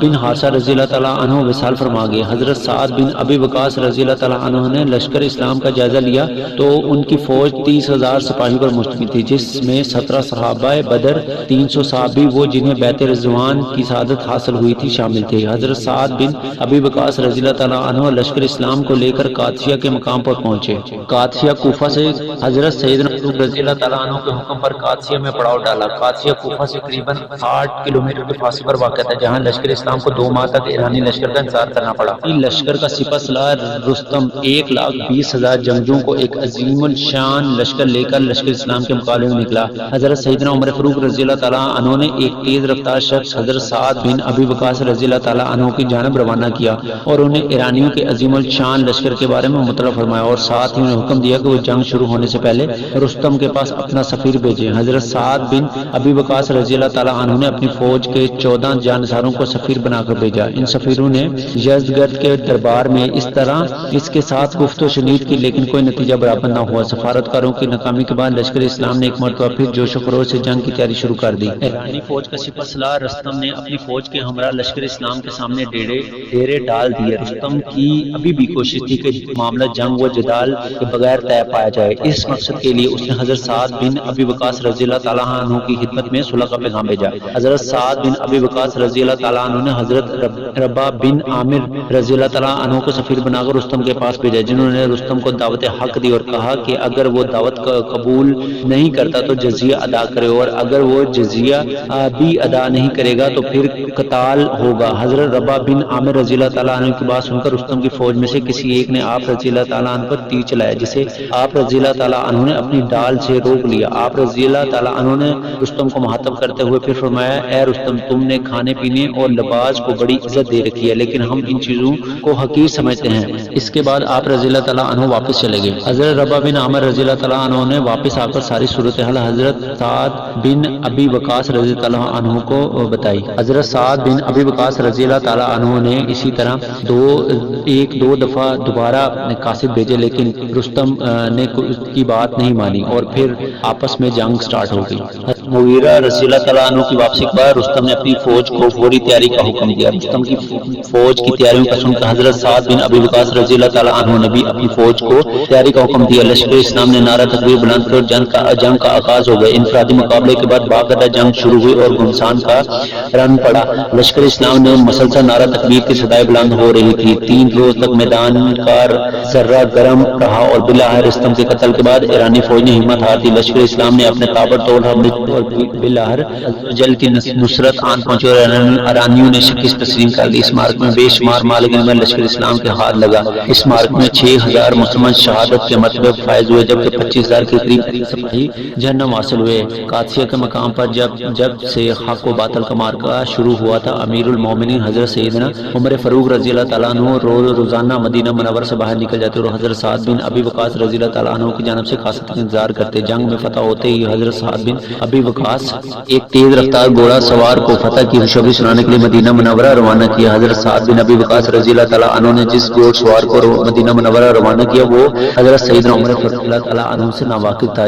بن حارثہ رضی اللہ تعالیٰ عنہ وصال فرما گئے۔ حضرت سعد بن ابی وقاص رضی اللہ تعالیٰ عنہ نے لشکر اسلام کا جائزہ لیا تو ان کی فوج 30,000 سپاہیوں پر مشتمل تھی، جس میں 17 صحابہ بدر، 300 صحابی وہ جنہیں بیعت رضوان کی سعادت حاصل ہوئی تھی شامل تھے۔ حضرت سعد بن ابی وقاص رضی اللہ تعالیٰ عنہ لشکر اسلام کو لے کر قادسیہ کے مقام پر پہنچے۔ قادسیہ کوفہ سے حضرت سیدنا عمر رضی اللہ تعالیٰ عنہ کے حکم پر قادسیہ میں پڑاؤ ڈالا۔ قادسیہ کوفہ سے قریباً 60 کلومیٹر کے فاصلے پر واقع ہے، جہاں لشکر اسلام کو 2 ماہ تک ایرانی لشکر کا انتظار کرنا پڑا۔ لشکر کا سپہ سالار رستم 1,20,000 جنگجوؤں کو ایک عظیم الشان لشکر لے کر لشکر اسلام کے مقابلے میں نکلا۔ حضرت سیدنا عمر فاروق رضی اللہ تعالیٰ عنہ نے ایک تیز رفتار شخص حضرت سعد بن ابی وقاص رضی اللہ تعالیٰ عنہ کی جانب روانہ کیا اور انہیں ایرانیوں کے عظیم الشان لشکر کے بارے میں مطلع فرمایا اور ساتھ ہی انہیں حکم دیا کہ وہ جنگ شروع ہونے سے پہلے رستم کے پاس اپنا سفیر بھیجیں۔ حضرت سعد بن ابی وقاص رضی اللہ تعالیٰ عنہ نے اپنی فوج کے 14 جانساروں کو سفیر بنا کر بھیجا۔ ان سفیروں نے یزدگرد کے دربار میں اس طرح اس کے ساتھ گفت و شنید کی، لیکن کوئی نتیجہ برآمد نہ ہوا۔ سفارتکاروں کی ناکامی کے بعد لشکر اسلام نے ایک مرتبہ پھر جوش و خروش سے جنگ کی تیاری شروع کر دی۔ ایرانی فوج کا سپہ سالار رستم نے اپنی فوج کے ہمراہ لشکر اسلام کے سامنے ڈیرے ڈال دیے۔ رستم کی ابھی بھی کوشش تھی کہ معاملہ جنگ و جدال کے بغیر طے پایا جائے۔ اس مقصد کے لیے اس نے حضرت سعد بن ابی وقاص رضی اللہ تعالیٰ عنہ کی خدمت میں صلح کا پیغام بھیجا۔ حضرت سعد بن ابی وقاص رضی اللہ تعالیٰ عنہ نے حضرت ربا بن عامر رضی اللہ تعالیٰ عنہ کو سفیر بنا کر رستم کے پاس بھیجا، جنہوں نے رستم کو دعوت حق دی اور کہا کہ اگر وہ دعوت قبول نہیں کرتا تو جزیہ ادا کرے، اور اگر وہ جزیہ بھی ادا نہیں کرے گا تو پھر قتال ہوگا۔ حضرت ربا بن عامر رضی اللہ تعالیٰ عنہ کی بات سن کر رستم کی فوج میں سے کسی ایک نے آپ رضی اللہ تعالیٰ عنہ پر تیر چلایا، جسے آپ رضی اللہ تعالیٰ عنہ نے اپنی ڈال سے روک لیا۔ آپ رضی اللہ تعالیٰ عنہ نے رستم کو مخاطب کرتے ہوئے پھر فرمایا، اے رستم، تم نے کھانے پینے اور لباس کو بڑی عزت دے رکھی ہے، لیکن ہم ان چیزوں کو حقیر سمجھتے ہیں۔ اس کے بعد آپ رضی اللہ تعالیٰ عنہ واپس چلے گئے۔ حضرت ربا بن عامر رضی اللہ تعالیٰ عنہ نے واپس آ کر ساری صورتحال حضرت سعد بن ابی وقاص رضی اللہ عنہ کو بتائی۔ حضرت سعد بن ابی وقاص رضی اللہ تعالیٰ عنہ نے اسی طرح دو دفعہ دوبارہ قاصد بھیجے، لیکن رستم نے کی بات نہیں مانی اور پھر آپس میں جنگ سٹارٹ ہو گئی۔ مغیرہ رضی اللہ تعالیٰ عنہ کی واپسی کے بعد رستم نے اپنی فوج کو فوری تیاری کا حکم دیا۔ رستم کی فوج کی تیاریوں کا سن کر حضرت سعد بن ابی وقاص رضی اللہ تعالیٰ عنہ نے بھی اپنی فوج کو تیاری کا حکم دیا۔ لشکر اسلام نے نعرہ تکبیر بلند کر جنگ کا آغاز ہو گیا۔ انفرادی مقابلے کے بعد باقاعدہ جنگ شروع ہوئی اور گھمسان کا رن پڑا۔ لشکر اسلام نے مسلسل نعرہ تکبیر کی صدائیں بلند ہو رہی تھی۔ 3 روز تک میدان کا ذرہ گرم رہا اور بالآخر رستم کے قتل کے بعد ایرانی فوج نے ہمت ہار دی۔ لشکر اسلام نے اپنے تابڑ توڑ حملے اور بالآخر جل کی نصرت آن پہنچی اور ایرانیوں نے شکست تسلیم کر لی۔ اس معرکے میں بے شمار مالکین میں لشکر اسلام کے ہاتھ لگا۔ اس معرکے میں 6,000 مسلمان شہادت کے مرتبے فائز ہوئے، جبکہ 25,000 کے قریب سپاہی جہنم حاصل ہوئے۔ قادسیہ کے مقام پر جب سے حق و باطل کا معرکہ شروع ہوا تھا، امیر المومنین حضرت سیدنا عمر فاروق رضی اللہ تعالیٰ عنہ روزانہ مدینہ منورہ سے باہر نکل جاتے اور حضرت سعد بن ابی وقاص رضی اللہ تعالیٰ عنہ کی جانب سے خاص انتظار کرتے۔ جنگ میں فتح ہوتے ہی حضرت سعد بن ابی وقاص ایک تیز رفتار گھوڑا سوار کو فتح کی خوشخبری سنانے کے لیے مدینہ منورہ روانہ کیا۔ حضرت سعد بن ابی وقاص رضی اللہ تعالیٰ عنہ نے جس گھوڑ سوار کو مدینہ منورہ روانہ کیا وہ حضرت سیدنا عمر رضی اللہ تعالیٰ عنہ سے ناواقف تھا۔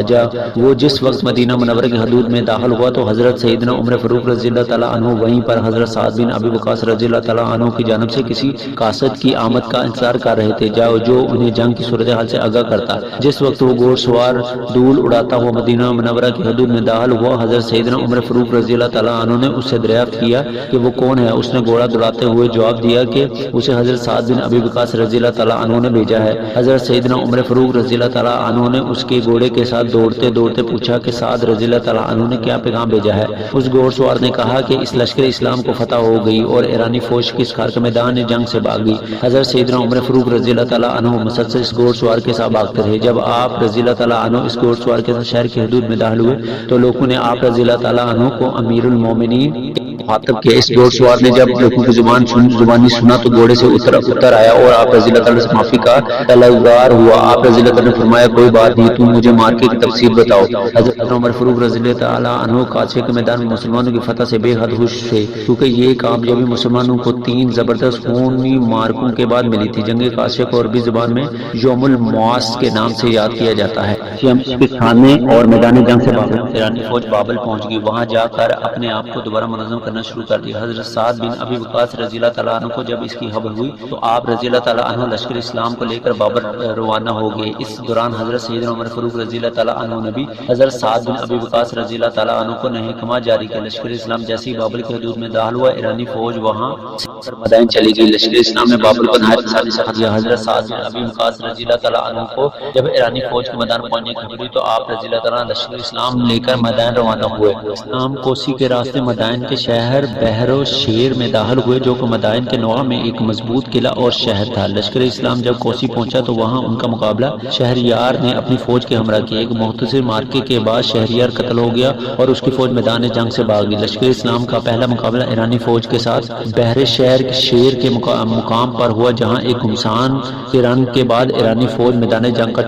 وہ جس وقت مدینہ منورہ کی حدود میں داخل ہوا تو حضرت سیدنا عمر فاروق رضی اللہ تعالیٰ عنہ وہیں پر حضرت سعد بن ابی وقاص رضی اللہ تعالیٰ عنہ کی جانب سے کسی قاصد کی آمد کا انتظار کر رہے تھے جو انہیں جنگ کی صورتحال سے آگاہ کرتا۔ جس وقت وہ گھوڑ سوار دول اڑاتا ہوا مدینہ منورہ کی حدود میں داخل ہوا، حضرت سیدنا عمر فاروق رضی اللہ تعالیٰ عنہ نے اس سے دریافت کیا کہ وہ کون ہے۔ اس نے گھوڑا دوڑاتے ہوئے جواب دیا کہ اسے حضرت سعد بن ابی وقاص رضی اللہ تعالیٰ عنہ نے بھیجا ہے۔ حضرت سیدنا عمر فاروق رضی اللہ تعالیٰ عنہ نے اس کے گھوڑے کے ساتھ دوڑتے دوڑتے پوچھا کہ سعد رضی اللہ تعالیٰ عنہ نے کیا پیغام بھیجا ہے۔ اس گھوڑ سوار نے کہا کہ اس لشکر اسلام کو فتح ہو گئی اور ایرانی فوج کس خار کے میدان جنگ سے بھاگ گئی۔ حضرت سیدنا عمر فاروق رضی اللہ تعالیٰ عنہ مسلسل اس گھوڑ سوار کے ساتھ بھاگتے رہے۔ جب آپ رضی اللہ تعالیٰ عنہ اس گھوڑ سوار کے ساتھ شہر کی حدود میں داخل ہوئے تو لوگوں نے آپ رضی اللہ تعالیٰ عنہ کو امیر المومنین مخاطب کیا۔ اس گھوڑ سوار نے جب لوگوں کی زبانی سنا تو گھوڑے سے اتر آیا اور آپ رضی اللہ تعالیٰ سے معافی کا طلبگار ہوا۔ آپ رضی اللہ تعالیٰ نے فرمایا کوئی بات نہیں، تم مجھے مارکے کی تفصیل بتاؤ۔ حضرت عمر فاروق رضی اللہ تعالیٰ عنہ قادسیہ کے میدان میں مسلمانوں کی فتح سے بے حد خوش تھے، کیونکہ یہ کامیابی مسلمانوں کو 3 زبردست خونی مارکوں کے بعد ملی تھی۔ جنگ قادسیہ کو عربی زبان میں یوم المعاص کے نام سے یاد کیا جاتا ہے۔ کھانے اور میدان جنگ سے ایرانی فوج بابل پہنچ گئی، وہاں جا کر اپنے آپ کو دوبارہ منظم کرنا شروع کر دیا۔ حضرت سعد بن ابی وقاص رضی اللہ تعالیٰ عنہ کو جب اس کی خبر ہوئی تو آپ رضی اللہ تعالیٰ عنہ لشکر اسلام کو لے کر بابل روانہ ہو گئے۔ اس دوران حضرت سیدنا عمر فاروق رضی اللہ تعالیٰ عنہ نے بھی حضرت سعد بن ابی وقاص رضی اللہ تعالیٰ عنہ کو نحکمہ جاری کیا۔ لشکر اسلام جیسے ہی بابل کی حدود میں داخل ہوا، ایرانی فوج وہاں مدائن چلی گئی۔ لشکر اسلام نے بابل کو نہایت آسانی سے فتح کیا۔ حضرت سعد بن ابی وقاص رضی اللہ تعالیٰ عنہ کو جب ایرانی فوج کے میدان پہنچنے کی خبر ہوئی تو آپ رضی اللہ تعالیٰ لشکر اسلام لے کر مدائن روانہ ہوئے۔ اسلام کوسی کے راستے مدائن کے شہر بحر و شیر میں داخل ہوئے، جو کہ مدائن کے نواح میں ایک مضبوط قلعہ اور شہر تھا۔ لشکر اسلام جب کوسی پہنچا تو وہاں ان کا مقابلہ شہریار نے اپنی فوج کے ہمراہ کیا۔ ایک مختصر مارکے کے بعد شہریار قتل ہو گیا اور اس کی فوج میدان جنگ سے بھاگ گئی۔ لشکر اسلام کا پہلا مقابلہ ایرانی فوج کے ساتھ بحر شیر کے مقام پر ہوا، جہاں ایک گھمسان کے رن کے بعد ایرانی فوج میدان جنگ کا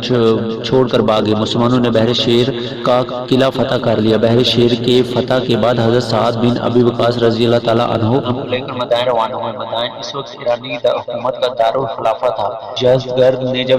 چھوڑ کر بھاگ گئی۔ مسلمانوں نے بحر شیر کا قلعہ فتح کر لیا۔ بحر شیر کے فتح کے بعد حضرت سعد بن ابی وقاص رضی اللہ تعالیٰ عنہ لے کر مدائن روانہ ہوئے۔ مدائن اس وقت ایرانی حکومت کا دارالخلافہ تھا۔ یزدگرد نے جب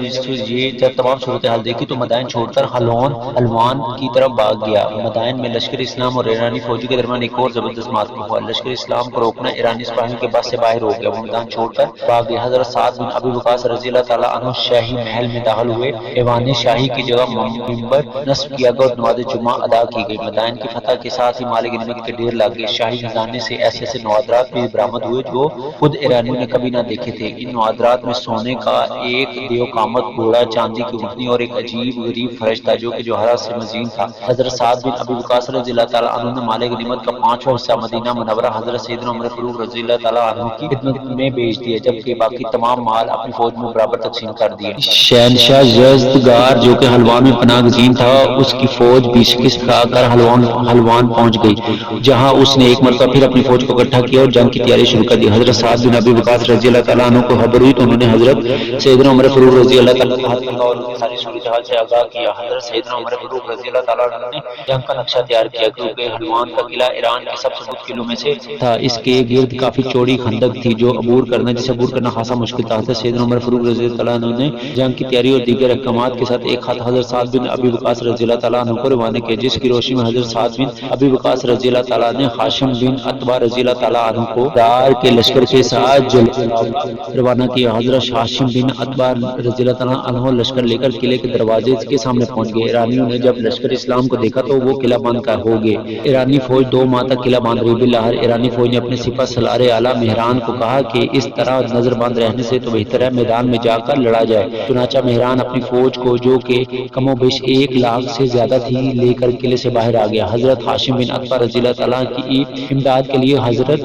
تمام صورتحال دیکھی تو مدائن چھوڑ کر حلوان کی طرف بھاگ گیا۔ مدائن میں لشکر اسلام اور ایرانی فوجی کے درمیان ایک اور زبردست معرکہ ہوا۔ لشکر اسلام کو روکنا ایرانی سپاہیوں کے بس سے باہر ہو گیا، وہ میدان چھوڑ کر بھاگ گئے۔ حضرت سعد بن ابی وقاص رضی اللہ تعالیٰ عنہ شاہی محل میں داخل ہوئے۔ ایوان شاہی کی جگہ منبر نصب کیا گیا اور نماز جمعہ ادا کی گئی۔ مدائن کی فتح کے ساتھ ہی مال غنیمت کے ڈھیر لگ گئے۔ شاہی خزانے سے ایسے نوادرات بھی برآمد ہوئے جو خود ایرانیوں نے کبھی نہ دیکھے تھے۔ ان نوادرات میں سونے کا ایک دیو قامت گھوڑا، چاندی کی اونٹنی اور ایک عجیب غریب فرشتہ جو کہ جوہرات سے مزین تھا۔ حضرت سعد بن ابی وقاص رضی اللہ تعالیٰ عنہ نے مال غنیمت کا 5واں حصہ مدینہ منورہ حضرت سیدنا عمر فاروق رضی اللہ تعالیٰ عنہ کی خدمت میں بھیج دیا، جبکہ باقی تمام مال اپنی فوج میں برابر تقسیم کر دیا۔ شہنشاہ یزدگار جو کہ حلوان میں پناہ گزین تھا، اس کی فوج بھی شکست کھا کر حلوان پہنچ گئی، جہاں اس نے ایک مرتبہ پھر اپنی فوج کو اکٹھا کیا اور جنگ کی تیاری شروع کر دی۔ حضرت سعد بن ابی وقاص رضی اللہ تعالیٰ عنہ کو خبر ہوئی تو انہوں نے حضرت سیدنا عمر فاروق رضی اللہ تعالیٰ عنہ اور ساری صورتحال سے آگاہ کیا۔ حضرت سیدنا عمر فاروق رضی اللہ تعالیٰ عنہ نے جنگ کا نقشہ تیار کیا، کیونکہ حلوان کا قلعہ ایران کے سب سے مضبوط قلعوں میں سے تھا۔ اس کے گرد کافی چوڑی خندق تھی جسے عبور کرنا خاصا مشکل تھا۔ حضرت سیدنا عمر فاروق رضی اللہ تعالیٰ عنہ نے جنگ کی تیاری اور دیگر احکامات کے ساتھ ایک خط حضرت سعد بن ابی وقاص رضی اللہ تعالیٰ عنہ کو روانہ کیا، جس کی روشنی میں حضرت سعد بن ابی وقاص رضی اللہ تعالیٰ نے ہاشم بن عتبہ رضی اللہ تعالیٰ عنہ کو دار کے لشکر کے ساتھ روانہ کیا۔ حضرت ہاشم بن عتبہ رضی اللہ تعالیٰ عنہ لشکر لے کر قلعے کے دروازے کے سامنے پہنچ گئے۔ ایرانیوں نے جب لشکر اسلام کو دیکھا تو وہ قلعہ بند کر ہو گئے۔ ایرانی فوج 2 ماہ تک قلعہ بند رہی۔ بالآخر ایرانی فوج نے اپنے سپہ سالار اعلیٰ مہران کو کہا کہ اس طرح نظر بند رہنے سے تو بہتر ہے میدان میں جا کر لڑا جائے۔ چنانچہ مہران اپنی فوج کو جو کہ کم و بیش 1 لاکھ سے زیادہ تھی لے کر قلعے سے باہر آ گیا۔ حضرت ہاشم بن عتبہ رضی اللہ تعالیٰ کی امداد کے لیے حضرت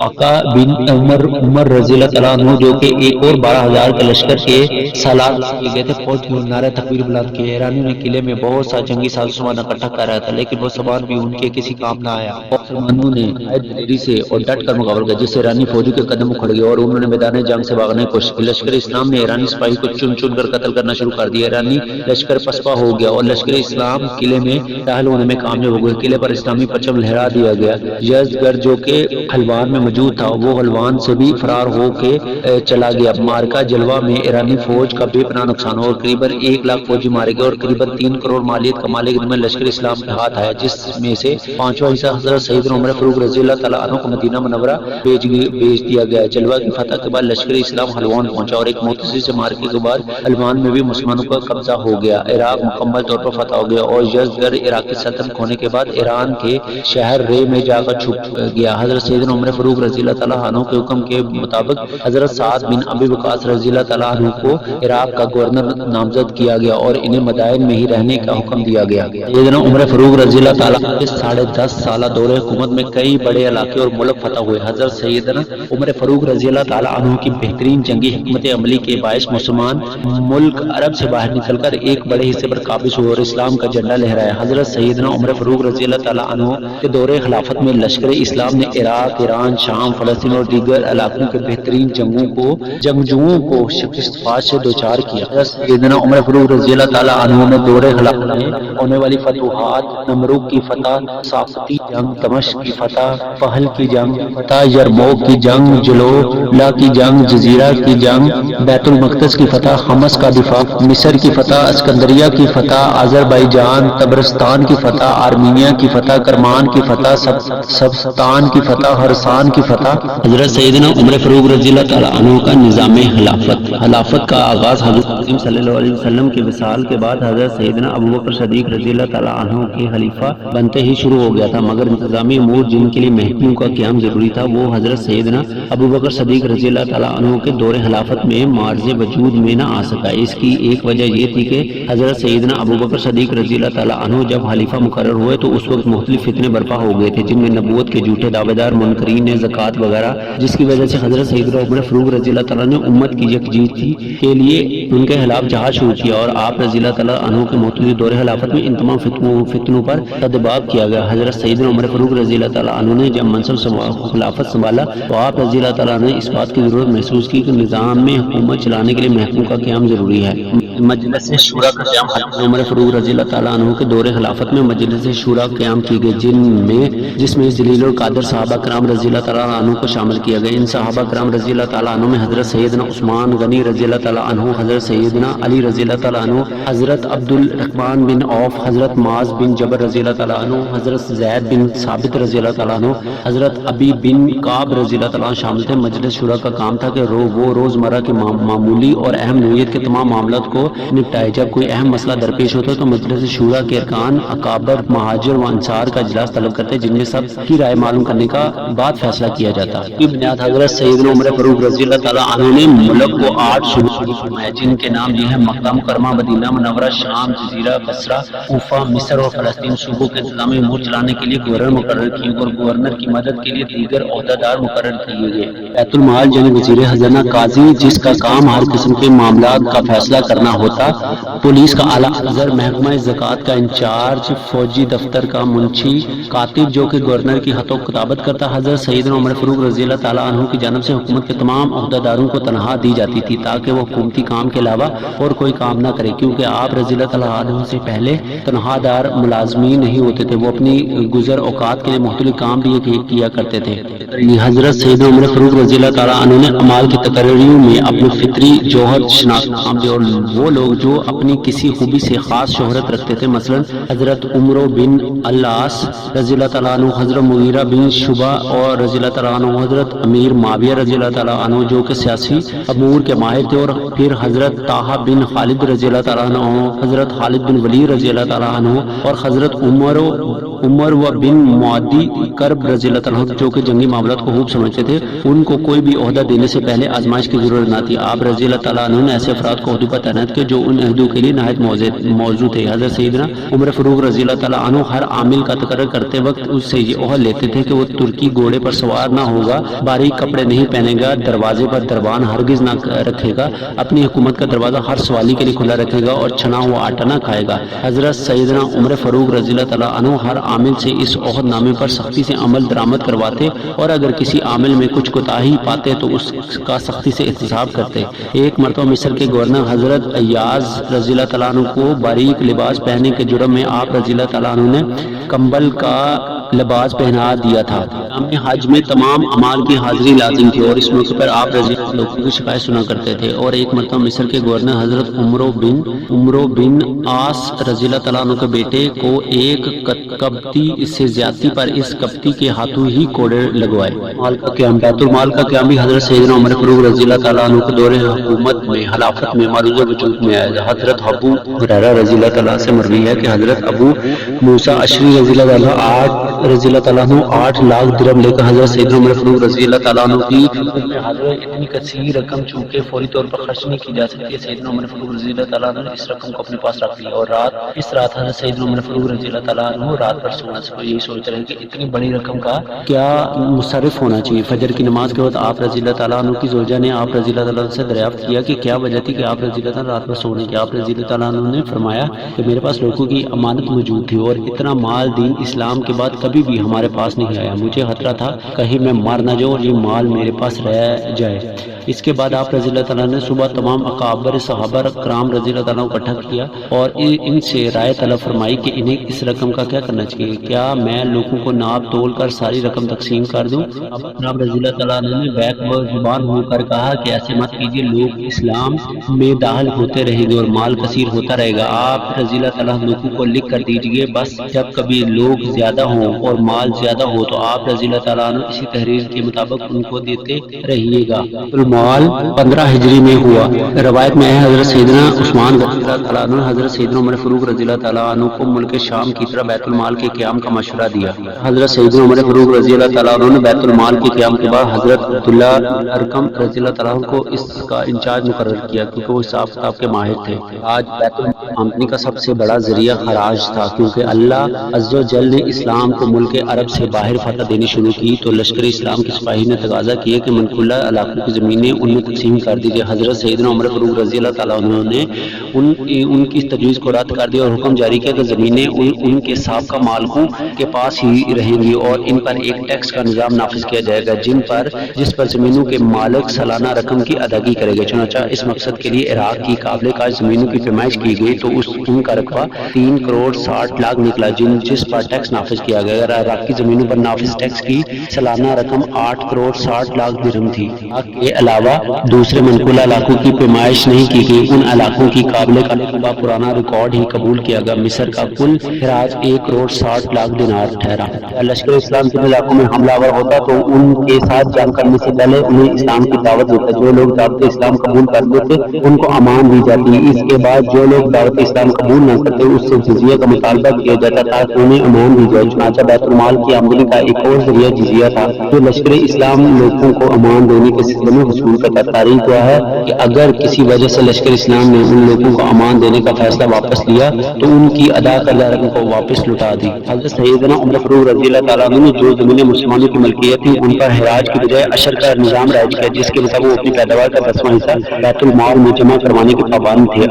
آقا بن عمر رضی اللہ تعالیٰ عنہ جو کہ ایک اور 12,000 کے لشکر کے سالار کیے گئے تھے، فوج کی نعرہ تکبیر بلند کیے۔ ایرانیوں نے قلعے میں بہت سا جنگی ساز و سامان اکٹھا کر رہا تھا، لیکن وہ سامان بھی ان کے کسی کام نہ آیا مسلمانوں نے دلیری سے اور ڈٹ کر مقابلہ کیا، جس سے ایرانی فوجی کے قدم اکھڑ گئے اور انہوں نے میدان جنگ سے بھاگنے کی کوشش کی۔ لشکر اسلام نے ایرانی سپاہی کو چن چن کر قتل کرنا شروع کر دیا۔ ایرانی لشکر پسپا ہو گیا اور لشکر اسلام قلعے میں داخل ہونے میں کامیاب ہو گئے۔ قلعے پر اسلامی پرچم لہرا دیا گیا۔ یزدگرد جو کہ حلوان میں موجود تھا وہ حلوان سے بھی فرار ہو کے چلا گیا۔ مارکہ جلوہ میں ایرانی فوج کا بے پناہ نقصان ہوا اور قریب 1 لاکھ فوجی مارے گئے اور قریب 3 کروڑ مالیت کا مال ایک دن میں لشکر اسلام کے ہاتھ آیا، جس میں سے 5واں حصہ حضرت سیدنا عمر فاروق رضی اللہ تعالیٰ عنہ کو مدینہ منورہ بھیج دیا گیا۔ جلوہ کی فتح کے بعد لشکر اسلام حلوان پہنچا اور ایک مختصر سے مارکے کے بعد حلوان میں بھی مسلمانوں کا قبضہ ہو گیا۔ عراق مکمل طور پر فتح ہو گیا اور یزدگرد عراقی سلطنت کھونے کے بعد ایران کے شہر رے میں جا کر چھپ گیا۔ حضرت سیدنا عمر فاروق رضی اللہ تعالیٰ عنہ کے حکم کے مطابق حضرت سعد بن ابی وقاص رضی اللہ تعالیٰ عنہ کو عراق کا گورنر نامزد کیا گیا اور انہیں مدائن میں ہی رہنے کا حکم دیا گیا۔ سیدنا عمر فاروق رضی اللہ تعالیٰ عنہ کے 10.5 سالہ دور حکومت میں کئی بڑے علاقے اور ملک فتح ہوئے۔ حضرت سیدنا عمر فاروق رضی اللہ تعالیٰ عنہ کی بہترین جنگی حکمت عملی کے باعث مسلمان ملک عرب سے باہر نکل کر ایک بڑے حصے پر قابض ہوئے اور اسلام کا جھنڈا لہرایا۔ حضرت سیدنا عمر فاروق رضی اللہ تعالیٰ عنہ کے دور خلافت میں لشکر اسلام نے عراق، ایران، شام، فلسطین اور دیگر علاقوں کے بہترین جنگجوؤں کو شکست سے دوچار کیا۔ حضرت سیدنا عمر فاروق رضی اللہ تعالیٰ عنہ نے دور خلافت میں ہونے والی فتوحات، نمروک کی فتح، صافتی جنگ، دمشق کی فتح، فہل کی جنگ فتح، یرموک کی جنگ، جلولا کی جنگ، جزیرہ کی جنگ، بیت المقدس کی فتح، حمص کا دفاع، مصر کی فتح، اسکندریہ کی فتح، آذربائیجان، طبرستان کی فتح، آرمینیا کی فتح، کرمان کی فتح، سبستان کی فتح، ہرسان کی فتح۔ حضرت سیدنا عمر فاروق رضی اللہ تعالیٰ عنہ کا نظام خلافت کا آغاز حضرت صلی اللہ علیہ وسلم کے وصال کے بعد حضرت سیدنا ابوبکر صدیق رضی اللہ تعالیٰ عنہ کے خلیفہ بنتے ہی شروع ہو گیا تھا، مگر انتظامی امور جن کے لیے محکوم کا قیام ضروری تھا وہ حضرت سیدنا ابوبکر صدیق رضی اللہ تعالیٰ عنہ کے دور خلافت میں معرض وجود میں نہ آ سکا۔ اس کی ایک وجہ یہ تھی کہ حضرت سیدنا ابوبکر صدیق رضی اللہ تعالیٰ عنہ جب خلیفہ مقرر ہوئے تو اس وقت مختلف فتنے برپا ہو گئے تھے، جن میں نبوت کے جھوٹے دعوے دار، منکرین زکوٰۃ وغیرہ، جس کی وجہ سے حضرت سیدنا عمر فاروق رضی اللہ تعالیٰ نے امت کی یکجہتی کے لیے ان کے خلاف جہاد شروع کیا اور آپ رضی اللہ تعالیٰ عنہ کے مختلف دور خلافت میں ان تمام فتنوں پر تدباب کیا گیا۔ حضرت سیدنا عمر فاروق رضی اللہ تعالیٰ عنہ نے جب منصب خلافت سنبھالا تو آپ رضی اللہ تعالیٰ نے اس بات کی ضرورت محسوس کی کہ نظام میں حکومت چلانے کے لیے محکوم کا قیام ضروری ہے۔ مجلس شورا کا قیام حضرت عمر فاروق رضی اللہ تعالیٰ عنہ کے دور خلافت میں مجلس شورا قیام کی گئی، جس میں جلیل القدر صحابہ کرام رضی اللہ تعالیٰ عنہ کو شامل کیا گیا۔ ان صحابہ کرام رضی اللہ تعالیٰ عنہ میں حضرت سیدنا عثمان غنی رضی اللہ تعالیٰ عنہ، حضرت سیدنا علی رضی اللہ تعالیٰ عنہ، حضرت عبد الرحمن بن عوف، حضرت معاذ بن جبل رضی اللہ تعالیٰ عنہ، حضرت زید بن ثابت رضی اللہ تعالیٰ عنہ، حضرت ابی بن کعب رضی اللہ تعالیٰ عنہ شامل تھے۔ مجلس شورا کا کام تھا کہ وہ روزمرہ کے معمولی اور اہم نوعیت کے تمام معاملات کو نپٹائے۔ جب کوئی اہم مسئلہ درپیش ہوتا تو مجلس شورا کے ارکان اکابر، مہاجر و انصار کا اجلاس طلب کرتے، جن میں سب کی رائے معلوم کرنے کا بعد فیصلہ کیا جاتا۔ یہ بنیاد حضرت سیدنا عمر فاروق رضی اللہ تعالیٰ عنہ نے ملک کو 8 صوبوں میں فرمایا، جن کے نام یہ ہیں: مکہ مکرمہ، مدینہ منورہ، شام، جزیرہ، بصرہ، کوفہ، مصر اور فلسطین۔ صوبوں کے انتظامی امور چلانے کے لیے گورنر مقرر کیے اور گورنر کی مدد کے لیے دیگر عہدیدار مقرر کیے گئے۔ بیت المال یعنی وزیر خزانہ، قاضی جس کا کام ہر قسم کے معاملات کا فیصلہ کرنا ہوتا، پولیس کا اعلیٰ افسر، محکمہ زکوٰۃ کا انچارج، فوجی دفتر کا منشی، کاتب جو کہ گورنر کی خط و کتابت کرتا۔ حضرت سیدنا عمر فاروق رضی اللہ تعالیٰ عنہ کی جانب سے حکومت کے تمام عہدیداروں کو تنخواہ دی جاتی تھی تاکہ وہ حکومتی کام کے علاوہ اور کوئی کام نہ کرے، کیونکہ آپ رضی اللہ تعالیٰ عنہ سے پہلے تنخواہ دار ملازمین نہیں ہوتے تھے، وہ اپنی گزر اوقات کے لیے مختلف کام بھی کیا کرتے تھے۔ حضرت سیدنا عمر فاروق رضی اللہ تعالیٰ عنہ نے اعمال کی تقرریوں میں اپنے فطری جوہر شناخت کام دیا اور وہ لوگ جو اپنی کسی خوبی سے خاص شہرت رکھتے تھے، مثلا حضرت عمر بن العاص رضی اللہ تعالیٰ عنہ، حضرت مغیرہ بن شعبہ اور رضی اللہ تعالیٰ عنہ، حضرت امیر معاویہ رضی اللہ تعالیٰ عنہ جو کہ سیاسی امور کے ماہر تھے، اور پھر حضرت طٰہٰ بن خالد رضی اللہ تعالیٰ عنہ، حضرت خالد بن ولید رضی اللہ تعالیٰ عنہ اور حضرت عمر و بن معدی کرب رضی اللہ تعالیٰ عنہ جو کہ جنگی معاملات کو خوب سمجھتے تھے۔ ان کو کوئی بھی عہدہ دینے سے پہلے آزمائش کی ضرورت نہ تھی۔ آپ رضی اللہ تعالیٰ عنہ نے ایسے افراد کو عہدوں پر تعینات کیا جو ان عہدوں کے لیے نہایت موزوں تھے۔ حضرت سیدنا عمر فاروق رضی اللہ تعالیٰ عنہ ہر عامل کا تقرر کرتے وقت اس سے یہ عہد لیتے تھے کہ وہ ترکی گھوڑے پر سوار نہ ہوگا، باریک کپڑے نہیں پہنے گا، دروازے پر دربان ہرگز نہ رکھے گا، اپنی حکومت کا دروازہ ہر سوالی کے لیے کھلا رکھے گا اور چھنا ہوا آٹا نہ کھائے گا۔ حضرت سیدنا عمر فاروق رضی اللہ تعالیٰ عنہ ہر عامل سے اس عہد نامے پر سختی سے عمل درآمد کرواتے اور اگر کسی عامل میں کچھ کوتاہی پاتے تو اس کا سختی سے احتساب کرتے۔ ایک مرتبہ مصر کے گورنر حضرت ایاز رضی اللہ تعالیٰ عنہ کو باریک لباس پہننے کے جرم میں آپ رضی اللہ تعالیٰ عنہ نے کمبل کا لباس پہنا دیا تھا۔ ہمیں حج میں تمام اعمال کی حاضری لازم تھی اور اس موقع پر آپ رضی اللہ عنہ لوگوں کی شکایت سنا کرتے تھے۔ اور ایک مرتبہ مصر کے گورنر حضرت عمرو بن عاص رضی اللہ تعالیٰ عنہ کے بیٹے کو ایک کپتی سے زیادتی پر اس کپتی کے ہاتھوں ہی کوڑے لگوائے۔ مال کا قیام، بیت المال کا قیام بھی حضرت سیدنا عمر فاروق رضی اللہ تعالیٰ عنہ کے دور حکومت میں خلافت میں معروض وجود میں آیا۔ حضرت ابو ہریرہ رضی اللہ تعالیٰ سے مروی ہے کہ حضرت ابو موسیٰ اشعری رضی اللہ تعالیٰ عنہ 8 لاکھ درہم لے کر حضرت سیدنا عمر فاروق رضی اللہ تعالیٰ عنہ کی اتنی کثیر رقم چونکہ فوری طور پر خرچ نہیں کی جا سکتی ہے، سیدنا عمر فاروق رضی اللہ تعالیٰ عنہ نے اس رقم کو اپنے پاس رکھ لیا اور اس رات حضرت سیدنا عمر فاروق رضی اللہ تعالیٰ عنہ رات پر سونا سے یہی سوچ رہے ہیں کہ اتنی بڑی رقم کا کیا مصرف ہونا چاہیے۔ فجر کی نماز کے وقت آپ رضی اللہ تعالیٰ عنہ کی زوجہ نے آپ رضی اللہ تعالیٰ عنہ سے دریافت کیا کہ کیا وجہ تھی کہ آپ رضی اللہ تعالیٰ رات پر سونے کی۔ آپ رضی اللہ تعالیٰ عنہ نے فرمایا کہ میرے پاس لوگوں کی امانت موجود تھی اور اتنا مال دین اسلام کے بعد کبھی بھی ہمارے پاس نہیں آیا، مجھے خطرہ تھا کہیں میں مار نہ جاؤں اور یہ مال میرے پاس رہ جائے۔ اس کے بعد آپ رضی اللہ تعالیٰ نے صبح تمام اکابر صحابہ کرام رضی اللہ تعالیٰ کو اکٹھا کیا اور ان سے رائے طلب فرمائی کہ انہیں اس رقم کا کیا کرنا چاہیے، کیا میں لوگوں کو ناپ تول کر ساری رقم تقسیم کر دوں؟ اب جناب رضی اللہ تعالیٰ نے بیک زبان ہو کر کہا کہ ایسے مت کیجیے، لوگ اسلام میں داخل ہوتے رہیں گے اور مال کثیر ہوتا رہے گا۔ آپ رضی اللہ تعالیٰ لوگوں کو لکھ کر دیجیے، بس جب کبھی لوگ زیادہ ہوں اور مال زیادہ ہو تو آپ رضی اللہ تعالیٰ اسی تحریر کے مطابق ان کو دیتے رہیے گا۔ المال 15 ہجری میں ہوا۔ روایت میں ہے حضرت سیدنا عثمان رضی اللہ تعالیٰ عنہ حضرت سیدنا عمر فاروق رضی اللہ تعالیٰ عنہ کو ملک شام کی طرف بیت المال کے قیام کا مشورہ دیا۔ حضرت سیدنا عمر فاروق رضی اللہ تعالیٰ عنہ نے بیت المال کے قیام کے بعد حضرت عبداللہ ارقم رضی اللہ تعالیٰ عنہ کو اس کا انچارج مقرر کیا کیونکہ وہ حساب کتاب کے ماہر تھے۔ آج بیت المال آمدنی کا سب سے بڑا ذریعہ خراج تھا، کیونکہ اللہ عز و جل نے اسلام کو ملک عرب سے باہر فتح دینی شروع کی تو لشکر اسلام کے سپاہی نے تقاضا کیا کہ منقولہ علاقوں کی زمینیں ان میں تقسیم کر دیجیے۔ حضرت سیدنا عمر فاروق رضی اللہ تعالیٰ عنہ نے ان کی تجویز کو رد کر دیا اور حکم جاری کیا کہ زمینیں ان کے سابقہ مالکوں کے پاس ہی رہیں گی اور ان پر ایک ٹیکس کا نظام نافذ کیا جائے گا جس پر زمینوں کے مالک سالانہ رقم کی ادائیگی کرے گا۔ چنانچہ اس مقصد کے لیے عراق کی قابل کاج زمینوں کی پیمائش کی گئی تو ان کا رقبہ 3 کروڑ 60 لاکھ نکلا جس پر ٹیکس نافذ کیا گیا۔ عراق کی زمینوں پر نافذ ٹیکس کی سالانہ رقم 8 کروڑ 60 لاکھ درہم تھی۔ کے علاوہ دوسرے منقولہ علاقوں کی پیمائش نہیں کی گئی، ان علاقوں کی قابل کا پرانا ریکارڈ ہی قبول کیا گیا۔ مصر کا کل خراج 1 کروڑ 60 لاکھ دینار ٹھہرا۔ لشکر اسلام کے علاقوں میں حملہ آور ہوتا تو ان کے ساتھ جنگ کرنے سے پہلے انہیں اسلام کی دعوت دیتا، جو لوگ دعوت اسلام قبول کر لیتے ان کو امان دی جاتی، اس کے بعد جو لوگ دعوت اسلام قبول نہ کرتے اس سے جزیہ کا مطالبہ کیا جاتا تھا کہ انہیں امان دی جائے۔ چنانچہ بیت المال کی آمدنی کا ایک اور ذریعہ جزیہ تھا جو لشکر اسلام لوگوں کو امان دینے کے سلسلے میں حصول کرتا۔ تاریخ ہوا ہے کہ اگر کسی وجہ سے لشکر اسلام نے ان لوگوں کو امان دینے کا فیصلہ واپس لیا تو ان کی ادا کردہ رقم کو واپس لوٹا دی۔ حضرت سیدنا عمر فاروق رضی اللہ تعالیٰ عنہ نے جو زمینیں مسلمانوں کی ملکیت تھیں ان پر حراج کی بجائے عشر کا نظام رائج کیا، جس کے مطابق وہ اپنی پیداوار کا 10واں حصہ بیت المال میں جمع کروانے کے پابند تھے۔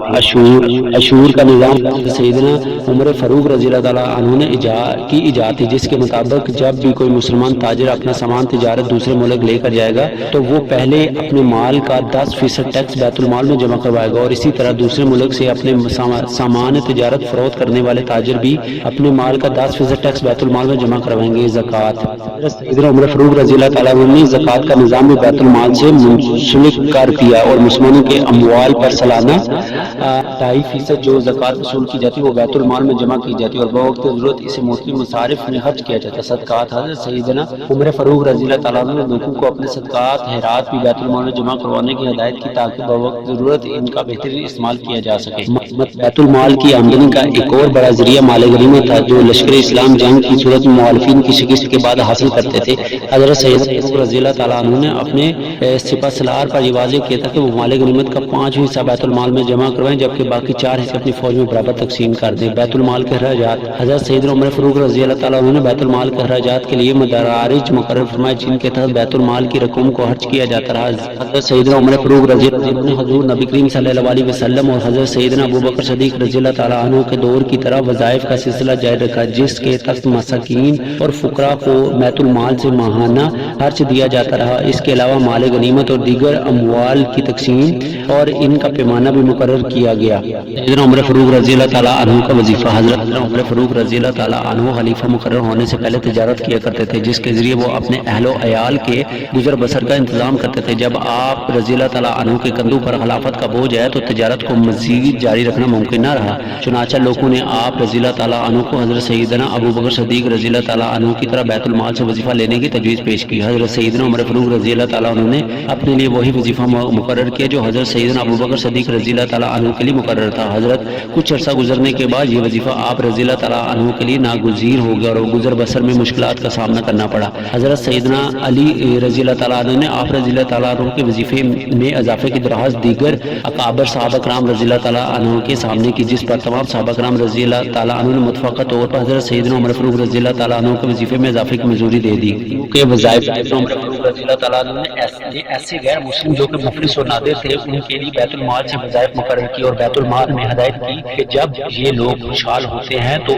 اشور کا نظام سیدنا عمر فاروق رضی اللہ تعالیٰ عنہ نے ایجاد تھی، جس کے مطابق جب بھی کوئی مسلمان تاجر اپنا سامان تجارت دوسرے ملک لے کر جائے گا تو وہ پہلے اپنے مال کا 10% ٹیکس بیت المال میں جمع کروائے گا اور اسی طرح دوسرے ملک سے اپنے سامان تجارت فروخت کرنے والے تاجر بھی اپنے مال کا 10% ٹیکس بیت المال میں جمع کروائیں گے۔ زکوٰۃ سیدنا عمر فاروق رضی اللہ تعالیٰ عنہ نے زکوٰۃ کا نظام بھی بیت المال سے منسلک کر دیا اور مسلمانوں کے اموال پر سالانہ 2.5% جو زکوٰۃ وصول کی جاتی وہ بیت المال میں جمع کی جاتی اور بوقت ضرورت اسے مختلف مصارف میں خرچ کیا جاتا۔ صدقات حضرت سیدنا عمر فاروق رضی اللہ تعالیٰ عنہ نے لوگوں کو اپنے صدقات خیرات بھی بیت المال میں جمع کروانے کی ہدایت کی تاکہ بوقت ضرورت ان کا بہترین استعمال کیا جا سکے۔ بیت المال کی آمدنی کا ایک اور بڑا ذریعہ مال غنیمت تھا جو لشکر اسلام جنگ کی صورت میں مخالفین کی شکست کے بعد حاصل کرتے تھے۔ حضرت سیدنا رضی اللہ تعالیٰ عنہ نے اپنے سپہ سالار پر یہ واضح کیا تھا کہ وہ مال غنیمت کا 5واں حصہ بیت المال میں جمع کروائیں، جبکہ باقی 4 حصے اپنی فوج میں برابر تقسیم کر دیں۔ بیت المال کے اخراجات: حضرت سیدنا عمر فاروق رضی اللہ تعالیٰ عنہ نے بیت المال کے اخراجات کے لیے مدارج مقرر فرمائے، جن کے تحت بیت المال کی رقم کو خرچ کیا جاتا رہا۔ حضرت سیدنا عمر فاروق رضی اللہ عنہ نے حضور نبی کریم صلی اللہ علیہ وسلم اور حضرت سیدنا ابوبکر صدیق رضی اللہ تعالیٰ عنہ کے دور کی طرح وظائف کا سلسلہ جاری رکھا، جس کے تحت مساکین اور فقراء کو بیت المال سے ماہانہ خرچ دیا جاتا رہا۔ اس کے علاوہ مال غنیمت اور دیگر اموال کی تقسیم اور ان کا پیمانہ بھی مقرر کیا گیا۔ سیدنا عمر فاروق رضی اللہ تعالیٰ عنہ کا وظیفہ: حضرت عمر فاروق رضی اللہ تعالیٰ عنہ خلیفہ مقرر ہونے سے پہلے تجارت کیا کرتے تھے، جس کے ذریعے وہ اپنے اہل و عیال کے گزر بسر کا انتظام کرتے تھے۔ جب آپ رضی اللہ تعالیٰ عنہ کے کندھوں پر خلافت کا بوجھ ہے تو تجارت کو مزید جاری رکھنا ممکن نہ رہا، چنانچہ لوگوں نے آپ رضی اللہ تعالیٰ عنہ کو حضرت سیدنا ابوبکر صدیق رضی اللہ تعالیٰ عنہ کی طرح بیت المال سے وظیفہ لینے کی تجویز پیش کی۔ حضرت سیدنا عمر فاروق رضی اللہ تعالیٰ عنہ نے اپنے لیے وہی وظیفہ مقرر کیا جو حضرت سیدنا ابوبکر صدیق رضی اللہ تعالیٰ عنہ کے لیے مقرر تھا۔ حضرت کچھ عرصہ گزرنے کے بعد یہ وظیفہ آپ رضی اللہ تعالیٰ عنہ کے لیے ناگزیر ہو گیا اور گزر بسر میں مشکلات کا سامنا کرنا پڑا۔ حضرت سیدنا علی رضی اللہ تعالیٰ عنہ نے آپ رضی اللہ تعالیٰ عنہ کے وظیفے میں اضافے کی درخواست دیگر اکابر صحابہ کرام رضی اللہ تعالیٰ عنہ کے سامنے کی، جس پر تمام صحابہ کرام رضی اللہ تعالیٰ عنہ نے متفقہ طور پر حضرت سیدنا عمر فاروق رضی اللہ تعالیٰ عنہ کے وظیفے میں اضافے کی منظوری دے دی کہ وظائف عمر فاروق رضی اللہ تعالیٰ عنہ نے ایسے غیر مسلم جو کہ مفلس اور نادر تھے ان کے لیے بیت المال سے وظائف مقرر کی اور بیت المال میں ہدایت کی کہ جب یہ لوگ خوشحال ہوتے ہیں تو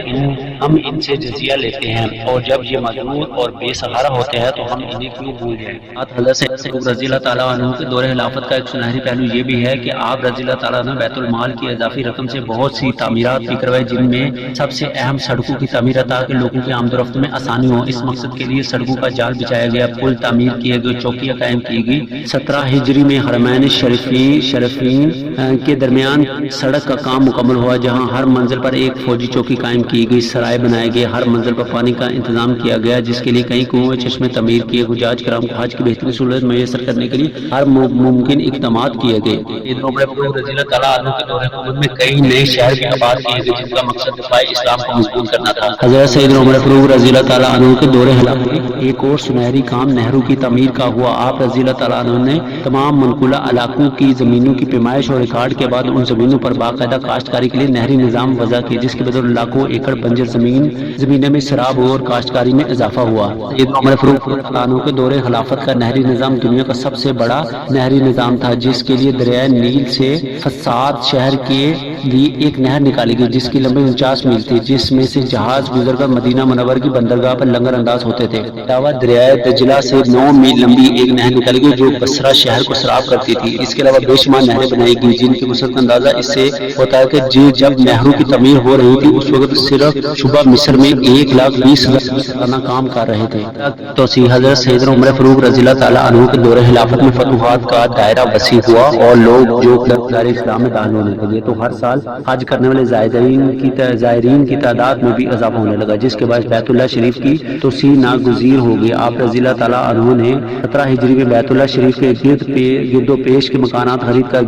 ہم ان سے جزیہ لیتے ہیں، اور جب یہ مجبور اور بے سہارا ہوتے ہیں تو ہم انہیں کیوں بھول جائیں۔ حضرت سیدنا رضی اللہ تعالیٰ عنہ کے دور خلافت کا ایک سنہری پہلو یہ بھی ہے کہ آپ رضی اللہ تعالیٰ عنہ بیت المال کی اضافی رقم سے بہت سی تعمیرات بھی کروائے، جن میں سب سے اہم سڑکوں کی تعمیر تاکہ لوگوں کے آمد و رفت میں آسانی ہو۔ اس مقصد کے لیے سڑکوں کا جال بچایا گیا، پل تعمیر کیے گئے، چوکیاں قائم کی گئی۔ 17 ہجری میں حرمین شریفین کے درمیان سڑک کا کام مکمل ہوا، جہاں ہر منزل پر ایک فوجی چوکی قائم کی گئی، سرائے بنائے گئے، ہر منزل پر پانی کا انتظام کیا گیا، جس کے لیے کئی کنویں چشمے تعمیر کیے۔ حجاج کرام کو حج کی بہترین سہولت میسر کرنے کے لیے ہر ممکن اقدامات کیے گئے۔ سیدنا عمر فاروق رضی اللہ تعالیٰ عنہ کے دور حکومت میں کئی نئے شہر بھی آباد کیے گئے، جن کا مقصد دفاع اسلام کو مضبوط کرنا تھا۔ حضرت سیدنا عمر فاروق رضی اللہ تعالیٰ عنہ کے دور خلافت میں ایک اور سنہری کام نہروں کی تعمیر کا ہوا۔ آپ رضی اللہ تعالیٰ عنہ نے تمام منقولہ علاقوں کی زمینوں کی پیمائش اور ریکارڈ کے بعد ان زمینوں پر باقاعدہ کاشتکاری کے لیے نہری نظام وضع کیا، جس کے بدولت لاکھوں ایکڑ بنجر زمینیں میں سیراب ہوا اور کاشتکاری میں اضافہ ہوا۔ سیدنا عمر فاروق عنہ کے دور خلافت کا نہری نظام دنیا کا سب سے بڑا نہری نظام تھا، جس کے لیے دریائے نیل سے فساد شہر کے لیے ایک نہر نکالی گئی، جس کی لمبائی 49 میل تھی، جس میں سے جہاز گزر کر مدینہ منور کی بندرگاہ پر لنگر انداز ہوتے تھے۔ علاوہ دریائے دجلہ سے 9 میل لمبی ایک نہر نکالی گئی جو بصرہ شہر کو سیراب کرتی تھی۔ اس کے علاوہ بے شمار نہریں بنائی گئی، جن کی وسعت کا اندازہ اس سے ہوتا ہے کہ جب نہروں کی تعمیر ہو رہی تھی اس وقت صرف شعبہ مصر میں 1,20,000 سالانہ کام کر رہے تھے۔ توسیع: حضرت سیدنا عمر فاروق رضی اللہ تعالیٰ عنہ کے دور خلافت میں فتوحات کا دائرہ وسیع ہوا اور لوگ جو دار اسلام میں داخل ہونے لگے، تو ہر سال حج کرنے والے زائرین کی تعداد میں بھی اضافہ ہونے لگا، جس کے باعث بیت اللہ شریف کی توسیع ناگزیر ہو گئی۔ آپ رضی اللہ تعالیٰ عنہ نے 17 ہجری میں بیت اللہ شریف کے گرد و پیش کے مکانات خرید کر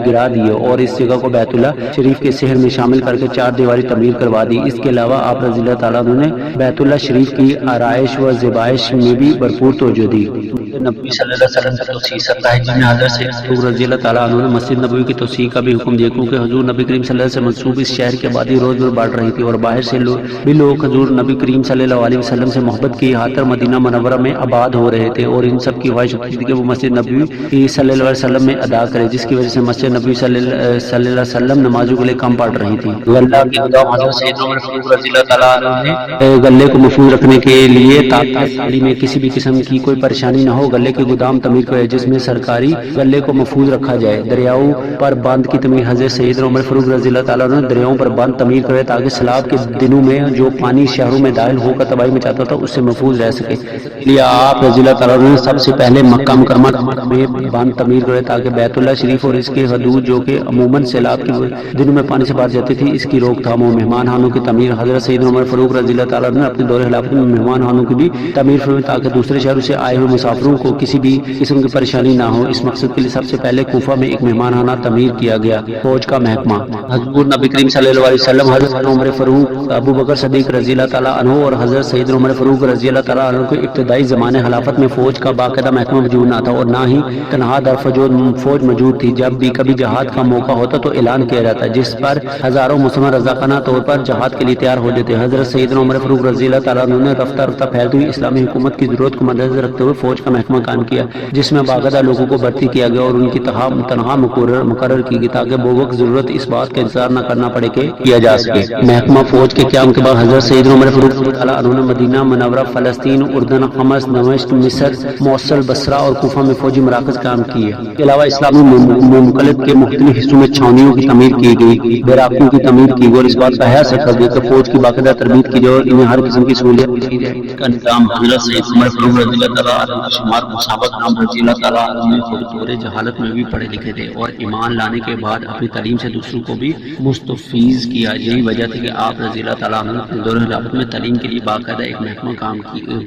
گرا دیے اور اس جگہ کو بیت اللہ شریف کے شہر میں شامل کر کے 4 دیواری تعمیر کروا دی۔ اس کے علاوہ آپ رضی اللہ تعالیٰ عنہ نے بیت اللہ شریف کی آرائش و زیبائش میں بھی بھرپور توجہ دی۔ نبی صلی اللہ علیہ وسلم کی توسیع: 17 ہجری میں حضرت سیدنا رضی اللہ تعالیٰ عنہ نے مسجد نبوی کی توسیع کا بھی حکم دیا، کیونکہ حضور نبی کریم صلی اللہ علیہ وسلم منسوب اس شہر کی آبادی روز روز بڑھ رہی تھی اور باہر سے بھی لوگ حضور نبی کریم صلی اللہ علیہ وسلم سے محبت کی خاطر مدینہ منورہ میں آباد ہو رہے تھے، اور ان سب کی خواہش ہوتی تھی کہ وہ مسجد نبوی صلی اللہ علیہ وسلم میں ادا کرے، جس کی وجہ سے مسجد نبوی صلی اللہ علیہ وسلم نمازوں کے لیے کم پڑ رہی تھی۔ غلہ کی گودام: حضرت سیدنا عمر فاروق رضی اللہ تعالیٰ عنہ نے غلے کو محفوظ رکھنے کے لیے تاکہ میں کسی بھی قسم کی کوئی پریشانی نہ ہو غلے کے گودام تعمیر کرے، جس میں سرکاری غلے کو محفوظ رکھا جائے۔ دریاؤں پر باندھ کی تعمیر: حضرت سیدنا عمر فاروق رضی اللہ تعالیٰ عنہ نے دریاؤں پر باندھ تعمیر کرے تاکہ سیلاب کے دنوں میں جو پانی شہروں میں داخل ہو کر تباہی مچاتا تھا اس سے محفوظ رہ سکے۔ لیے آپ رضی اللہ تعالیٰ عنہ نے سب سے پہلے مکہ مکرمہ میں باندھ تعمیر کرے تاکہ بیت اللہ شریف اور اس کے حدود جو کہ عموماً سیلاب کے دنوں میں پانی سے باہر جاتی تھی اس کی روک تھام ہو۔ مہمان خانوں کی تعمیر: حضرت سیدنا عمر فاروق رضی اللہ تعالیٰ عنہ نے اپنے دور خلافت میں مہمان خانوں کی بھی تعمیر فرمائی تاکہ دوسرے شہروں سے آئے ہوئے مسافروں بچوں کو کسی بھی قسم کی پریشانی نہ ہو، اس مقصد کے لیے سب سے پہلے کوفہ میں ایک مہمان خانہ تعمیر کیا گیا، فوج کا محکمہ۔ حضور نبی کریم صلی اللہ علیہ وسلم، حضرت عمر فاروق، ابو بکر صدیق رضی اللہ تعالیٰ عنہ اور حضرت سیدنا عمر فاروق رضی اللہ تعالیٰ عنہ کو ابتدائی زمانے خلافت میں فوج کا باقاعدہ محکمہ موجود نہ تھا، اور نہ ہی تنہا در فوج موجود تھی۔ جب بھی کبھی جہاد کا موقع ہوتا تو اعلان کیا جاتا، جس پر ہزاروں مسلمان رضاکارانہ طور پر جہاد کے لیے تیار ہو جاتے۔ حضرت سیدنا عمر فاروق رضی اللہ تعالیٰ عنہ نے رفتہ رفتہ پھیلتی ہوئی اسلامی حکومت کی ضرورت کو مدنظر رکھتے ہوئے فوج کا محکمہ قائم کیا، جس میں باقاعدہ لوگوں کو بھرتی کیا گیا اور ان کی تنخواہ مقرر کی گئی تاکہ بوقت ضرورت اس بات کا انتظار نہ کرنا پڑے کہ کیا جا سکے۔ محکمہ فوج کے قیام کے بعد حضرت سیدنا عمر فاروق رضی اللہ تعالیٰ عنہ نے مدینہ منورہ، فلسطین، اردن، حمص، دمشق، مصر، موصل، بصرہ اور کوفہ میں فوجی مراکز قائم کیے۔ اس کے علاوہ اسلامی مملکت کے مختلف حصوں میں چھاؤنیوں کی تعمیر کی گئی، بیراقوں کی تعمیر کی گئی اور اس بات کا حیث رکھا گیا کہ فوج کی باقاعدہ تربیت کی جائے اور انہیں ہر قسم کی سہولیت دی جائے۔ کا نظام حضرت سید عمر فاروق رضی اللہ تعالیٰ عنہ شمار صحابہ کرام رضی اللہ تعالیٰ عنہ خود دور جہالت میں بھی پڑھے لکھے تھے اور ایمان لانے کے بعد اپنی تعلیم سے دوسروں کو بھی مستفیض کیا۔ یہی وجہ تھی کہ آپ رضی اللہ تعالیٰ عنہ نے دور خلافت میں تعلیم کے لیے باقاعدہ ایک محکمہ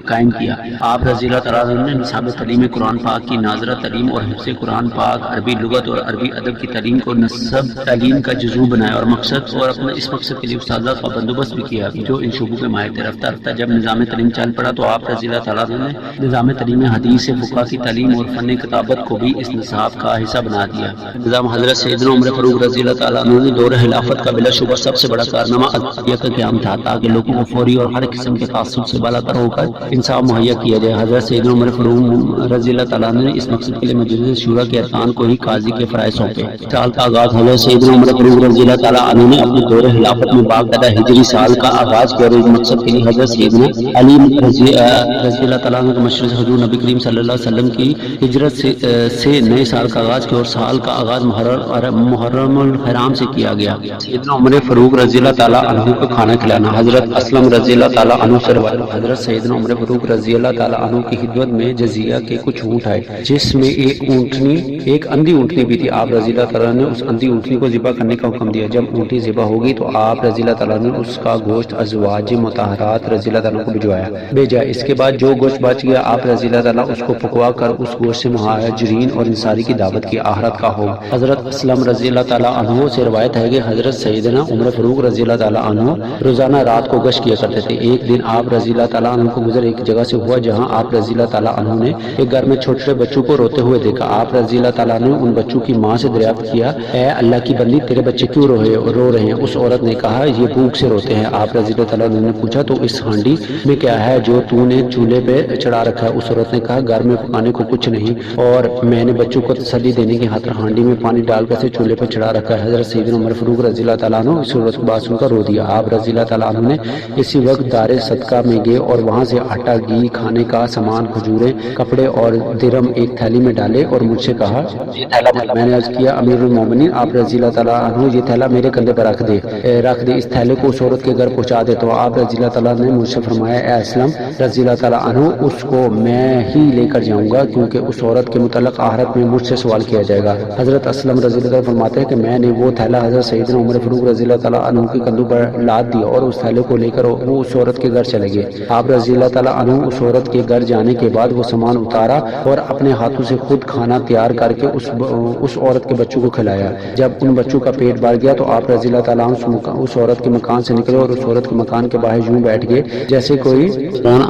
قائم کیا۔ آپ رضی اللہ تعالیٰ عنہ نے نصاب تعلیم قرآن پاک کی ناظرہ تعلیم اور حفظ قرآن پاک، عربی لغت اور عربی ادب کی تعلیم کو نصب تعلیم کا جزو بنایا اور اپنے اس مقصد کے لیے استادہ کا بندوبست بھی کیا جو ان شعبوں کے ماہر تھے۔ رفتہ رفتہ جب نظام تعلیم چل پڑا تو آپ رضی اللہ تعالیٰ عنہ نے نظام تعلیم حدیث فقہ کی تعلیم اور فن کتابت کو بھی اس نصاب کا حصہ بنا دیا۔ نظام حضرت سیدنا عمر فاروق رضی اللہ تعالیٰ عنہ نے دور خلافت کا بلا شبہ سب سے بڑا کارنامہ عدلیہ کا قیام تھا تاکہ لوگوں کو فوری اور ہر قسم کے تعصب سے بالا تر ہو کر انصاف مہیا کیا جائے۔ حضرت سیدنا عمر فاروق رضی اللہ تعالیٰ عنہ نے اس مقصد کے لیے مجلس شورا کے ارکان کو ہی قاضی کے فرائض سونپے۔ سال کا آغاز حضرت سیدنا عمر فاروق رضی اللہ تعالیٰ عنہ نے اپنے دور خلافت میں باقاعدہ ہجری سال کا آغاز کیا اور اس مقصد کے لیے حضرت سیدنا علی رضی اللہ تعالیٰ عنہ کے مشورے سے حضور نبی کریم صلی اللہ علیہ وسلم کی ہجرت سے نئے سال کا آغاز کیا اور سال کا آغاز محرم الحرام سے کیا گیا۔ سیدنا عمر فاروق رضی اللہ تعالیٰ عنہ کو کھانا کھلانا۔ حضرت اسلم رضی اللہ تعالیٰ عنہ سے روایت، حضرت سیدنا عمر فاروق رضی اللہ تعالیٰ عنہ کی خدمت میں جزیہ کے کچھ اونٹ آئے جس میں ایک اندھی اونٹنی بھی تھی۔ آپ رضی اللہ تعالیٰ نے اس اندھی اونٹنی کو ذبح کرنے کا حکم دیا۔ جب اونٹنی ذبح ہوگی تو آپ رضی اللہ تعالیٰ نے اس کا گوشت ازواج مطہرات رضی اللہ تعالیٰ کو بھیجا۔ اس کے بعد جو گوشت بچ گیا آپ رضی اللہ تعالیٰ اس کو پکوا کر اس گوشت سے مہاجرین اور انصاری کی دعوت کی، آخرت کا ہو۔ حضرت اسلم رضی اللہ تعالیٰ عنہ سے روایت ہے کہ حضرت سیدنا عمر فاروق رضی اللہ تعالیٰ عنہ روزانہ رات کو گشت کیا کرتے تھے۔ ایک دن آپ رضی اللہ تعالیٰ عنہ کو گزر ایک جگہ سے ہوا جہاں آپ رضی اللہ تعالیٰ عنہ نے ایک گھر میں چھوٹے بچوں کو روتے ہوئے دیکھا۔ آپ رضی اللہ تعالیٰ نے ان بچوں کی ماں سے دریافت کیا، اے اللہ کی بندی تیرے بچے کیوں رو رہے ہیں؟ اس عورت نے کہا یہ بھوک سے روتے ہیں۔ آپ رضی اللہ تعالیٰ نے پوچھا تو اس ہانڈی میں کیا ہے جو تو نے چولہے پہ چڑھا رکھا ہے؟ اس عورت نے کہا گھر میں پکانے کو کچھ نہیں اور میں نے بچوں کو تسلی دینے کی خاطر ہانڈی میں پانی ڈال کر چولہے پہ چڑھا رکھا ہے۔ حضرت سیدنا عمر فاروق رضی اللہ تعالیٰ عنہ اس عورت کو بات سن کر رو دیا۔ آپ رضی اللہ تعالیٰ عنہ نے اسی وقت دار صدقہ میں گئے اور وہاں سے آٹا، گھی، کھانے کا سامان، کھجوریں، کپڑے اور درم ایک تھیلی میں ڈالے اور مجھ سے کہا یہ تھیلا۔ میں نے عرض کیا امیر المومنین آپ رضی اللہ تعالیٰ عنہ یہ تھیلا میرے کندھے پر رکھ دے، اس تھیلے کو اس عورت کے گھر پہنچا دے۔ تو آپ رضی اللہ تعالیٰ نے مجھ سے فرمایا اے اسلم رضی اللہ تعالیٰ عنہ اس کو میں ہی لے کر جاؤں گا کیونکہ اس عورت کے متعلق آخرت میں مجھ سے سوال کیا جائے گا۔ حضرت اسلم رضی اللہ تعالیٰ فرماتے ہیں کہ میں نے وہ تھیلا حضرت سیدنا عمر فاروق رضی اللہ تعالیٰ عنہ کے کندھوں پر لاد دیا اور اس تھیلے کو لے کر وہ اس عورت کے گھر چلے گئے۔ آپ رضی اللہ تعالیٰ عنہ اس عورت کے گھر جانے کے بعد وہ سامان اتارا اور اپنے ہاتھوں سے خود کھانا تیار کر کے اس عورت کے بچوں کو کھلایا۔ جب ان بچوں کا پیٹ بھر گیا تو آپ رضی اللہ تعالیٰ عنہ اس عورت کے مکان سے نکلے اور اس عورت کے مکان کے باہر یوں بیٹھ گئے جیسے کوئی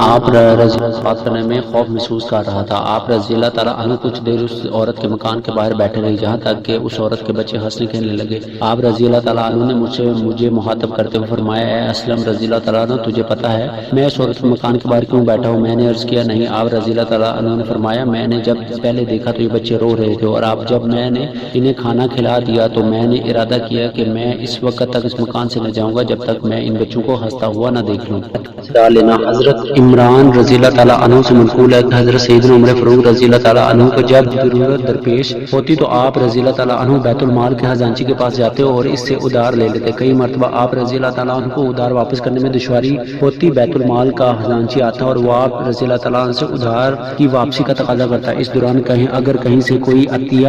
آپ رضی بات کرنے میں خوف محسوس کر رہا تھا۔ آپ رضی اللہ تعالیٰ عنہ کچھ دیر اس عورت کے مکان کے باہر بیٹھے رہے جہاں تک کہ اس عورت کے بچے ہنسنے کھیلنے لگے۔ آپ رضی اللہ تعالیٰ عنہ نے مجھے مخاطب کرتے ہوئے فرمایا اے اسلم رضی اللہ تعالیٰ عنہ تجھے پتہ ہے میں اس عورت کے مکان کے باہر کیوں بیٹھا ہوں؟ میں نے عرض کیا نہیں۔ آپ رضی اللہ تعالیٰ عنہ نے فرمایا میں نے جب پہلے دیکھا تو یہ بچے رو رہے تھے اور اب جب میں نے انہیں کھانا کھلا دیا تو میں نے ارادہ کیا کہ میں اس وقت تک اس مکان سے نہ جاؤں گا جب تک میں ان بچوں کو ہنستا ہوا نہ دیکھ لوں۔ حضرت عمران رضی اللہ تعالیٰ عنہ سے منقول ہے کہ حضرت سیدنا عمر فاروق رضی اللہ تعالیٰ عنہ کو جب ضرورت درپیش ہوتی تو آپ رضی اللہ تعالیٰ عنہ بیت المال کے خزانچی کے پاس جاتے اور اس سے ادھار لے لیتے۔ کئی مرتبہ آپ رضی اللہ تعالیٰ عنہ کو ادھار واپس کرنے میں دشواری ہوتی، بیت المال کا خزانچی آتا اور وہ آپ رضی اللہ تعالیٰ عنہ سے ادھار کی واپسی کا تقاضا کرتا ہے۔ اس دوران اگر کہیں سے کوئی عطیہ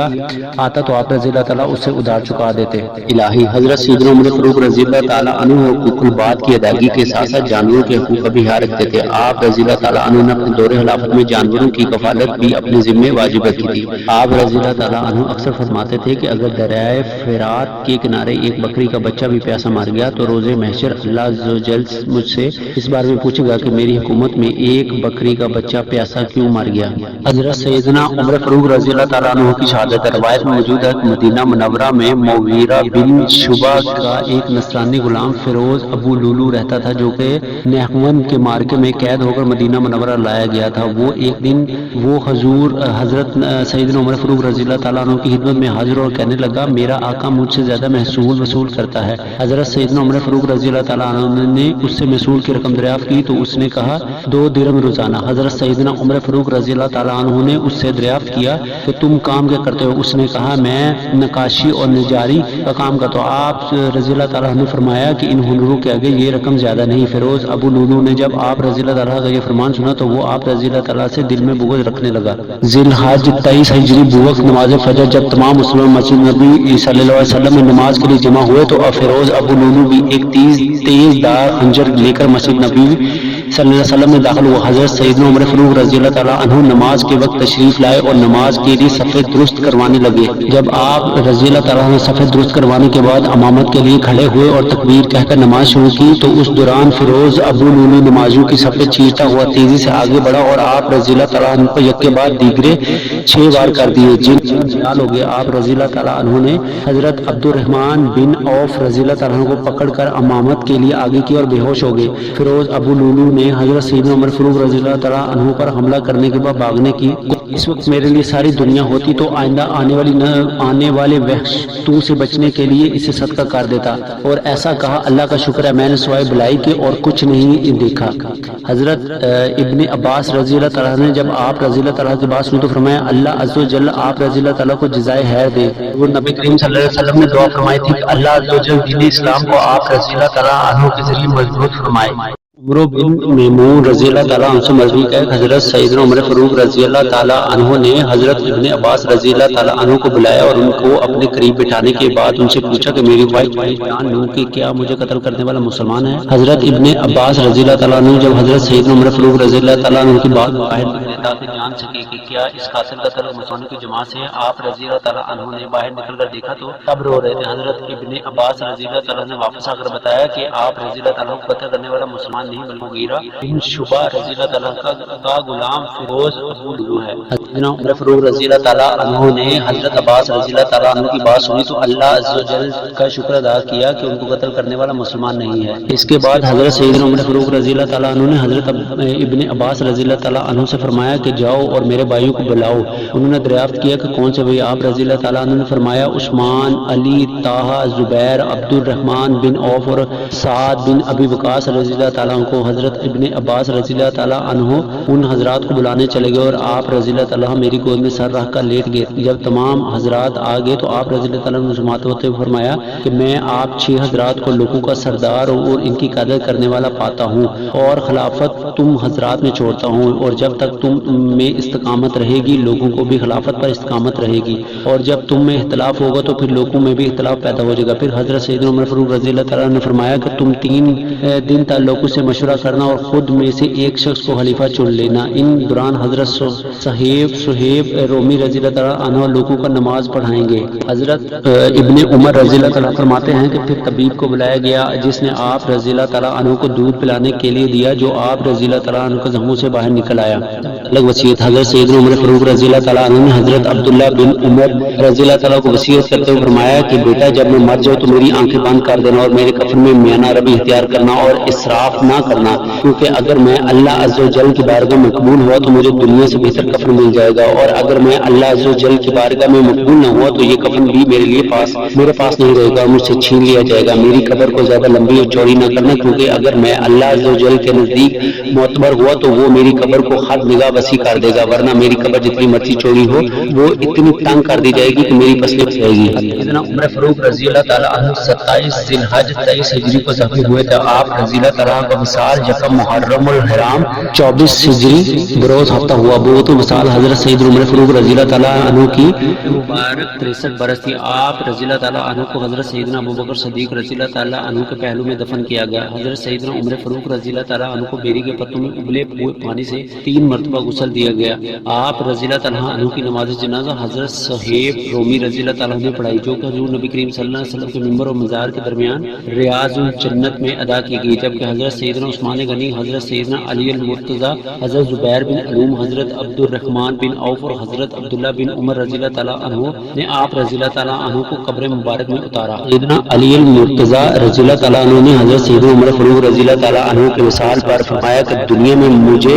آتا تو آپ رضی اللہ تعالیٰ اس سے ادھار چکا دیتے۔ الہی حضرت سیدنا عمر فاروق رضی اللہ تعالیٰ عنہ حقوق البات کی ادائیگی کے ساتھ ساتھ جانوروں کے حقوق کا بھی خیال رکھتے تھے۔ آپ رضی اللہ تعالیٰ عنہ نے اپنے دور خلافت میں جانوروں جانوروں کی کفالت بھی اپنے ذمے واجب رکھی تھی۔ آپ رضی اللہ تعالیٰ عنہ اکثر فرماتے تھے کہ اگر دریائے فرات کے کنارے ایک بکری کا بچہ بھی پیاسا مار گیا تو روز محشر اللہ عز و جل مجھ سے اس بارے میں پوچھے گا کہ میری حکومت میں ایک بکری کا بچہ پیاسا کیوں مار گیا۔ حضرت سیدنا عمر فاروق رضی اللہ تعالیٰ عنہ کی شہادت روایت میں موجود ہے کہ مدینہ منورہ میں مغیرہ بن شعبہ کا ایک نصرانی غلام فیروز ابو لولو رہتا تھا جو کہ نہون کے مارکے میں قید ہو کر مدینہ منورہ لایا گیا تھا۔ وہ ایک دن وہ حضرت سیدنا عمر فاروق رضی اللہ تعالیٰ عنہ کی خدمت میں حاضر اور کہنے لگا میرا آقا مجھ سے زیادہ محصول وصول کرتا ہے۔ حضرت سیدنا عمر فاروق رضی اللہ تعالیٰ عنہ نے اس سے محصول کی رقم دریافت کی تو اس نے کہا 2 درہم روزانہ۔ حضرت سیدنا عمر فاروق رضی اللہ تعالیٰ عنہ نے اس سے دریافت کیا کہ تم کام کیا کرتے ہو؟ اس نے کہا میں نقاشی اور نجاری کا کام کرتا ہوں۔ آپ رضی اللہ تعالیٰ عنہ نے فرمایا کہ ان ہنروں کے آگے یہ رقم زیادہ نہیں۔ فیروز ابو لولو نے جب آپ رضی اللہ تعالیٰ کا یہ فرمان سنا تو وہ آپ رضی اللہ تعالیٰ سے دل میں بغض رکھنے لگا۔ ذی الحج 23 ہجری بوقت نماز فجر جب تمام مسلمان مسجد نبی صلی اللہ علیہ وسلم میں نماز کے لیے جمع ہوئے تو فیروز ابو لولو بھی ایک تیز دار خنجر لے کر مسجد نبی صلی اللہ علیہ وسلم میں داخل ہوا۔ حضرت سیدنا عمر فاروق رضی اللہ تعالیٰ عنہ نماز کے وقت تشریف لائے اور نماز کے لیے صفیں درست کروانے لگے۔ جب آپ رضی اللہ تعالیٰ عنہ صفیں درست کروانے کے بعد امامت کے لیے کھڑے ہوئے اور تکبیر کہہ کر نماز شروع کی تو اس دوران فیروز ابو لولو نمازیوں کی صفیں چیرتا ہوا تیزی سے آگے بڑھا اور آپ رضی اللہ تعالیٰ عنہ کو یک کے بعد دیگرے 6 بار کر دیے جن خیال ہو گیا۔ آپ رضی اللہ تعالیٰ عنہ نے حضرت عبد الرحمن بن عوف رضی اللہ تعالیٰ عنہ کو پکڑ کر امامت کے لیے آگے کی اور بے ہوش ہو گئے۔ فیروز ابو لولو نے حضرت سیدنا عمر فاروق رضی اللہ تعالیٰ عنہ پر حملہ کرنے کے بعد بھاگنے کی اس وقت میرے لیے ساری دنیا ہوتی تو آئندہ آنے والے وحشتوں سے بچنے کے لیے اسے صدقہ کر دیتا، اور ایسا کہا اللہ کا شکر ہے میں نے سوائے بلائی کے اور کچھ نہیں دیکھا۔ حضرت ابن عباس رضی اللہ تعالیٰ نے جب آپ رضی اللہ تعالیٰ کی بات سنی تو فرمایا اللہ عز و جل آپ رضی اللہ تعالیٰ کو جزائے خیر دے۔ وہ نبی کریم صلی اللہ علیہ وسلم نے دعا فرمائی تھی کہ اللہ عز و جل دین اسلام کو آپ رضی اللہ تعالیٰ عنہ کے ذریعے مضبوط فرمائے۔ عمر بن میمون رضی اللہ تعالیٰ عنہ سے مروی ہے کہ حضرت سیدنا عمر فاروق رضی اللہ تعالیٰ عنہ نے حضرت ابن عباس رضی اللہ تعالیٰ عنہ کو بلایا اور ان کو اپنے قریب بٹھانے کے بعد ان سے پوچھا کہ میری خواہش جان لوں کہ کیا مجھے قتل کرنے والا مسلمان ہے؟ حضرت ابن عباس رضی اللہ تعالیٰ عنہ جب حضرت سیدنا عمر فاروق رضی اللہ تعالیٰ عنہ کی بات باہر نکلے تاکہ جان سکے کہ کیا اس قاتل کا تعلق مسلمانوں کی جماعت سے ہے، آپ رضی اللہ تعالیٰ عنہ نے باہر نکل کر دیکھا تو تب رو رہے تھے۔ حضرت ابن عباس رضی اللہ تعالیٰ نے واپس آ کر بتایا کہ آپ رضی اللہ تعالیٰ کو قتل کرنے والا مسلمان نہیں بلکہ مغیرہ بن شعبہ رضی اللہ تعالیٰ کا غلام فیروز ابو لولو ہے۔ حضرت عمر فاروق رضی اللہ تعالیٰ عنہ نے حضرت عباس رضی اللہ تعالیٰ عنہ کی بات سنی تو اللہ عز و جل کا شکر ادا کیا کہ ان کو قتل کرنے والا مسلمان نہیں ہے۔ اس کے بعد حضرت سیدنا عمر فاروق رضی اللہ تعالیٰ عنہ نے حضرت ابن عباس رضی اللہ تعالیٰ عنہ سے فرمایا کہ جاؤ اور میرے بھائیوں کو بلاؤ۔ انہوں نے دریافت کیا کہ کون سے بھائی؟ آپ رضی اللہ تعالیٰ عنہ نے فرمایا عثمان، علی، طٰہٰ، زبیر، عبد الرحمن بن عوف اور سعد بن ابی وقاص رضی اللہ تعالیٰ عنہ کو۔ حضرت ابن عباس رضی اللہ تعالیٰ عنہ ان حضرات کو بلانے چلے گئے اور آپ رضی اللہ تعالیٰ میری گود میں سر رکھ کر لیٹ گئے۔ جب تمام حضرات آ گئے تو آپ رضی اللہ تعالیٰ نے مسلمات ہوتے ہوئے فرمایا کہ میں آپ 6 حضرات کو لوگوں کا سردار اور ان کی قدر کرنے والا پاتا ہوں اور خلافت تم حضرات میں چھوڑتا ہوں، اور جب تک تم میں استقامت رہے گی لوگوں کو بھی خلافت پر استقامت رہے گی، اور جب تم میں اختلاف ہوگا تو پھر لوگوں میں بھی اختلاف پیدا ہو جائے گا۔ پھر حضرت سیدنا عمر فاروق رضی اللہ تعالیٰ نے فرمایا کہ تم 3 دن تک لوگوں سے مشورہ کرنا اور خود میں سے ایک شخص کو خلیفہ چن لینا۔ ان دوران حضرت صہیب رومی رضی اللہ تعالیٰ عنہ لوگوں کا نماز پڑھائیں گے۔ حضرت ابن عمر رضی اللہ تعالیٰ فرماتے ہیں کہ پھر طبیب کو بلایا گیا جس نے آپ رضی اللہ تعالیٰ عنہ کو دودھ پلانے کے لیے دیا جو آپ رضی اللہ تعالیٰ عنہ کے زخموں سے باہر نکل آیا۔ الگ وصیت حضرت سیدنا عمر فاروق رضی اللہ تعالیٰ عنہ نے حضرت عبداللہ بن عمر رضی اللہ تعالیٰ کو وصیت کرتے ہوئے فرمایا کہ بیٹا جب میں مر جاؤں تو میری آنکھیں بند کر دینا اور میرے کفن میں میانہ ربی اختیار کرنا اور اسراف نہ کرنا، کیونکہ اگر میں اللہ عز و جل کی بارگاہ میں مقبول ہوا تو مجھے دنیا سے بہتر کفن مل جائے گا، اور اگر میں اللہ عز و جل کی بارگاہ میں مقبول نہ ہوا تو یہ کفن بھی میرے پاس نہیں رہے گا، مجھ سے چھین لیا جائے گا۔ میری قبر کو زیادہ لمبی اور چوڑی نہ کرنا، کیونکہ اگر میں اللہ عز و جل کے نزدیک معتبر ہوا تو وہ میری قبر کو حد نگاہ وسیع کر دے گا، ورنہ میری قبر جتنی مرضی چوڑی ہو وہ اتنی تنگ کر دی جائے گی کہ میری پسلیاں پھسے گی۔ سیدنا عمر فاروق رضی اللہ تعالیٰ عنہ 27 ذی الحج 23 ہجری کو زخمی ہوئے تھے۔ آپ رضی اللہ تعالیٰ کا وصال یکم محرم الحرام 24 ہجری بروز ہفتہ ہوا۔ بوت وصال حضرت سیدنا عمر فاروق رضی اللہ تعالیٰ عنہ کی مبارک 63 برس تھی۔ آپ رضی اللہ تعالیٰ عنہ کو حضرت سیدنا ابوبکر صدیق رضی اللہ تعالیٰ عنہ کے پہلو میں دفن کیا گیا۔ حضرت سیدنا عمر فاروق رضی اللہ تعالیٰ عنہ کو بیری کے پتوں میں ابلے ہوئے پانی سے 3 مرتبہ غسل دیا گیا۔ آپ رضی اللہ تعالیٰ عنہ کی نماز جنازہ حضرت صہیب رومی رضی اللہ تعالیٰ عنہ نے پڑھائی، جو کہ حضور نبی کریم صلی اللہ علیہ وسلم کے ممبر اور مزار کے درمیان ریاض الجنت میں ادا کی گئی، جبکہ حضرت سیدنا عثمان غنی، حضرت سیدنا علی المرتضیٰ، حضرت زبیر بن علوم، حضرت عبد الرحمن بن عوف اور حضرت عبداللہ بن عمر رضی اللہ تعالیٰ عنہ نے آپ رضی اللہ تعالیٰ عنہ کو قبر مبارک میں اتارا۔ سیدنا علی المرتضیٰ رضی اللہ تعالیٰ عنہ نے حضرت سیدنا عمر فاروق رضی اللہ تعالیٰ عنہ کے وصال پر فرمایا کہ دنیا میں مجھے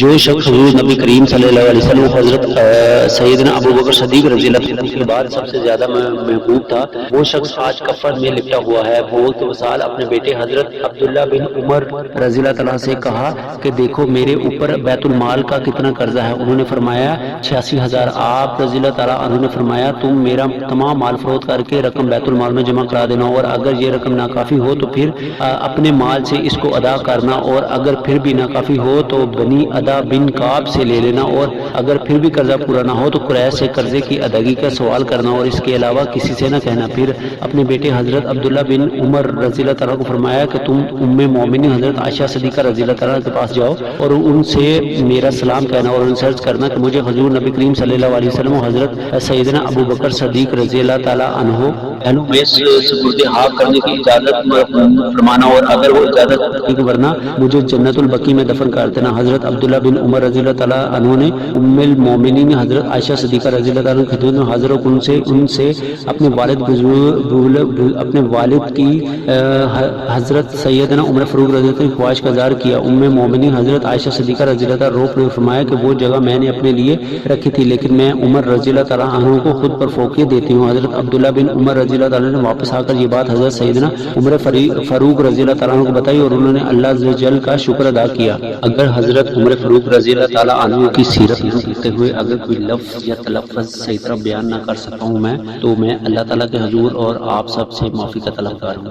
جو شخص حضور نبی کریم صلی اللہ علیہ وسلم حضرت سیدنا ابو بکر صدیق رضی اللہ عنہ کے بعد سب سے زیادہ محبوب تھا، وہ شخص آج کفن میں لپٹا ہوا ہے۔ وہ کے وصال اپنے بیٹے حضرت عبداللہ بن عمر رضی اللہ تعالیٰ سے کہا کہ دیکھو میرے اوپر بیت المال کا کتنا قرضہ ہے، انہوں نے فرمایا 86,000۔ آپ رضی اللہ تعالیٰ عنہ نے فرمایا تم میرا تمام مال فروخت کر کے رقم بیت المال میں جمع کرا دینا، اور اگر یہ رقم ناکافی ہو تو پھر اپنے مال سے اس کو ادا کرنا، اور اگر پھر بھی ناکافی ہو تو بنی ادا بن کعب سے لے لینا، اور اگر پھر بھی قرضہ پورا نہ ہو تو قریش سے قرضے کی ادائیگی کا سوال کرنا، اور اس کے علاوہ کسی سے نہ کہنا۔ پھر اپنے بیٹے حضرت عبداللہ بن عمر رضی اللہ تعالیٰ کو فرمایا کہ تم ام مومنین حضرت عائشہ صدیقہ رضی اللہ تعالیٰ کے پاس جاؤ اور ان سے میرا سلام کہنا، اور ان سے عرض کرنا کہ مجھے حضور نبی کریم صلی اللہ علیہ وسلم و حضرت سیدنا ابو بکر صدیق رضی اللہ تعالیٰ عنہ پہلو میں سپرد حق کرنے کی اجازت فرمانا، اور اگر وہ اجازت نہیں ورنہ مجھے جنت البقیع میں دفن کر دینا۔ حضرت عبداللہ بن عمر رضی اللہ تعالیٰ عنہ نے ام المومنین حضرت عائشہ صدیقہ رضی اللہ تعالیٰ عنہ کی خدمت میں حاضر ہو ان سے اپنے والد کی حضرت سیدنا عمر فاروق رضی اللہ عنہ کی خواہش کا اظہار کیا۔ ام مومنین حضرت عائشہ صدیقہ رضی اللہ تعالیٰ عنہ نے فرمایا کہ وہ جگہ میں نے اپنے لیے رکھی تھی، لیکن میں عمر رضی اللہ تعالیٰ عنہ کو خود پر فوقیت دیتی ہوں۔ حضرت عبداللہ بن عمر رضی اللہ تعالیٰ نے واپس آ کر یہ بات حضرت سیدنا عمر فاروق رضی اللہ تعالیٰ عنہ کو بتائی، اور انہوں نے اللہ عز و جل کا شکر ادا کیا۔ اگر حضرت عمر فاروق رضی اللہ تعالیٰ عنہ کی سیرت کرتے ہوئے اگر کوئی لفظ یا تلفظ صحیح طرح بیان نہ کر سکتا ہوں میں، تو میں اللہ تعالیٰ کے حضور اور آپ سب سے معافی کا طلبگار ہوں۔